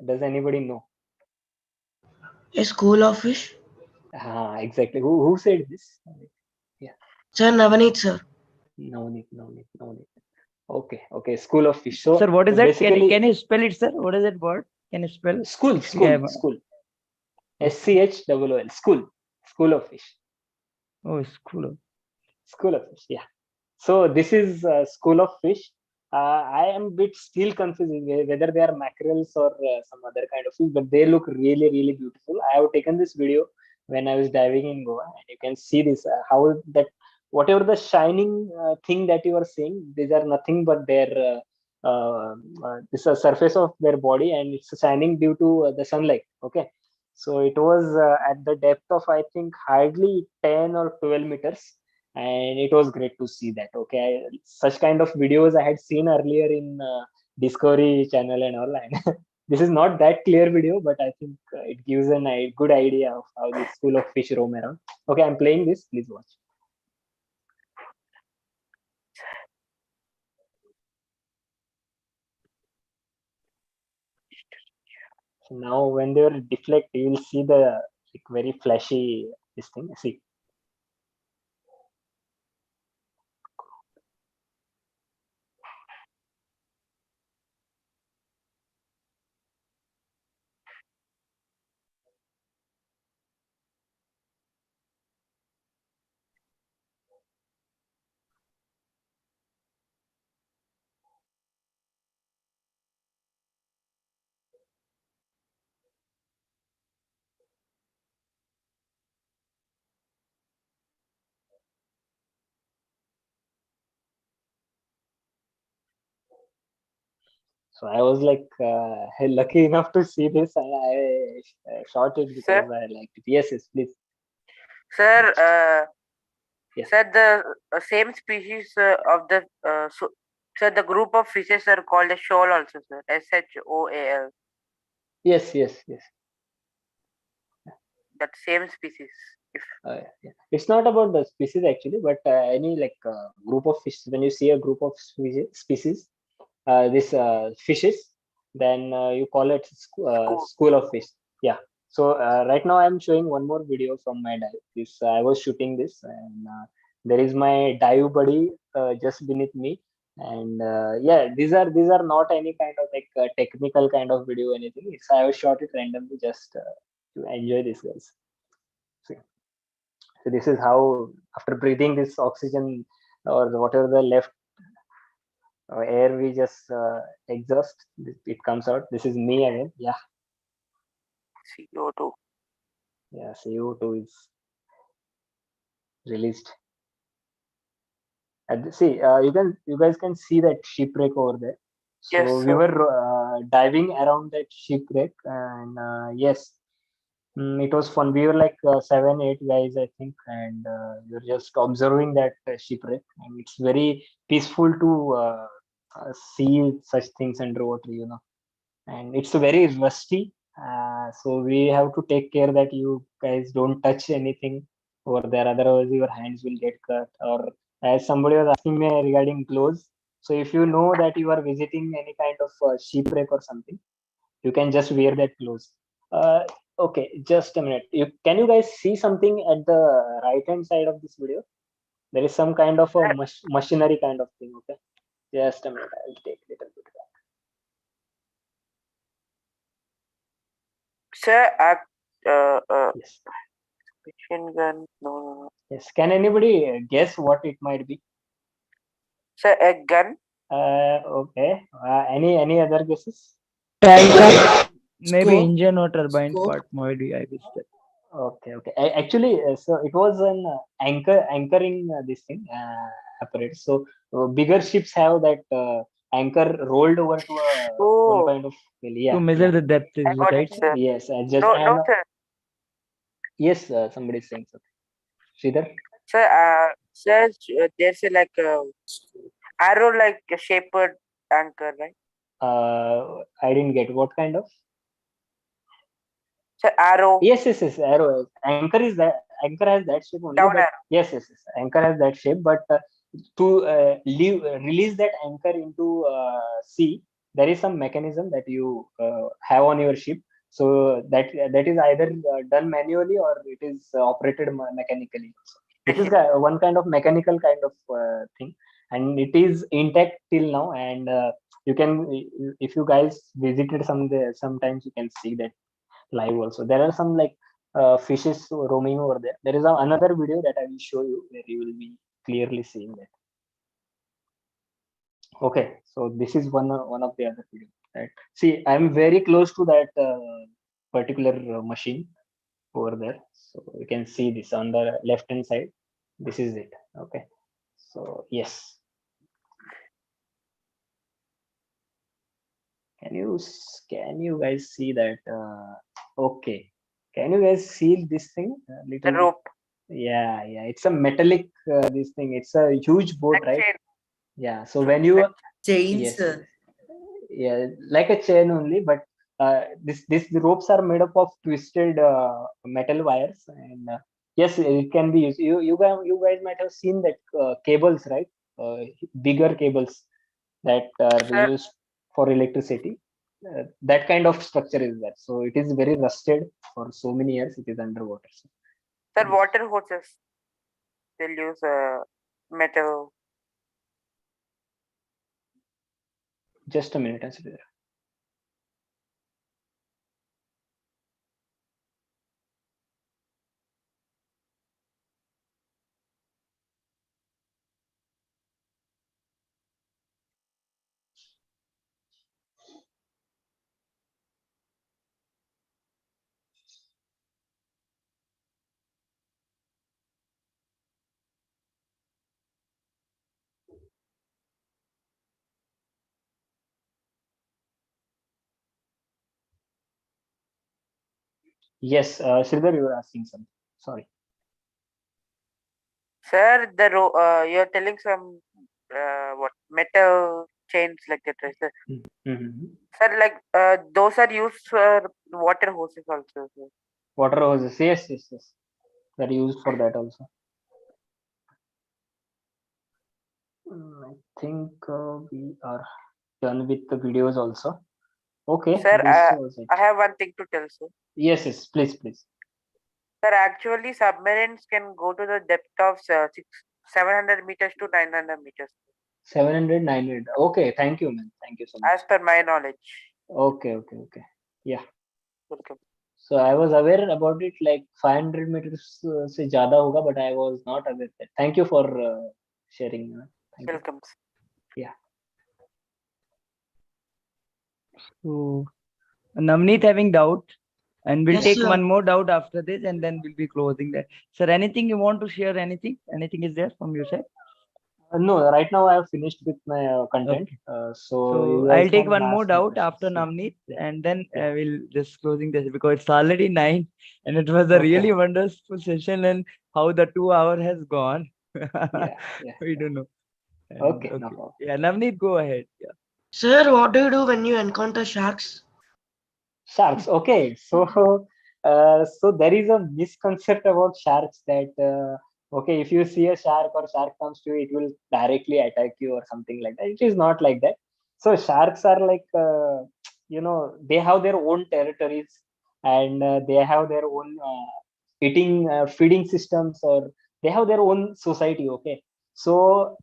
Does anybody know? A school of fish? Exactly. Who said this? Yeah. Sir, Navneet, sir. No need. Okay. School of fish. So Sir, what is that? Can basically, you spell it, sir? What is that word? Can you spell? school. Actually, I'm SCHOOL. School of fish. school. School of fish. Yeah. So this is school of fish. I am a bit still confused whether they are mackerels or some other kind of fish, but they look really, really beautiful. I have taken this video when I was diving in Goa, and you can see this how that whatever the shining thing that you are seeing, these are nothing but their this is surface of their body, and it's shining due to the sunlight. Okay, so it was at the depth of I think hardly 10 or 12 meters, and it was great to see that. Okay, such kind of videos I had seen earlier in Discovery Channel and all, and this is not that clear video, but I think it gives a good idea of how this school of fish roam around. Okay, I'm playing this. Please watch. So now when they will deflect, you will see the like very flashy this thing. See. So I was like lucky enough to see this, and I shot it because Sir? I liked it. Yes, please. Sir, Yes. sir, the same species of the sir, the group of fishes are called a shoal also, sir. SHOAL. Yes. That same species. If Yeah. It's not about the species actually, but any like group of fish. When you see a group of species, this fishes, then you call it school. school of fish. Yeah. So right now I'm showing one more video from my dive. This I was shooting this, and there is my dive buddy just beneath me. And yeah, these are not any kind of like technical kind of video or anything. It's I was shot it randomly just to enjoy this, guys. So this is how after breathing this oxygen or whatever the left air we just exhaust, it comes out. This is me again. Yeah. CO2. Yeah, CO2 is released. See, you guys can see that shipwreck over there. So Yes, we sir. were diving around that shipwreck, and yes, it was fun. We were like 7, 8 guys, I think, and we were just observing that shipwreck, and it's very peaceful to see such things underwater, and it's very rusty. So we have to take care that you guys don't touch anything over there, otherwise your hands will get cut. Or as somebody was asking me regarding gloves, so if you know that you are visiting any kind of shipwreck or something, you can just wear that clothes. Okay, just a minute. Can you guys see something at the right hand side of this video? There is some kind of a machinery kind of thing. Okay, just a minute. I'll take a little bit back. Sir, Yes. machine gun. No. Yes. Can anybody guess what it might be? Sir, a gun. Okay. Any other guesses? Tanker. Maybe Scope. engine or turbine Scope. part, maybe I guess that. Okay. Okay. Actually, so it was an anchoring this thing apparatus. So bigger ships have that anchor rolled over to one Oh, kind of To yeah, measure yeah. the depth, I is it got it, right? sir. Yes, just No, and no, sir. yes, somebody is saying something. Sridhar? Sir, sir, there's a like arrow like a shaped anchor, right? I didn't get what kind of. Sir, arrow. Yes. Arrow. Anchor is that. Anchor has that shape only, Down but arrow. yes. Anchor has that shape, but to release that anchor into sea, there is some mechanism that you have on your ship. So that is either done manually or it is operated mechanically. This is one kind of mechanical kind of thing, and it is intact till now. And you can, if you guys visited sometimes you can see that live also. There are some like fishes roaming over there. There is another video that I will show you where you will be clearly seeing that. Okay, so this is one of the other video. Right. See, I'm very close to that particular machine over there. So you can see this on the left hand side. This is it. Okay. So yes. Can you guys see that? Okay. Can you guys see this thing? The Little. rope. Yeah. It's a metallic this thing. It's a huge boat, Like right? chain. Yeah. So when you Chains. yes, yeah, like a chain only, but this the ropes are made up of twisted metal wires, and yes, it can be used. You guys might have seen that cables, right? Bigger cables that are Sir, used for electricity. That kind of structure is there. So it is very rusted for so many years. It is underwater. So, sir, yes. water hoses. They'll use metal. Just a minute, Answer. Yes, Sridhar, you were asking something. Sorry. Sir, you're telling some what metal chains like that, right, sir? Mm-hmm. Sir, like those are used for water hoses also, sir. Water hoses. Yes. They're used for that also. I think we are done with the videos also. Okay, Sir, this was it. I have one thing to tell, sir. Yes, please. Sir, actually, submarines can go to the depth of 700 meters to 900 meters. 700, 900. Okay, thank you, man. Thank you so much. As per my knowledge. Okay. Yeah. Welcome. So I was aware about it like 500 meters se zyada hoga, but I was not aware that. Thank you for sharing. Thank you. Welcome. Yeah. So Navneet having doubt, and we'll Yes, take sir. one more doubt after this, and then we'll be closing that. Sir, anything you want to share? Anything? Anything is there from your side? No, right now I have finished with my content. Okay. So you So guys I'll take can one more ask me doubt questions. after Yeah. Navneet, Yeah. and then Yeah. we'll just closing this because it's already 9, and it was a really Okay. wonderful session, and how the 2 hour has gone. Yeah. We don't know. And, Okay. No okay. problem. Yeah, Navneet, go ahead. Yeah. Sir, what do you do when you encounter sharks? Sharks. Okay. So there is a misconcept about sharks that okay, if you see a shark or shark comes to you, it will directly attack you or something like that. It is not like that. So sharks are like they have their own territories. and they have their own eating feeding systems, or they have their own society. Okay, so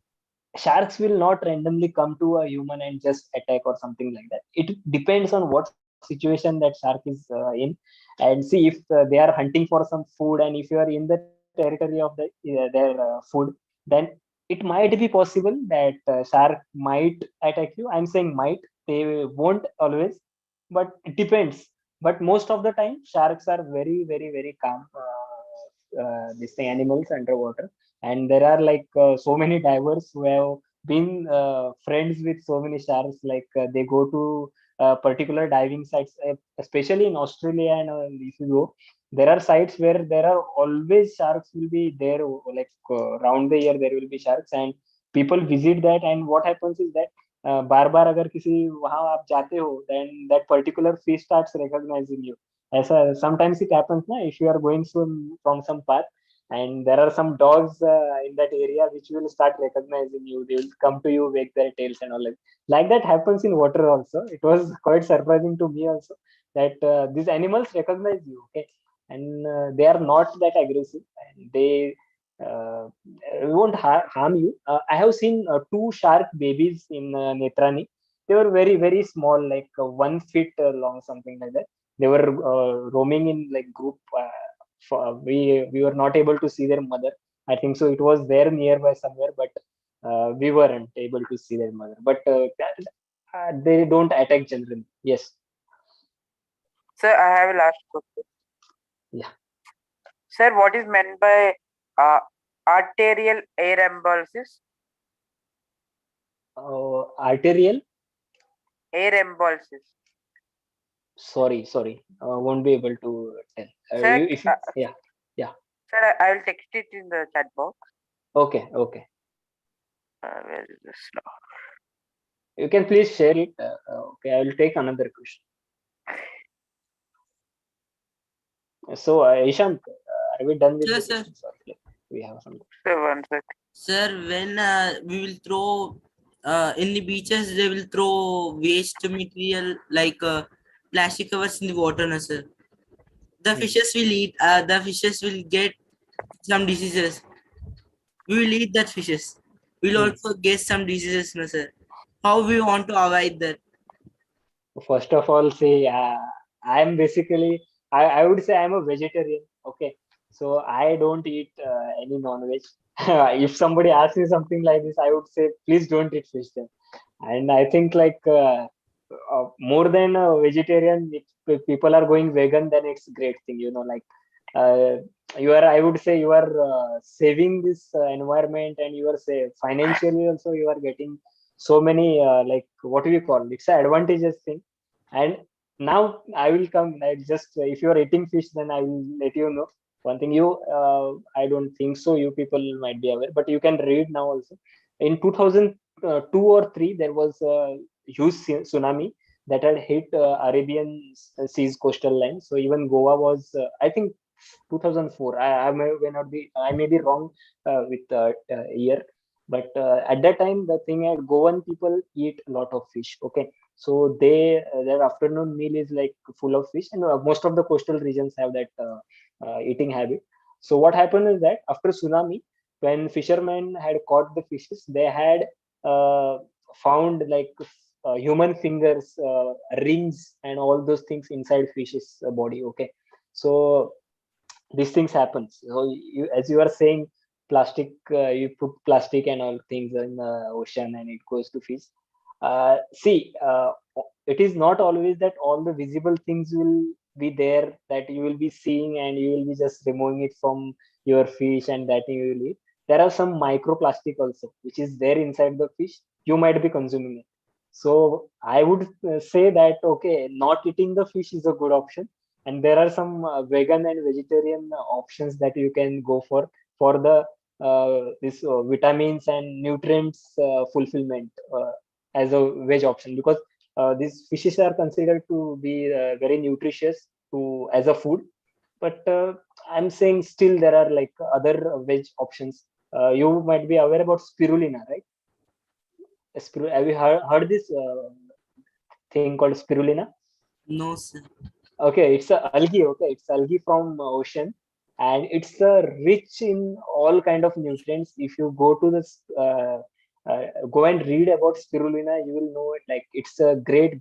sharks will not randomly come to a human and just attack or something like that. It depends on what situation that shark is in, and see if they are hunting for some food, and if you are in the territory of their food, then it might be possible that shark might attack you. I'm saying might, they won't always, but it depends. But most of the time sharks are very very very calm, these animals underwater. And there are like so many divers who have been friends with so many sharks, like they go to particular diving sites, especially in Australia. And if you go, there are sites where there are always sharks will be there, like round the year there will be sharks, and people visit that. And what happens is that बार बार अगर किसी वहां आप जाते हो, then that particular fish starts recognizing you. ऐसा sometimes it happens ना, if you are going from some path, and there are some dogs in that area which will start recognizing you. They will come to you, wag their tails and all. Like that happens in water also. It was quite surprising to me also that these animals recognize you. Okay, and they are not that aggressive, and they uh, won't harm you. I have seen two shark babies in Netrani. They were very very small, like 1 feet long, something like that. They were roaming in like group. We were not able to see their mother. I think so. It was there nearby somewhere, but we weren't able to see their mother. But they don't attack generally. Yes. Sir, I have a last question. Yeah. Sir, what is meant by arterial air embolysis? Arterial? Air embolysis. Sorry. Won't be able to tell. Sir, yeah. Sir, I will text it in the chat box. Okay. Where is this now? You can please share it. Okay, I will take another question. So, Ishant, are we done with Yes, the sir. questions? Okay. We have some. Sir, one sec. Sir, when we will throw in the beaches, they will throw waste material like plastic covers in the water, na, sir. The fishes will eat. The fishes will get some diseases. We will eat that fishes. We'll also get some diseases, na, sir. How we want to avoid that? First of all, say I'm basically, I would say I'm a vegetarian. Okay, so I don't eat any non-veg. If somebody asks me something like this, I would say please don't eat fish then. And I think like more than a vegetarian, if people are going vegan, then it's a great thing. Like uh, you are, I would say you are saving this environment, and you are say financially also you are getting so many like what do you call, it's an advantageous thing. And now I will come, I just if you are eating fish, then I will let you know one thing. I don't think so you people might be aware, but you can read now also. In 2002 or 3, there was a huge tsunami that had hit Arabian Sea's coastal line. So even Goa was, I think, 2004. I may be wrong with year, but at that time the thing at Goan people eat a lot of fish. Okay, so their afternoon meal is like full of fish, and most of the coastal regions have that eating habit. So what happened is that after tsunami, when fishermen had caught the fishes, they had found like human fingers, rings, and all those things inside fish's body. Okay, so these things happens. So as you are saying, plastic, you put plastic and all things in the ocean and it goes to fish. See, it is not always that all the visible things will be there that you will be seeing, and you will be just removing it from your fish and that you will eat. There are some microplastic also which is there inside the fish, you might be consuming it. So I would say that okay, not eating the fish is a good option, and there are some vegan and vegetarian options that you can go for the this vitamins and nutrients fulfillment as a veg option, because these fishes are considered to be very nutritious to as a food. But I'm saying still there are like other veg options. You might be aware about spirulina, right? Have you heard this thing called spirulina? No, sir. Okay, it's a algae. Okay, it's algae from ocean, and it's rich in all kind of nutrients. If you go to this, go and read about spirulina, you will know it. Like it's a great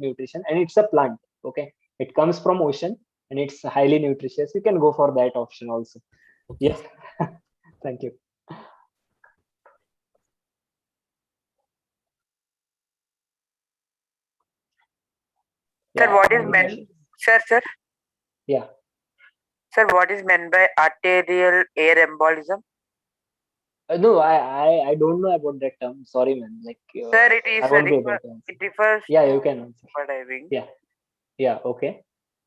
nutrition, and it's a plant. Okay, it comes from ocean, and it's highly nutritious. You can go for that option also. Okay. Yeah. Thank you. Sir, Yeah. what is Anything meant? else? Sir, Yeah. sir, what is meant by arterial air embolism? No, I don't know about that term. Sorry, man. Like Sir, it I is won't be able to answer. it refers Yeah, to you can answer. scuba diving. Yeah. Yeah. Okay.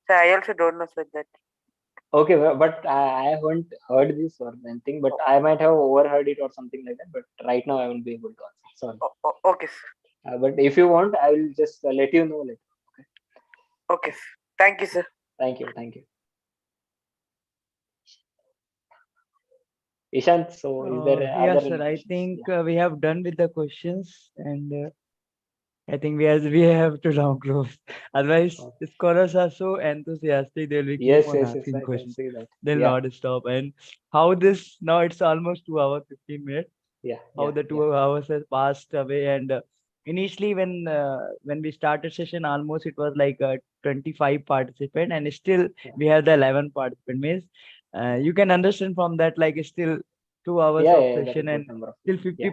Sir, I also don't know sir that. Okay, but I haven't heard this or anything, but I might have overheard it or something like that. But right now, I won't be able to answer. Sorry. Okay, sir. But if you want, I will just let you know later. Okay. Okay, sir. Thank you, sir. Thank you. Thank you. Ishant, so is there Yeah, other sir. I questions? think Yeah. we have done with the questions, and I think we have to now close. Otherwise, Okay. the scholars are so enthusiastic; they'll be keep Yes, on yes, yes. asking I can questions. see that. They'll Yeah. not stop. And how this now? It's almost 2 hours 15 minutes. Yeah. How Yeah. the 2 hours has passed away. And initially, when we started session, almost it was like 25 participant, and still Yeah. we have the 11 participant. Means you can understand from that, like it's still 2 hours Yeah. of Yeah. That's a session, good and number of still people. Yeah.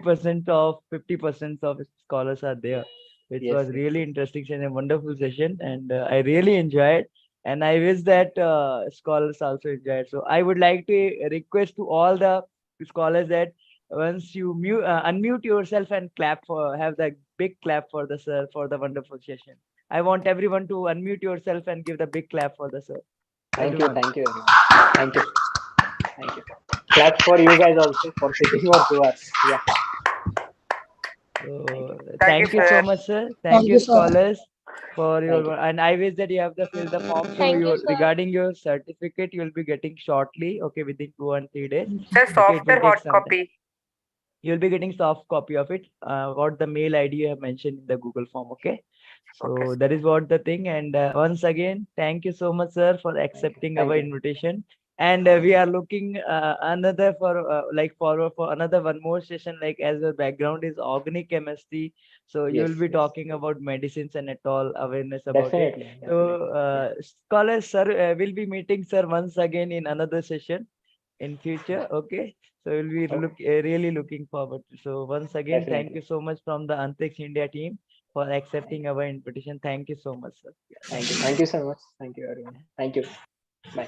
50% of scholars are there, which Yes. was Yes. really interesting and a wonderful session, and I really enjoyed. And I wish that scholars also enjoyed. So I would like to request to all the scholars that once you unmute yourself and clap for have the big clap for the sir for the wonderful session. I want everyone to unmute yourself and give the big clap for the sir. Thank you. Everyone. Thank you, everyone. Thank you. Thank you. Claps for you guys also for sitting for 2 hours. Yeah. So Thank you, thank you so sir. much, sir. Thank Thank you, you, sir. scholars, for Thank you. your and I wish that you have to fill the form. So Thank you, your sir. regarding your certificate, you will be getting shortly. Okay, within 2 and 3 days. Sir, Okay, it soft will or take hard some time. copy? You'll be getting soft copy of it. What the mail ID you have mentioned in the Google form. Okay. Okay, So sir. that is what the thing. And once again, thank you so much, sir, for Thank you. accepting Thank our you. invitation. And we are looking another for like for another one more session. Like as your background is organic chemistry, so you will Yes. be Yes. talking about medicines and at all awareness about it. Definitely. So Definitely. Yeah. scholars, sir, will be meeting sir once again in another session in Yeah. future. Okay. So we'll be Okay. really looking forward. So once again, thank you Definitely. so much from the Antrix India team for Thank accepting you. our invitation. Thank you so much, sir. Yeah, Thank thank you. you. Thank you so much. Thank you, everyone. Thank you. Bye.